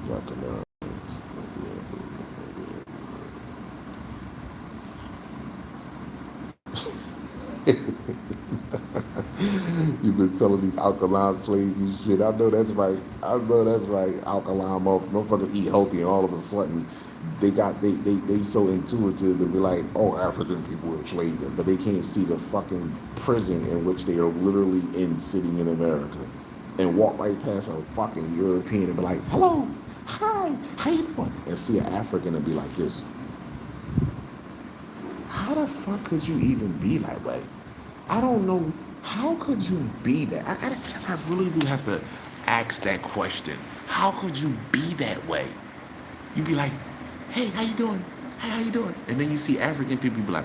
Black Americans. You've been telling these alkaline slaves these shit. I know that's right. I know that's right. Alkaline motherfuckers eat healthy, and all of a sudden they so intuitive to be like, oh, African people enslaved them, but they can't see the fucking prison in which they are literally in, sitting in America, and walk right past a fucking European and be like, hello, hi, how you doing? And see an African and be like this. How the fuck could you even be that way? I don't know. How could you be that? I really do have to ask that question. How could you be that way? You be like, hey, how you doing? Hey, how you doing? And then you see African people, you be like,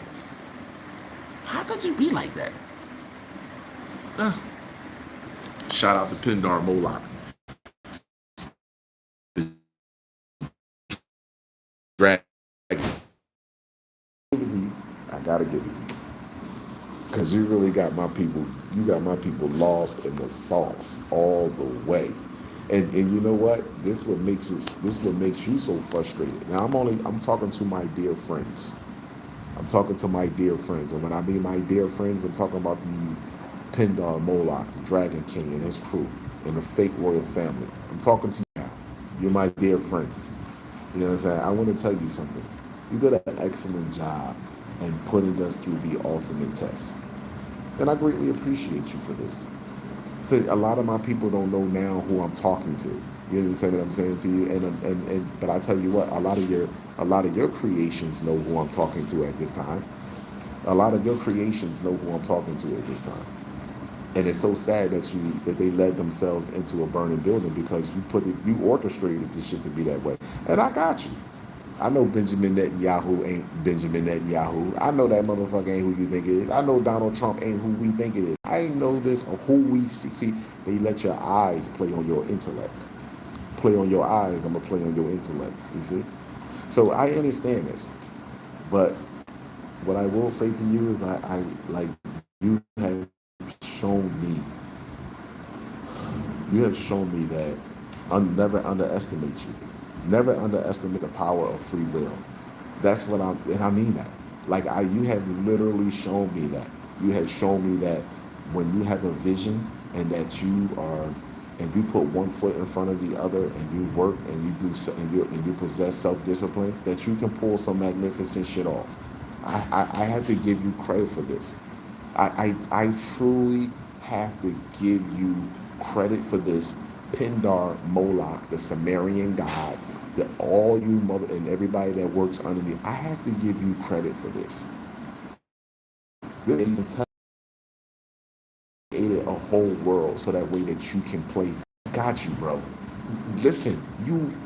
how could you be like that? Shout out to Pindar Moloch. Drag. Give it to you. I gotta give it to you. Because you really got my people, lost in the sauce all the way. And you know what? This what makes you so frustrated. Now I'm talking to my dear friends. I'm talking to my dear friends. And when I mean my dear friends, I'm talking about the Pindar Moloch, the Dragon King and his crew, and the fake royal family. I'm talking to you now. You're my dear friends. You know what I'm saying? I want to tell you something. You did an excellent job in putting us through the ultimate test. And I greatly appreciate you for this. So a lot of my people don't know now who I'm talking to. You understand what I'm saying to you? And but I tell you what, a lot of your creations know who I'm talking to at this time. A lot of your creations know who I'm talking to at this time. And it's so sad that they led themselves into a burning building because you orchestrated this shit to be that way. And I got you. I know Benjamin Netanyahu ain't Benjamin Netanyahu. I know that motherfucker ain't who you think it is. I know Donald Trump ain't who we think it is. I know this of who we see. See, they let your eyes play on your intellect. Play on your eyes, I'm going to play on your intellect. You see? So I understand this. But what I will say to you is I like, you have shown me that never underestimate you. Never underestimate the power of free will. That's what and I mean that. Like you have literally shown me that. You have shown me that when you have a vision and that you put one foot in front of the other and you work and you possess self-discipline, that you can pull some magnificent shit off. I have to give you credit for this. I truly have to give you credit for this. Pindar Moloch, the Sumerian god, all you mother and everybody that works underneath, I have to give you credit for this. This created a whole world so that way that you can play. I got you, bro. Listen,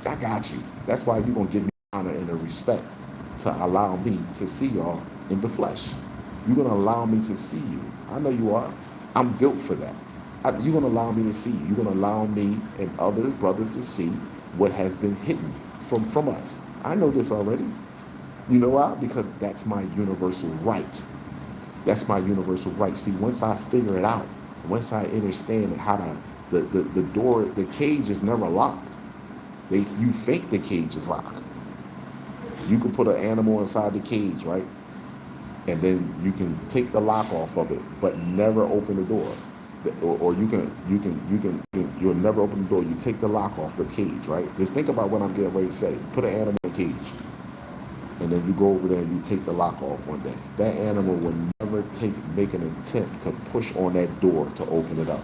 I got you. That's why you're gonna give me honor and a respect. to allow me to see y'all in the flesh. You're gonna allow me to see you. I know you are. I'm built for that. You're gonna allow me to see you. You're gonna allow me and others, brothers, to see what has been hidden from us. I know this already. You know why? Because that's my universal right. That's my universal right. See, once I figure it out, once I understand how the door, the cage is never locked. You think the cage is locked. You can put an animal inside the cage, right? And then you can take the lock off of it, but never open the door. Or you'll never open the door. You take the lock off the cage, right? Just think about what I'm getting ready to say. Put an animal in a cage, and then you go over there and you take the lock off one day. That animal will never make an attempt to push on that door to open it up,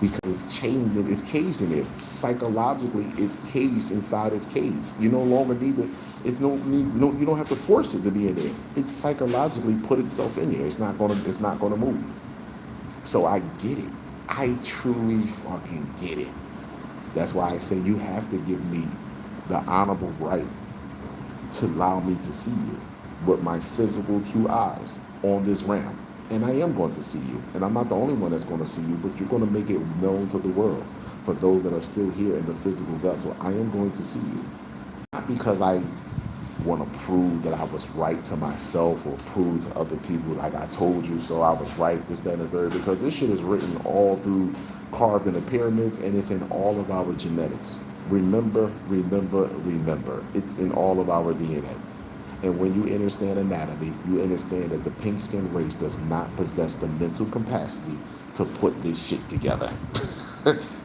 because it's chained and it's caged in there. Psychologically, it's caged inside its cage. You no longer need to. You don't have to force it to be in there. It's psychologically put itself in there. It's not gonna move. So I get it. I truly fucking get it. That's why I say you have to give me the honorable right to allow me to see you with my physical two eyes on this realm. And I am going to see you. And I'm not the only one that's going to see you, but you're going to make it known to the world. For those that are still here in the physical vessel, I am going to see you. Not because I want to prove that I was right to myself or prove to other people like I told you so, I was right, this, that, and the third, because this shit is written all through, carved in the pyramids, and it's in all of our genetics. Remember, remember, remember. It's in all of our DNA. And when you understand anatomy, you understand that the pink skin race does not possess the mental capacity to put this shit together.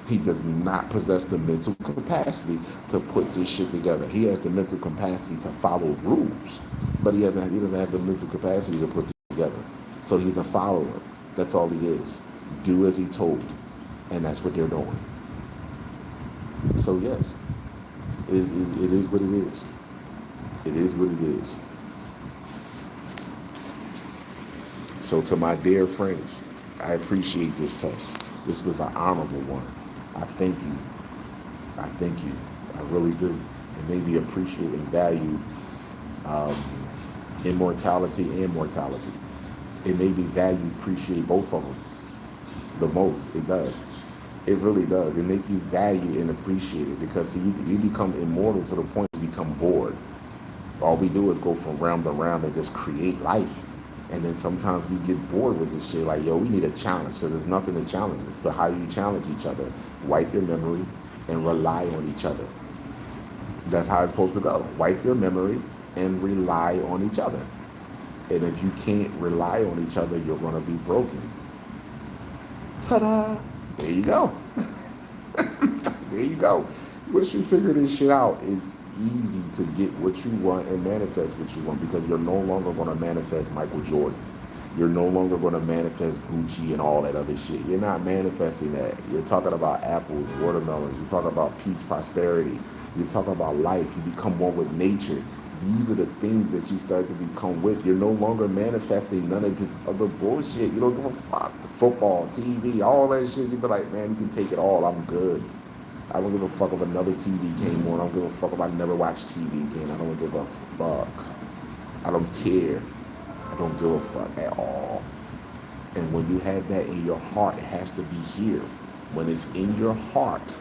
He does not possess the mental capacity to put this shit together. He has the mental capacity to follow rules, but he doesn't have the mental capacity to put it together. So he's a follower. That's all he is. Do as he told. And that's what they're doing. So yes, it is what it is. It is what it is. So to my dear friends, I appreciate this test. This was an honorable one. I thank you. I thank you. I really do. It made me appreciate and value immortality and mortality. It made me appreciate both of them the most. It does. It really does. It makes you value and appreciate it, because see, you become immortal to the point you become bored. All we do is go from realm to realm and just create life. And then sometimes we get bored with this shit. Like, yo, we need a challenge, because there's nothing to challenge us. But how you challenge each other? Wipe your memory and rely on each other. That's how it's supposed to go. Wipe your memory and rely on each other. And if you can't rely on each other, you're going to be broken. Ta-da! There you go. There you go. Once you figure this shit out, it's easy to get what you want and manifest what you want, because you're no longer going to manifest Michael Jordan. You're no longer going to manifest Gucci and all that other shit. You're not manifesting that. You're talking about apples, watermelons. You're talking about peace, prosperity. You're talking about life. You become one with nature. These are the things that you start to become with. You're no longer manifesting none of this other bullshit. You don't give a fuck. The football, TV, all that shit. You be like, man, you can take it all. I'm good. I don't give a fuck if another TV came on. I don't give a fuck if I never watch TV again. I don't give a fuck. I don't care. I don't give a fuck at all. And when you have that in your heart, it has to be here. When it's in your heart,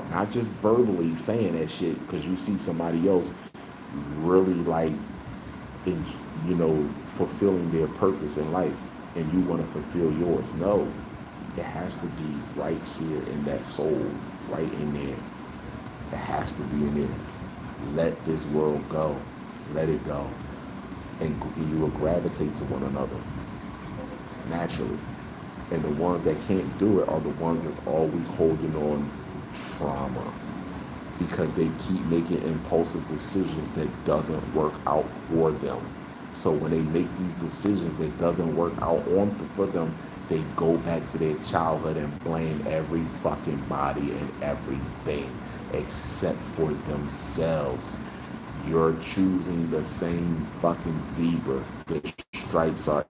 not just verbally saying that shit because you see somebody else really like, fulfilling their purpose in life and you want to fulfill yours. No, it has to be right here in that soul, right in there. It has to be in there. Let this world go. Let it go. And you will gravitate to one another naturally. And the ones that can't do it are the ones that's always holding on trauma, because they keep making impulsive decisions that doesn't work out for them. So when they make these decisions that doesn't work out for them, they go back to their childhood and blame every fucking body and everything except for themselves. You're choosing the same fucking zebra. The stripes are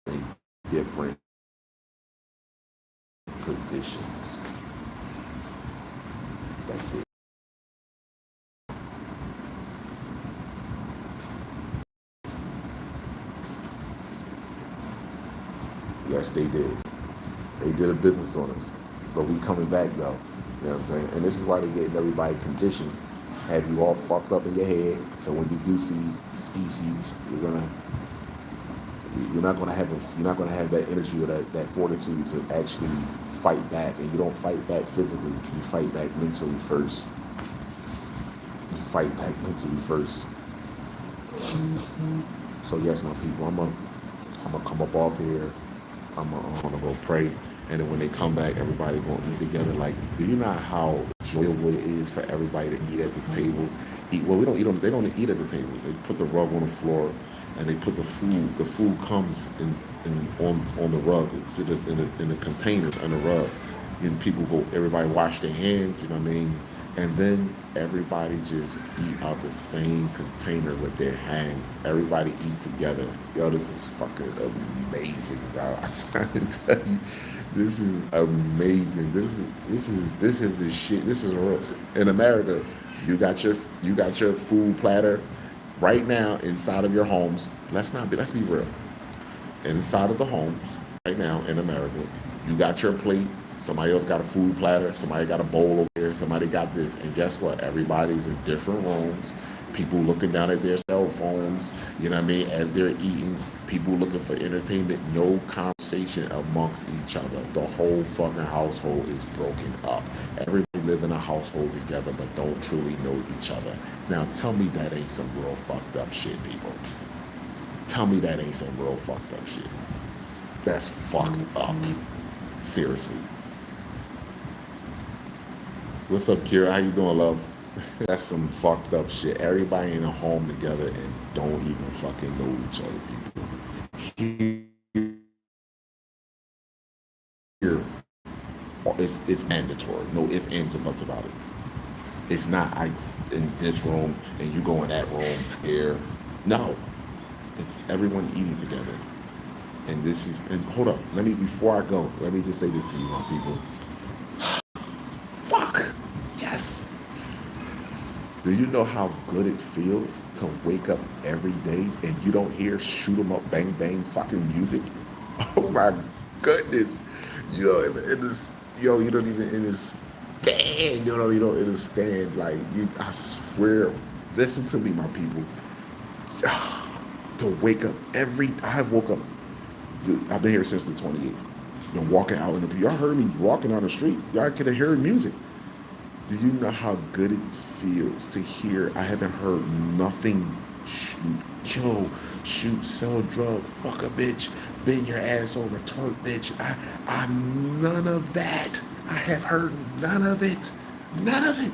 in different positions. That's it. Yes, they did. They did a business on us. But we coming back though. You know what I'm saying? And this is why they getting everybody conditioned, have you all fucked up in your head. So when you do see species, you're not gonna have that energy or that fortitude to actually fight back. And you don't fight back physically. You fight back mentally first. You fight back mentally first. So yes, my people, I'm gonna come up off here. I'm gonna go pray, and then when they come back, everybody gonna eat together. Like, do you know how enjoyable it is for everybody to eat at the table? Well, we don't eat them. They don't eat at the table. They put the rug on the floor, and they put the food. The food comes on the rug. It's in the containers on the rug. And people go. Everybody wash their hands. You know what I mean? And then everybody just eat out the same container with their hands. Everybody eat together. Yo, this is fucking amazing, bro. I'm trying to tell you, this is amazing. This is the shit. This is real. In America, you got your food platter right now inside of your homes. Let's be real. Inside of the homes right now in America, you got your plate. Somebody else got a food platter. Somebody got a bowl over there. Somebody got this. And guess what? Everybody's in different rooms. People looking down at their cell phones, you know what I mean, as they're eating. People looking for entertainment. No conversation amongst each other. The whole fucking household is broken up. Everybody live in a household together but don't truly know each other. Now tell me that ain't some real fucked up shit, people. Tell me that ain't some real fucked up shit. That's fucked up. Seriously. What's up, Kira? How you doing, love? That's some fucked up shit. Everybody in a home together and don't even fucking know each other, people. Here, it's mandatory. No ifs, ands, or buts about it. It's not in this room and you go in that room here. No. It's everyone eating together. And hold up, before I go, let me just say this to you, my people. Fuck! Yes! Do you know how good it feels to wake up every day and you don't hear shoot 'em up, bang, bang fucking music? Oh my goodness! You know, you don't even understand. You don't understand. Like, I swear, listen to me, my people. To wake up I woke up, I've been here since the 28th. Been walking out in the, y'all heard me walking down the street. Y'all could have heard music. Do you know how good it feels to hear? I haven't heard nothing. Kill, shoot, sell, drug, fuck a bitch, bend your ass over, twerk, bitch. I'm none of that. I have heard none of it. None of it.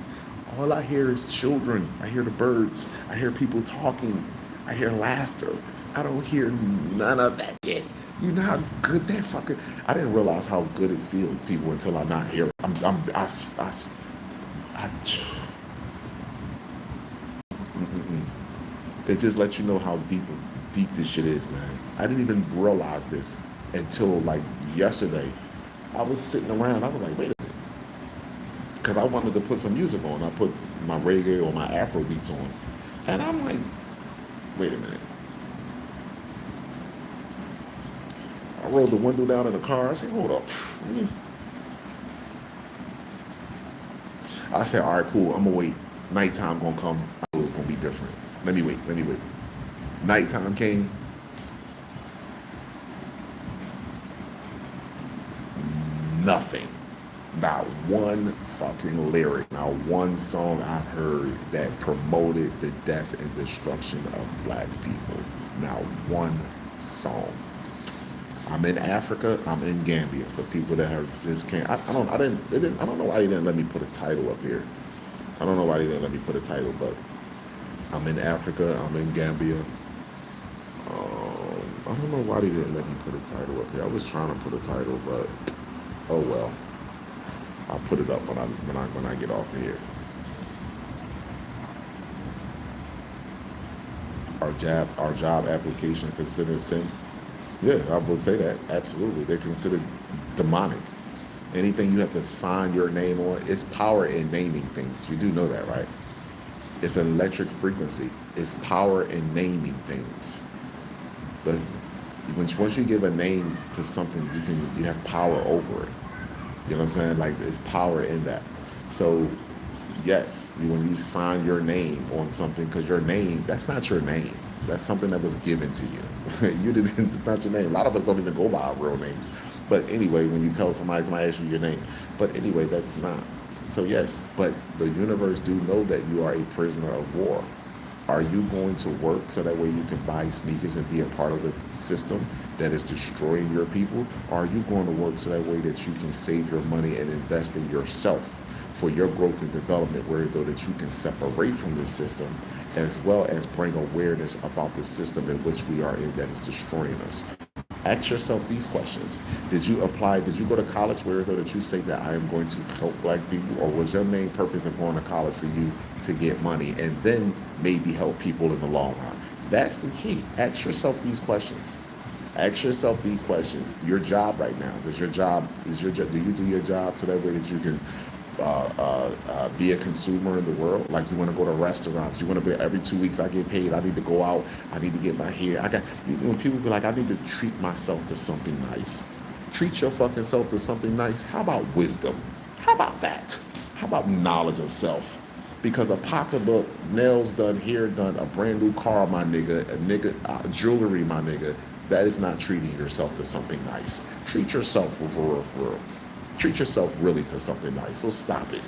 All I hear is children. I hear the birds. I hear people talking. I hear laughter. I don't hear none of that yet. You know how good that fucking... I didn't realize how good it feels, people, until I'm not here. It just lets you know how deep this shit is, man. I didn't even realize this until like yesterday. I was sitting around. I was like, wait a minute, because I wanted to put some music on. I put my reggae or my Afro beats on, and I'm like, wait a minute. I rolled the window down in the car. I said, hold up. I said, all right, cool. I'm gonna wait. Nighttime gonna come. I know it's gonna be different. Let me wait. Nighttime came. Nothing. Not one fucking lyric. Not one song I heard that promoted the death and destruction of black people. Not one song. I'm in Africa. I'm in Gambia. For people that just can't. I don't know why they didn't let me put a title up here. I don't know why they didn't let me put a title, but I'm in Africa. I'm in Gambia. I don't know why they didn't let me put a title up here. I was trying to put a title, but oh well. I'll put it up when I get off of here. Our job application considered sin. Yeah, I would say that. Absolutely. They're considered demonic. Anything you have to sign your name on, it's power in naming things. You do know that, right? It's an electric frequency. It's power in naming things. But once you give a name to something, you have power over it. You know what I'm saying? Like there's power in that. So yes, when you sign your name on something, because your name, that's not your name. That's something that was given to you. You didn't. It's not your name. A lot of us don't even go by our real names. But anyway, when you tell somebody asks you your name. But anyway, that's not. So yes, but the universe do know that you are a prisoner of war. Are you going to work so that way you can buy sneakers and be a part of the system that is destroying your people? Or are you going to work so that way that you can save your money and invest in yourself for your growth and development, where though that you can separate from this system as well as bring awareness about the system in which we are in that is destroying us? Ask yourself these questions. Did you apply, did you go to college where though that you say that I am going to help black people, or was your main purpose of going to college for you to get money and then maybe help people in the long run? That's the key. Ask yourself these questions. Ask yourself these questions. Your job right now, do you do your job so that way that you can be a consumer in the world? Like you want to go to restaurants, you want to be every 2 weeks I get paid, I need to go out, I need to get my hair. When people be like, I need to treat myself to something nice. Treat your fucking self to something nice. How about wisdom? How about that? How about knowledge of self? Because a pocketbook, nails done, hair done, a brand new car, my nigga, jewelry, my nigga, that is not treating yourself to something nice. Treat yourself for real. Treat yourself really to something nice. So stop it.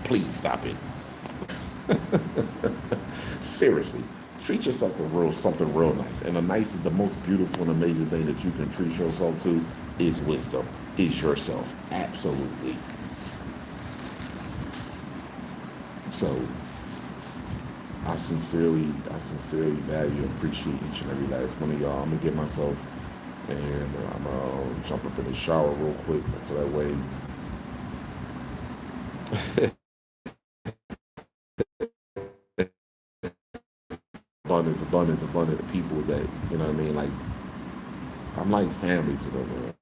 Please stop it. Seriously. Treat yourself to something real nice. And the most beautiful and amazing thing that you can treat yourself to is wisdom. Is yourself. Absolutely. So I sincerely value and appreciate each and every last one of y'all. I'm gonna get myself and I'm gonna jump up in the shower real quick so that way abundance of people that, you know what I mean, like I'm like family to them, man.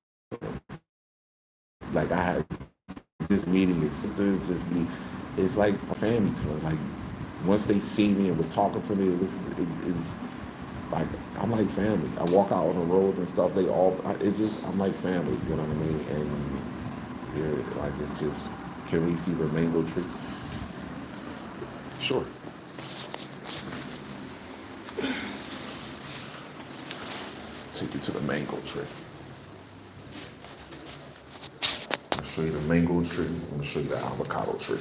Like I had this meeting, his sisters just me, it's like a family to them. Like once they see me and was talking to me, it's like I'm like family. I walk out on the road and stuff. It's just I'm like family. You know what I mean? And yeah, like it's just. Can we see the mango tree? Sure. Take you to the mango tree. I'm gonna show you the mango tree. I'm gonna show you the avocado tree.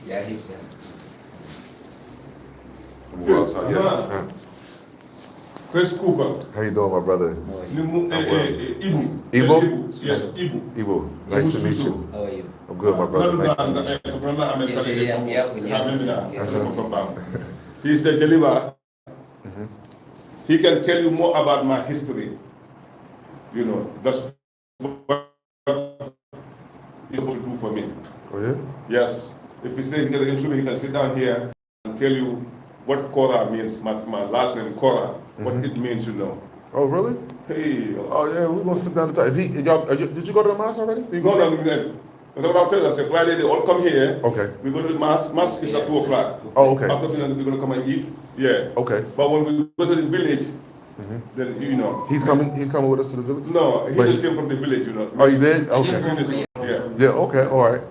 Yes. Chris Cooper. How you doing, my brother? Ibu. Ibu? Yes, Ibu. Ibu, nice to meet you. How are you? I'm good, my brother. Nice to meet you. He's the deliverer. He can tell you more about my history. You know, that's what he's supposed to do for me. Oh yeah? Yes. If he says he can instrument, he can sit down here and tell you what Cora means. My last name Cora, what it means, you know. Oh really? Hey. Oh yeah, we're gonna sit down and talk. Did you go to the mass already? No. That's what I'm telling you. I said Friday they all come here. Okay. We go to the mass. Mass is at 2 o'clock. Oh okay. After we're gonna come and eat. Yeah. Okay. But when we go to the village, then you know. He's coming with us to the village? No, he just came from the village, you know. Oh you did? Okay. Yeah. Yeah, okay, all right.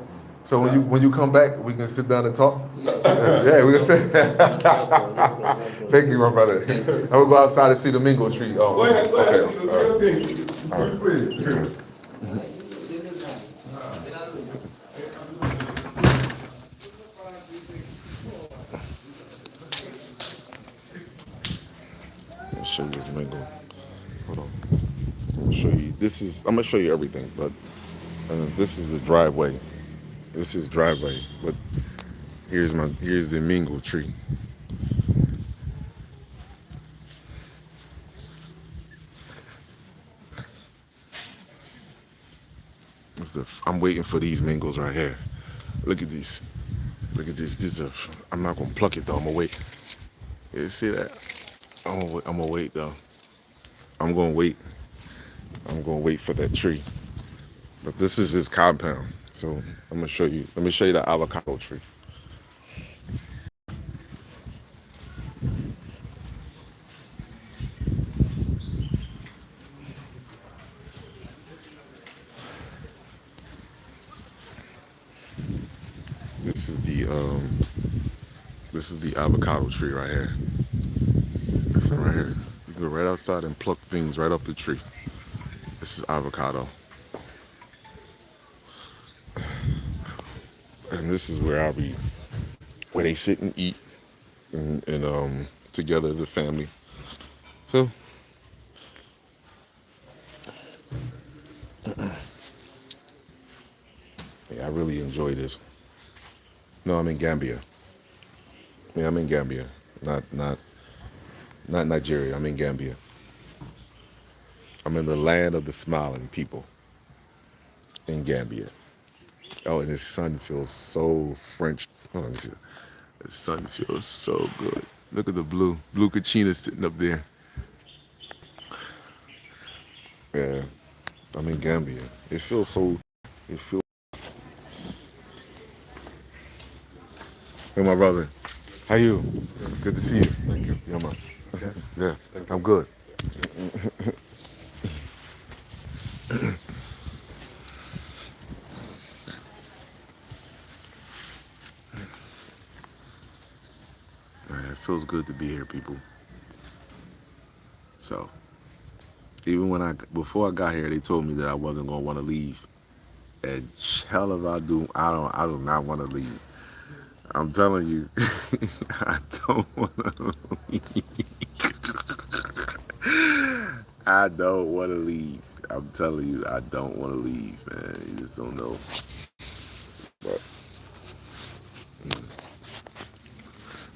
So when you come back, we can sit down and talk? Yeah, we can sit. Thank you, my brother. I'm gonna go outside and see the mango tree. Oh, Go ahead. okay. Do your thing. Please. Let me show you this mango. Hold on. I'm gonna show you. I'm gonna show you everything, but this is the driveway. This is driveway, but here's the mango tree. I'm waiting for these mangoes right here. Look at these. Look at this. I'm not gonna pluck it though. I'm gonna wait. You see that? I'm gonna wait though. I'm gonna wait. I'm gonna wait for that tree. But this is his compound. So I'm gonna show you. Let me show you the avocado tree. This is the avocado tree right here. This one right here. You can go right outside and pluck things right off the tree. This is avocado. And this is where they sit and eat and together as a family. So yeah, I really enjoy this. No, I'm in Gambia. Yeah, I'm in Gambia. Not Nigeria. I'm in Gambia. I'm in the land of the smiling people in Gambia. Oh, and his sun feels so French. Oh, let me see. The sun feels so good. Look at the blue Kachina sitting up there. Yeah, I'm in Gambia. It feels so. It feels. Hey, my brother. How you? Good to see you. Thank you. Yeah, man. Okay. Yeah, Thank you. I'm good. It feels good to be here, people. So, even before I got here, they told me that I wasn't gonna want to leave. And hell if I do, I do not want to leave. I'm telling you, I don't want to leave. I don't want to leave. I'm telling you, I don't want to leave, man. You just don't know. But,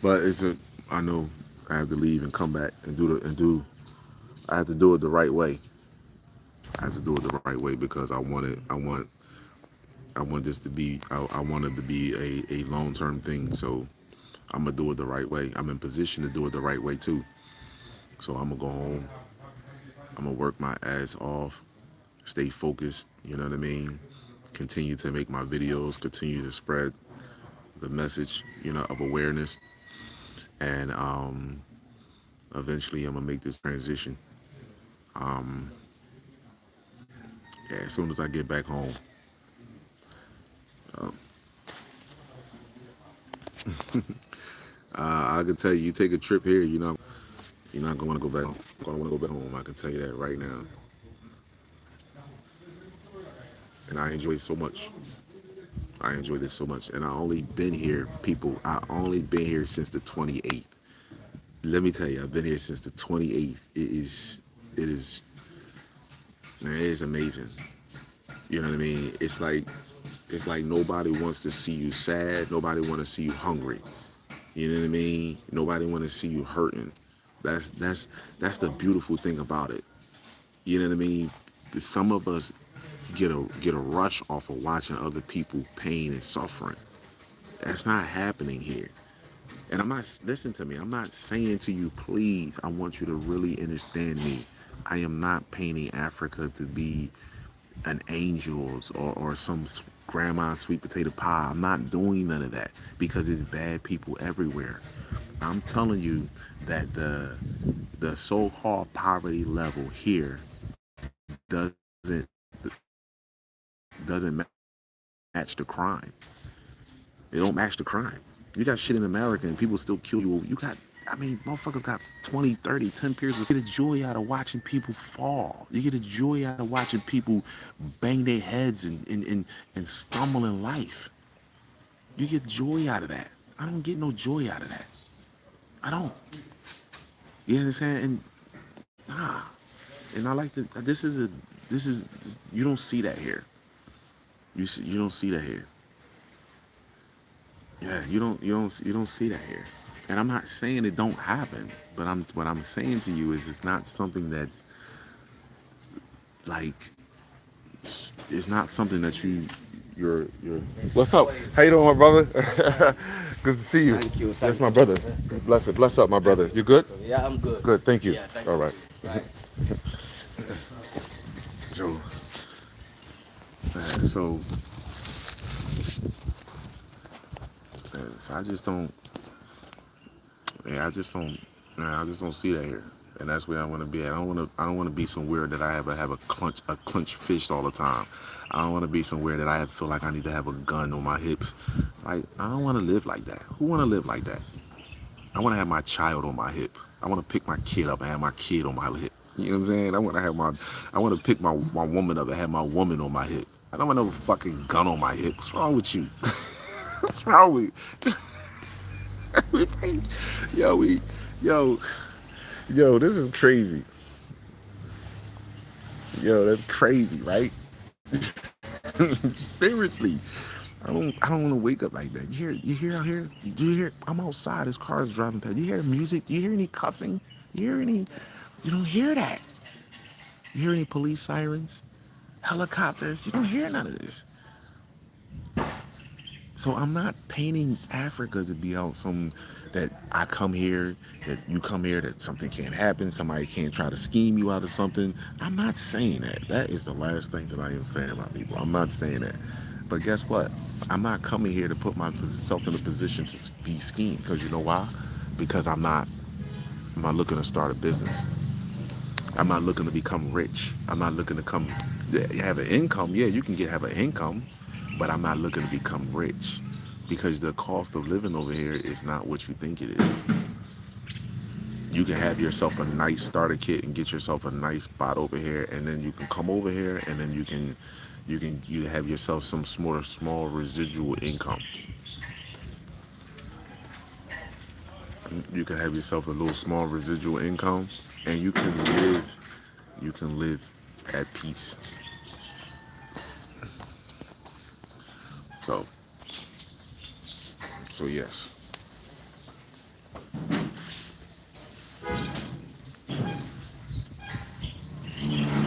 but I know I have to leave and come back and I have to do it the right way. I have to do it the right way because I want this to be, I want it to be a long-term thing. So I'm going to do it the right way. I'm in position to do it the right way too. So I'm going to go home. I'm going to work my ass off, stay focused, you know what I mean? Continue to make my videos, continue to spread the message, of awareness. And eventually I'm going to make this transition. Yeah, as soon as I get back home. I can tell you take a trip here, you're not going to want to go back home. You're going to want to go back home. I can tell you that right now. And I enjoy it so much. I enjoy this so much. And I only been here, people, I only been here since the 28th. Let me tell you, I've been here since the 28th. It is, man, it is amazing. You know what I mean? It's like nobody wants to see you sad. Nobody want to see you hungry. You know what I mean? Nobody want to see you hurting. That's the beautiful thing about it. You know what I mean? Some of us get a rush off of watching other people pain and suffering. That's not happening here. And listen to me, I'm not saying to you, please, I want you to really understand me. I am not painting Africa to be an angel or some grandma sweet potato pie. I'm not doing none of that because it's bad people everywhere. I'm telling you that the so-called poverty level here doesn't match the crime. It don't match the crime. You got shit in America and people still kill you. Motherfuckers got 20, 30, 10 pairs of. You get a joy out of watching people fall. You get a joy out of watching people bang their heads and stumble in life. You get joy out of that. I don't get no joy out of that. I don't. You understand? And nah. And I like to. This is you don't see that here. You don't see that here. Yeah, you don't see that here. And I'm not saying it don't happen, but what I'm saying to you is it's not something that's like, it's not something that you're. What's up? How you doing, my brother? Good to see you. Thank you. Yes, Thank my you. brother. That's good. Bless it. Bless up, my brother. You good? Yeah, I'm good. Good. Thank you. Yeah, thank All you. right. Right. So, so, so I just don't. Yeah, I just don't. Man, I just don't see that here, and that's where I want to be at. I don't want to. I don't want to be somewhere that I have a clenched fist all the time. I don't want to be somewhere that I feel like I need to have a gun on my hip. Like I don't want to live like that. Who want to live like that? I want to have my child on my hip. I want to pick my kid up and have my kid on my hip. You know what I'm saying? I want to pick my woman up and have my woman on my hip. I don't want no fucking gun on my hip. What's wrong with you? What's wrong with yo, yo, this is crazy. Yo, that's crazy, right? Seriously. I don't want to wake up like that. You hear out here? Do you hear I'm outside, there's cars driving past. Do you hear music? Do you hear any cussing? You don't hear that. You hear any police sirens? Helicopters? You don't hear none of this. So I'm not painting Africa to be out some that I come here, that you come here, that something can't happen, somebody can't try to scheme you out of something. I'm not saying that. That is the last thing that I am saying about people. I'm not saying that. But guess what? I'm not coming here to put myself in a position to be schemed. Because you know why? Because I'm not looking to start a business. I'm not looking to become rich. I'm not looking to have an income. Yeah, you can have an income, but I'm not looking to become rich because the cost of living over here is not what you think it is. You can have yourself a nice starter kit and get yourself a nice spot over here, and then you can come over here, and then you have yourself some small residual income. You can have yourself a little small residual income, and you can live at peace. So, yes. I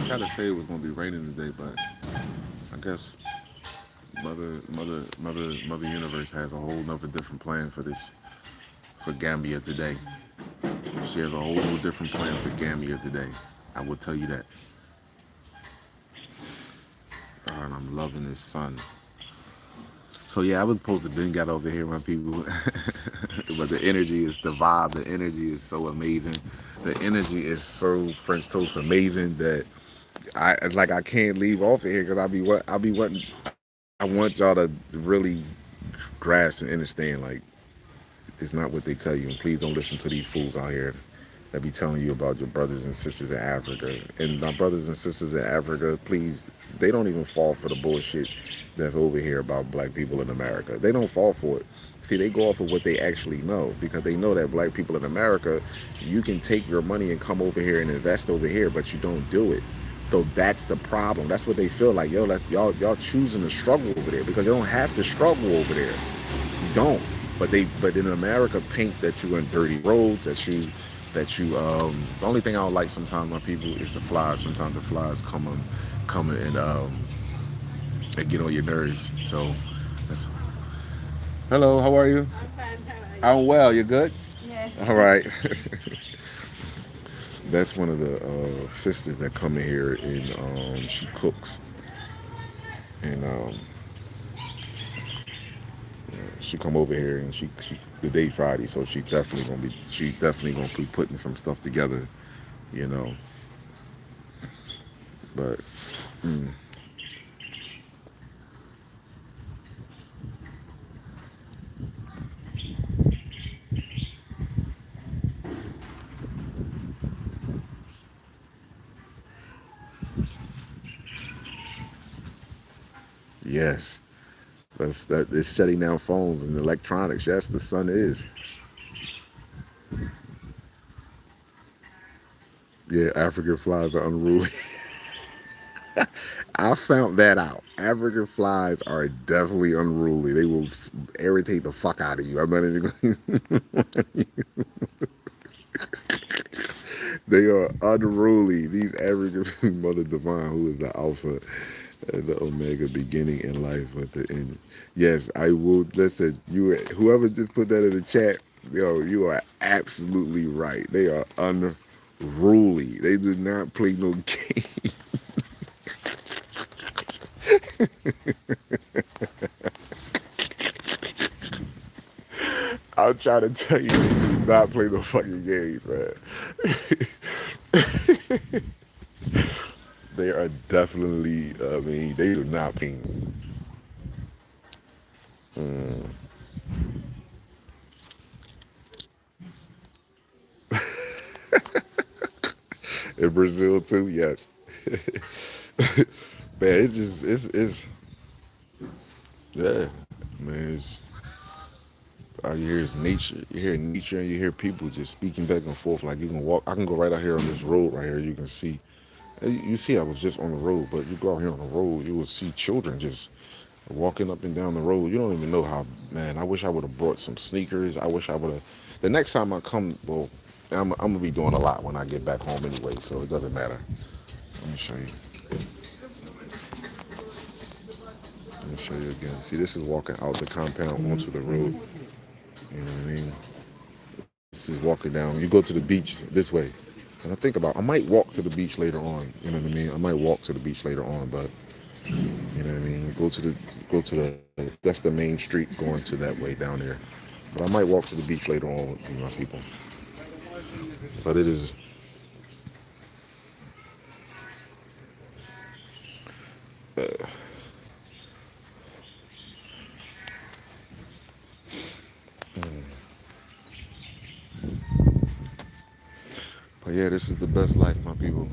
tried to say it was gonna be raining today, but I guess Mother Universe has a whole nother different plan for Gambia today. She has a whole different plan for Gambia today. I will tell you that. And I'm loving this sun. So yeah, I was supposed to been got over here, my people. But the energy is the vibe. The energy is so amazing. The energy is so French toast amazing that I can't leave off of here because I'll be wanting. I want y'all to really grasp and understand like it's not what they tell you. And please don't listen to these fools out here that be telling you about your brothers and sisters in Africa. And my brothers and sisters in Africa, please, they don't even fall for the bullshit that's over here about black people in America. They don't fall for it. See, they go off of what they actually know because they know that black people in America, you can take your money and come over here and invest over here, but you don't do it. So that's the problem. That's what they feel like. Yo, y'all choosing to struggle over there because you don't have to struggle over there. You don't. But in America paint that you in dirty roads, the only thing I don't like sometimes my people is the flies. Sometimes the flies come and get on your nerves. So that's, hello, how are you? I'm fine. How are you? I'm well, you good? Yes. All right. That's one of the sisters that come in here and she cooks. And she come over here and she the day Friday, so she definitely gonna be putting some stuff together, you know. But yes, it's shutting down phones and electronics. Yes, the sun is. Yeah, African flies are unruly. I found that out. African flies are definitely unruly. They will irritate the fuck out of you. I'm not even going. They are unruly. These African Mother Divine, who is the alpha, The omega beginning in life with the end. Yes, I will listen. You, whoever just put that in the chat, yo, you are absolutely right. They are unruly. They do not play no game. I'm trying to tell you, they do not play no fucking games, man. They are definitely. I mean, they do not play. Mm. In Brazil too, yes. Man, it's just it's yeah, man. It's all you hear is nature. You hear nature, and you hear people just speaking back and forth. Like you can walk. I can go right out here on this road right here. You can see. You see, I was just on the road, but you go out here on the road, you will see children just walking up and down the road. You don't even know how. Man, I wish I would have brought some sneakers. I wish I would have. The next time I come, well, I'm gonna be doing a lot when I get back home anyway, so it doesn't matter. Let me show you. Let me show you again. See, this is walking out the compound onto the road. You know what I mean? This is walking down. You go to the beach this way. And I think about, I might walk to the beach later on. You know what I mean? I might walk to the beach later on, but you know what I mean? That's the main street going to that way down there. But I might walk to the beach later on with my people. But it is, uh, but yeah, this is the best life, my people.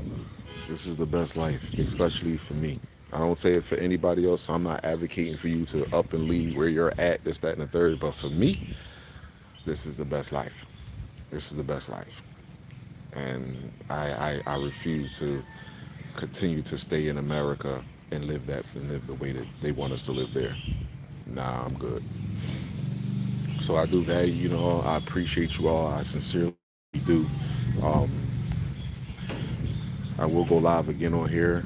This is the best life, especially for me. I don't say it for anybody else. So I'm not advocating for you to up and leave where you're at, this, that, and the third. But for me, this is the best life. This is the best life. And I refuse to continue to stay in America and live the way that they want us to live there. Nah, I'm good. So I do value, I appreciate you all. I sincerely do. Um, I will go live again on here.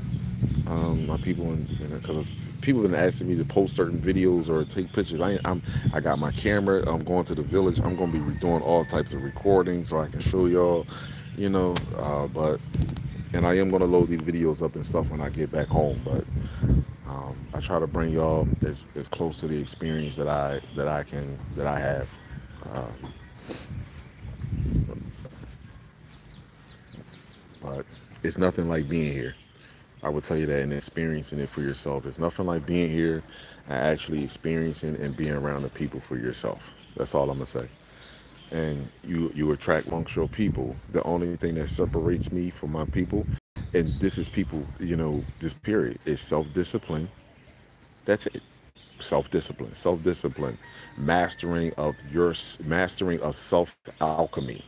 My people, because people have been asking me to post certain videos or take pictures. I got my camera. I'm going to the village. I'm going to be doing all types of recording so I can show y'all, but and I am going to load these videos up and stuff when I get back home. But I try to bring y'all as close to the experience that I have. Uh, but it's nothing like being here. I would tell you that and experiencing it for yourself. It's nothing like being here and actually experiencing and being around the people for yourself. That's all I'm gonna say. And you attract functional people. The only thing that separates me from my people, and this is people, this period, is self-discipline. That's it. Self-discipline, self-discipline, mastering of self-alchemy,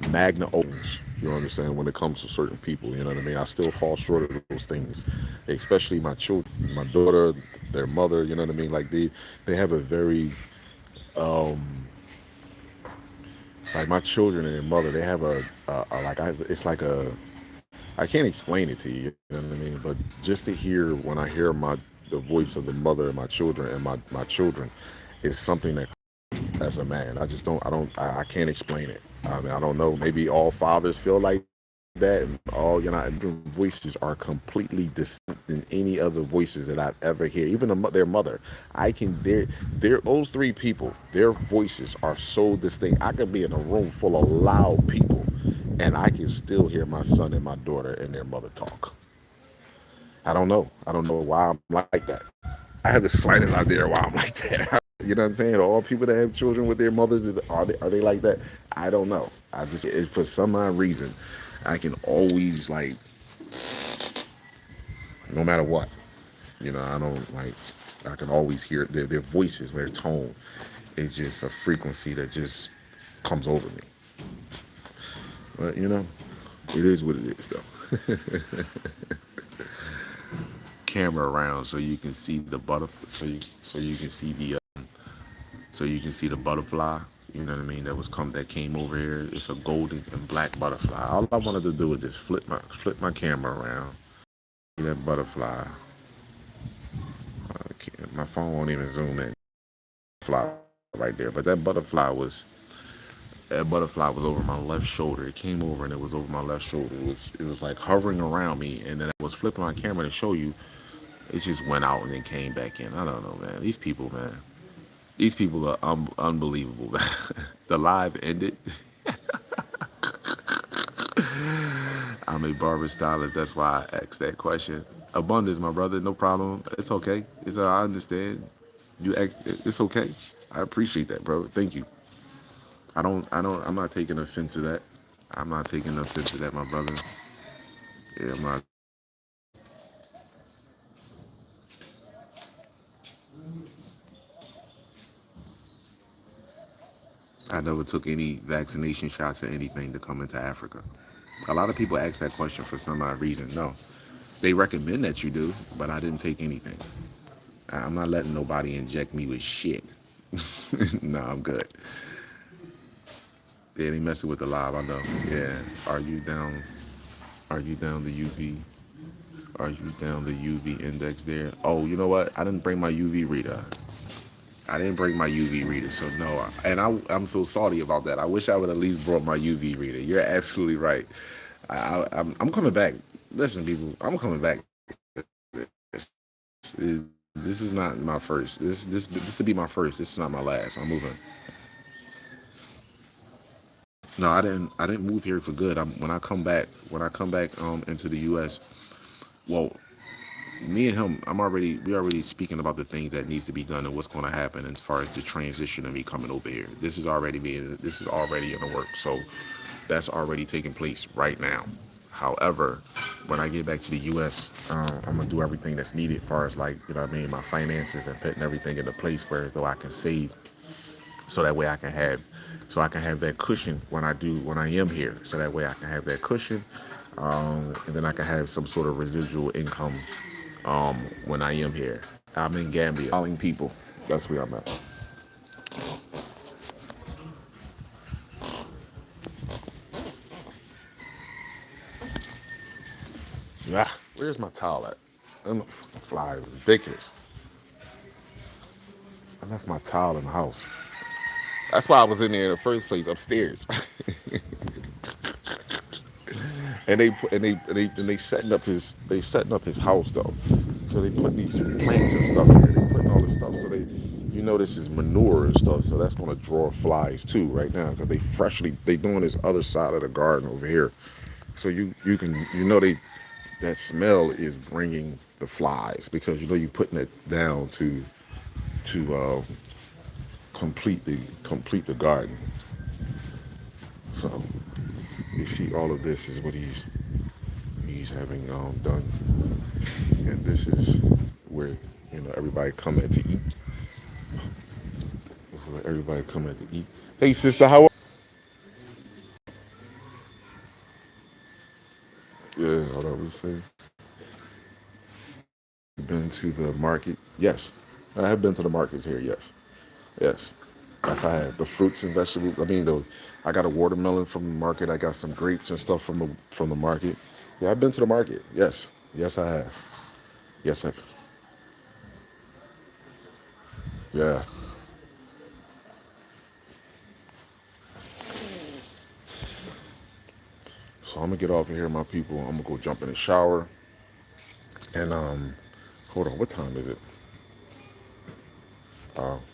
magna opens. You understand, when it comes to certain people, you know what I mean? I still fall short of those things, especially my children, my daughter, their mother, you know what I mean? Like they have a very like my children and their mother, they have it's like a, I can't explain it to you, you know what I mean? But just to hear, when I hear the voice of the mother of my children and my children, is something that, as a man, I can't explain it. I mean, I don't know. Maybe all fathers feel like that, and all voices are completely distinct than any other voices that I've ever heard. Even their mother, those three people, their voices are so distinct. I could be in a room full of loud people, and I can still hear my son and my daughter and their mother talk. I don't know. I don't know why I'm like that. I have the slightest idea why I'm like that. You know what I'm saying? All people that have children with their mothers, are they like that? I don't know. For some odd reason, I can always, like, no matter what, I don't, like, I can always hear their voices, their tone. It's just a frequency that just comes over me. But it is what it is, though. Camera around so you can see the butterfly, so you can see the butterfly. You know what I mean? That came over here. It's a golden and black butterfly. All I wanted to do was just flip my camera around. See that butterfly. My phone won't even zoom in. Fly right there, but that butterfly was over my left shoulder. It came over and it was over my left shoulder. It was like hovering around me, and then I was flipping my camera to show you. It just went out and then came back in. I don't know, man. These people, man. These people are unbelievable, man. The live ended. I'm a barber stylist. That's why I asked that question. Abundance, my brother. No problem. It's okay. I understand. It's okay. I appreciate that, bro. Thank you. I'm not taking offense to that. I'm not taking offense to that, my brother. Yeah, I'm not. I never took any vaccination shots or anything to come into Africa. A lot of people ask that question for some odd reason. No, they recommend that you do, but I didn't take anything. I'm not letting nobody inject me with shit. No, I'm good. They ain't messing with the live. I know. Yeah. Are you down? Are you down the UV? Are you down the UV index there? Oh, you know what? I didn't bring my UV reader. I didn't bring my UV reader, so no. And I'm so salty about that. I wish I would at least brought my UV reader. You're absolutely right. I'm coming back. Listen, people, I'm coming back. This is not my first. This to be my first. This is not my last. I'm moving. No, I didn't move here for good. When I come back into the U.S. Well, me and him, we already speaking about the things that needs to be done and what's going to happen as far as the transition of me coming over here. This is already in the works. So that's already taking place right now. However, when I get back to the U.S., I'm gonna do everything that's needed as far as, like, you know what I mean, my finances, and putting everything into place where though I can save, so that way I can have that cushion when I am here. So that way I can have that cushion, and then I can have some sort of residual income when I am here. I'm in Gambia, calling people. That's where I'm at. Ah, where's my towel at? Them flies are ridiculous. I left my towel in the house. That's why I was in there in the first place, upstairs. And they setting up his house though. So they putting these plants and stuff here. They putting all this stuff. So this is manure and stuff. So that's gonna draw flies too right now, because they doing this other side of the garden over here. So you can that smell is bringing the flies, because you putting it down to complete the garden. So you see, all of this is what he's having done, and this is where everybody come in to eat. This is where everybody come in to eat. Hey, sister, how are you? Yeah, hold on, let's see. Been to the market? Yes, I have been to the markets here. Yes, yes. If I have the fruits and vegetables, I got a watermelon from the market. I got some grapes and stuff from the market. Yeah, I've been to the market. Yes, yes, I have. Yes, I. Yeah. So I'm gonna get off of here, my people. I'm gonna go jump in the shower, and hold on. What time is it?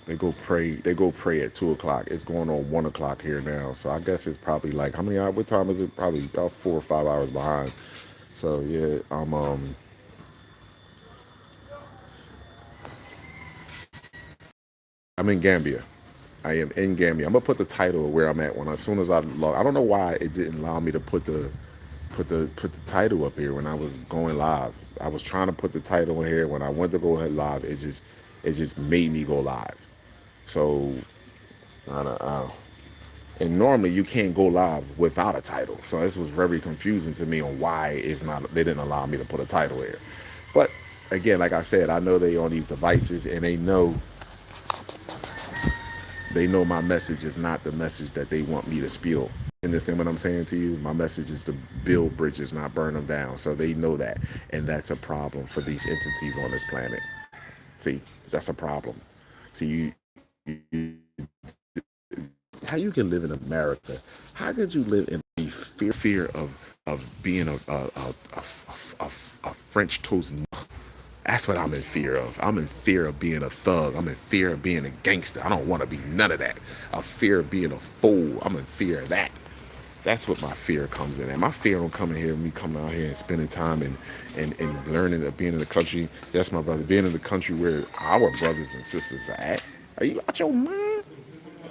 They go pray. They go pray at 2 o'clock. It's going on 1 o'clock here now. So I guess it's probably like, how many hours? What time is it? Probably about 4 or 5 hours behind. So yeah, I'm in Gambia. I am in Gambia. I'm gonna put the title of where I'm at as soon as I log. I don't know why it didn't allow me to put the title up here when I was going live. I was trying to put the title in here when I went to go ahead live. It just made me go live. So I don't know. And normally you can't go live without a title. So this was very confusing to me on why they didn't allow me to put a title here. But again, like I said, I know they on these devices, and they know my message is not the message that they want me to spill. You understand what I'm saying to you? My message is to build bridges, not burn them down. So they know that. And that's a problem for these entities on this planet. See, that's a problem. See, how you can live in America? How could you live in a fear of being a French toast? That's what I'm in fear of. I'm in fear of being a thug. I'm in fear of being a gangster. I don't want to be none of that. A fear of being a fool. I'm in fear of that. That's what my fear comes in. And my fear don't come in here, me coming out here and spending time and learning of being in the country. That's my brother. Being in the country where our brothers and sisters are at. Are you out your mind?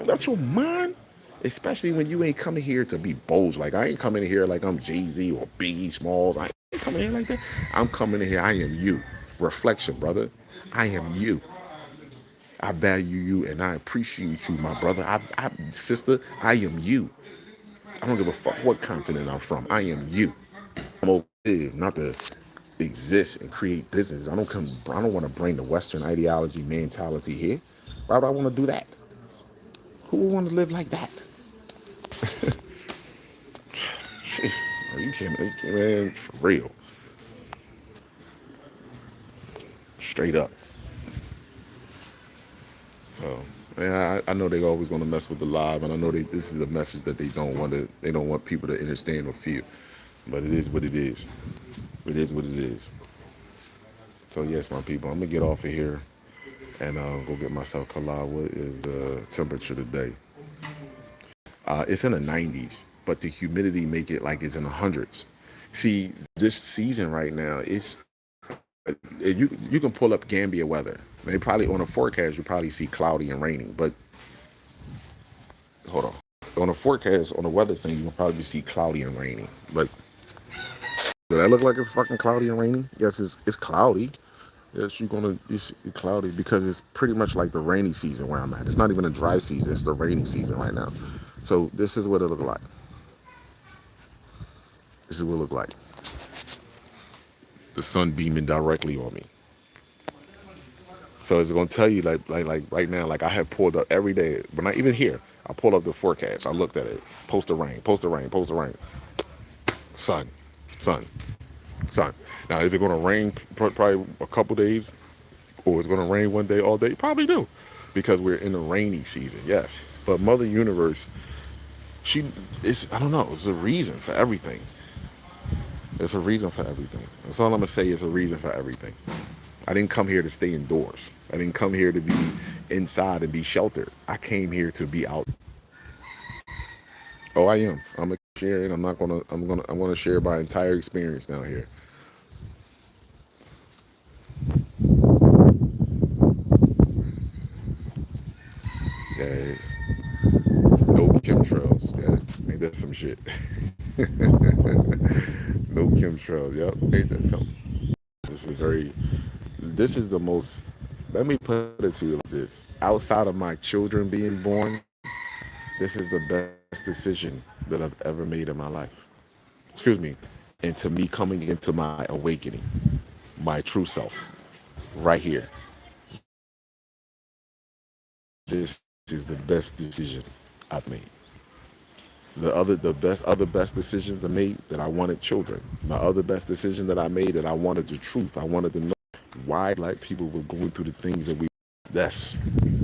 Out your mind? Especially when you ain't coming here to be bold. Like I ain't coming in here like I'm Jay-Z or Biggie Smalls. I ain't coming here like that. I'm coming in here. I am you. Reflection, brother. I am you. I value you and I appreciate you, my brother. Sister, I am you. I don't give a fuck what continent I'm from. I am you. I'm okay not to exist and create business. I don't want to bring the Western ideology mentality here. Why would I want to do that? Who would want to live like that? Are you kidding? Man, for real. Straight up. So yeah, I know they're always gonna mess with the live, and I know this is a message that they don't want people to understand or feel. But it is what it is. It is what it is. So yes, my people, I'm gonna get off of here and go get myself collab. What is the temperature today? It's in the 90s, but the humidity make it like it's in the hundreds. See, this season right now, you can pull up Gambia weather. They probably on a forecast you probably see cloudy and raining, but hold on. On a forecast on the weather thing, you can probably see cloudy and raining. But does that look like it's fucking cloudy and raining? Yes, it's cloudy. Yes, it's cloudy because it's pretty much like the rainy season where I'm at. It's not even a dry season, it's the rainy season right now. So this is what it look like. This is what it look like. The sun beaming directly on me. So it's gonna tell you like right now, like I have pulled up every day, but not even here. I pulled up the forecast. I looked at it. Post the rain, post the rain, post the rain. Sun, sun, sun. Now is it gonna rain probably a couple days, or is it gonna rain one day all day? Probably do, because we're in the rainy season. Yes, but Mother Universe, I don't know. It's a reason for everything. It's a reason for everything. That's all I'm gonna say. It's a reason for everything. I didn't come here to stay indoors. I didn't come here to be inside and be sheltered. I came here to be out. Oh, I am. I'm gonna share it. I'm gonna share my entire experience down here. Yeah. No chemtrails. Yeah. Ain't that some shit? No chemtrails. Yep. Ain't that something? This is the most, let me put it to you like this. Outside of my children being born, this is the best decision that I've ever made in my life. Excuse me. And to me coming into my awakening, my true self, right here. This is the best decision I've made. The best decisions I made that I wanted children. My other best decision that I made that I wanted the truth. I wanted to know why black people were going through the things that we. That's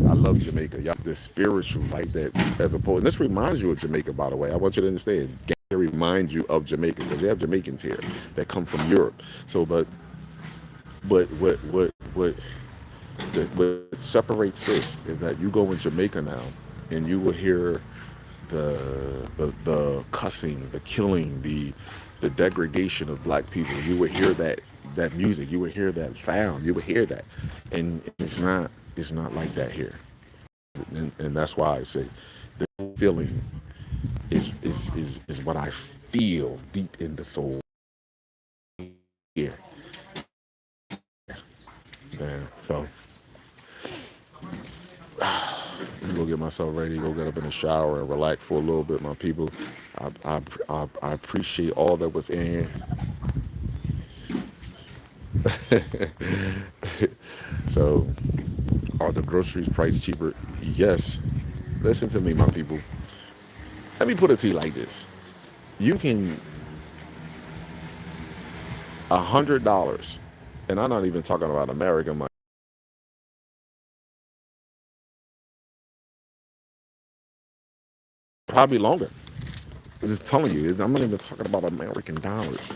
I love Jamaica. Y'all the spiritual like that as opposed. And this reminds you of Jamaica, by the way. I want you to understand. It reminds you of Jamaica because you have Jamaicans here that come from Europe. So, but what separates this is that you go in Jamaica now and you will hear the cussing, the killing, the degradation of black people. You would hear that music, you would hear that sound, you would hear that, and it's not like that here. And that's why I say the feeling is what I feel deep in the soul here. Yeah, so I'm gonna get myself ready, go get up in the shower and relax for a little bit, my people. I appreciate all that was in here. So, are the groceries priced cheaper? Yes. Listen to me, my people. Let me put it to you like this. You can $100, and I'm not even talking about American money. probably longer. I'm just telling you, I'm not even talking about American dollars.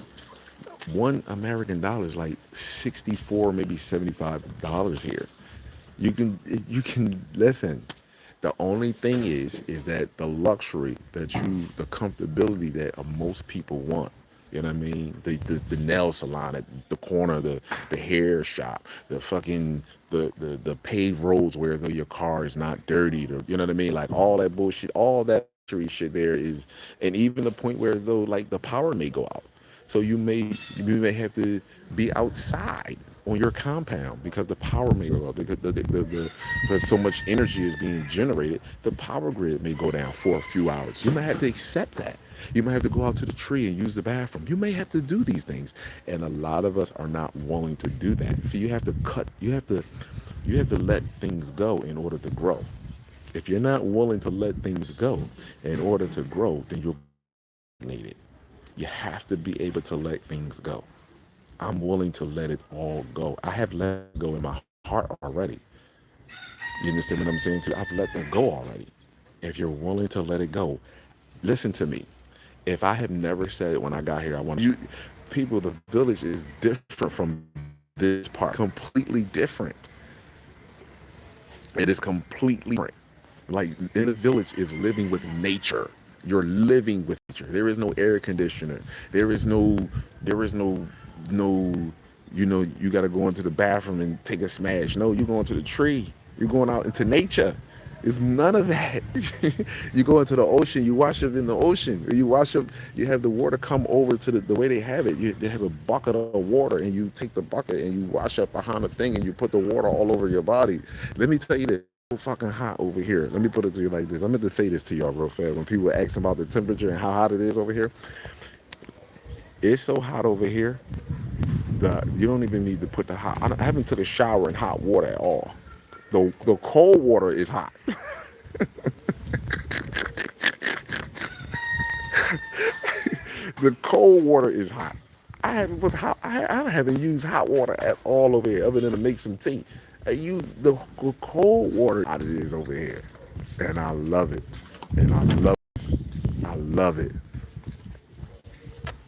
$1 American is like 64, maybe $75 here. You can listen. The only thing is that the luxury that the comfortability that most people want. You know what I mean? The nail salon at the corner, the hair shop, the fucking the paved roads where though your car is not dirty, you know what I mean? Like all that bullshit, all that luxury shit there is, and even the point where though like the power may go out. So you may have to be outside on your compound because the power may go out. Because so much energy is being generated, the power grid may go down for a few hours. You might have to accept that. You might have to go out to the tree and use the bathroom. You may have to do these things, and a lot of us are not willing to do that. So you have to cut. You have to let things go in order to grow. If you're not willing to let things go in order to grow, then you're stagnated. You have to be able to let things go. I'm willing to let it all go. I have let it go in my heart already. You understand what I'm saying too? I've let that go already. If you're willing to let it go, listen to me. If I have never said it when I got here, I want you people, the village is different from this part. Completely different. It is completely different. Like in the village is living with nature. You're living with nature. There is no air conditioner. There is no no you got to go into the bathroom and take a smash. No, you're going to the tree. You're going out into nature. It's none of that. You go into the ocean, you wash up in the ocean. You wash up, you have the water come over to the way they have it. They have a bucket of water and you take the bucket and you wash up behind the thing and you put the water all over your body. Let me tell you this. So fucking hot over here. Let me put it to you like this. I meant to say this to y'all real fast. When people ask about the temperature and how hot it is over here, it's so hot over here that you don't even need to put the hot. I haven't took a shower in hot water at all. The cold water is hot. The cold water is hot. I haven't used hot water at all over here, other than to make some tea. I use the cold water how it is over here, and I love it, and I love it.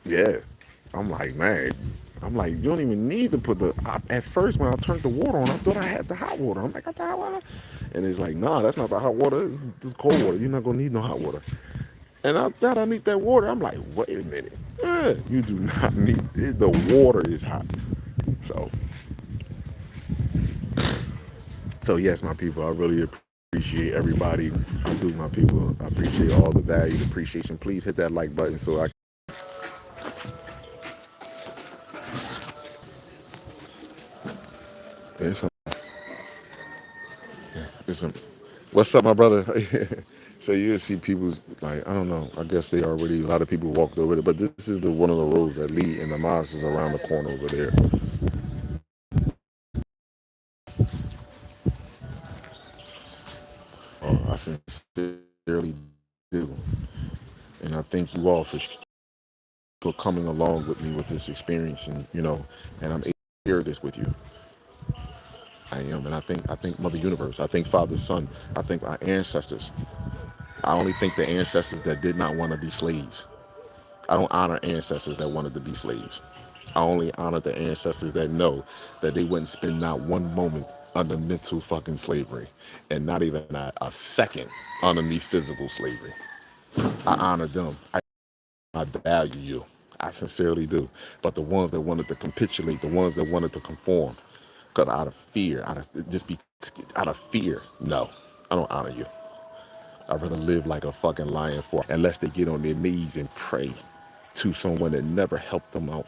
Yeah, I'm like, man, I'm like, you don't even need to put at first when I turned the water on, I thought I had the hot water. I'm like, I got the hot water, and it's like, nah, that's not the hot water. It's this cold water. You're not gonna need no hot water. And I thought I need that water. I'm like, wait a minute. You do not need it. The water is hot. So, yes, my people, I really appreciate everybody. I do, my people. I appreciate all the value, the appreciation. Please hit that like button so I can. What's up, my brother? So you see people's like I don't know. I guess they already a lot of people walked over it, but this is the one of the roads that lead, and the mosque is around the corner over there. Oh, I sincerely do, and I thank you all for coming along with me with this experience, and and I'm able to share this with you. I am, and I think Mother Universe. I think Father Son. I think our ancestors. I only think the ancestors that did not want to be slaves. I don't honor ancestors that wanted to be slaves. I only honor the ancestors that know that they wouldn't spend not one moment under mental fucking slavery and not even a second underneath physical slavery. I honor them. I value you. I sincerely do. But the ones that wanted to capitulate, the ones that wanted to conform, because out of fear, out of fear, no, I don't honor you. I'd rather live like a fucking lion for unless they get on their knees and pray to someone that never helped them out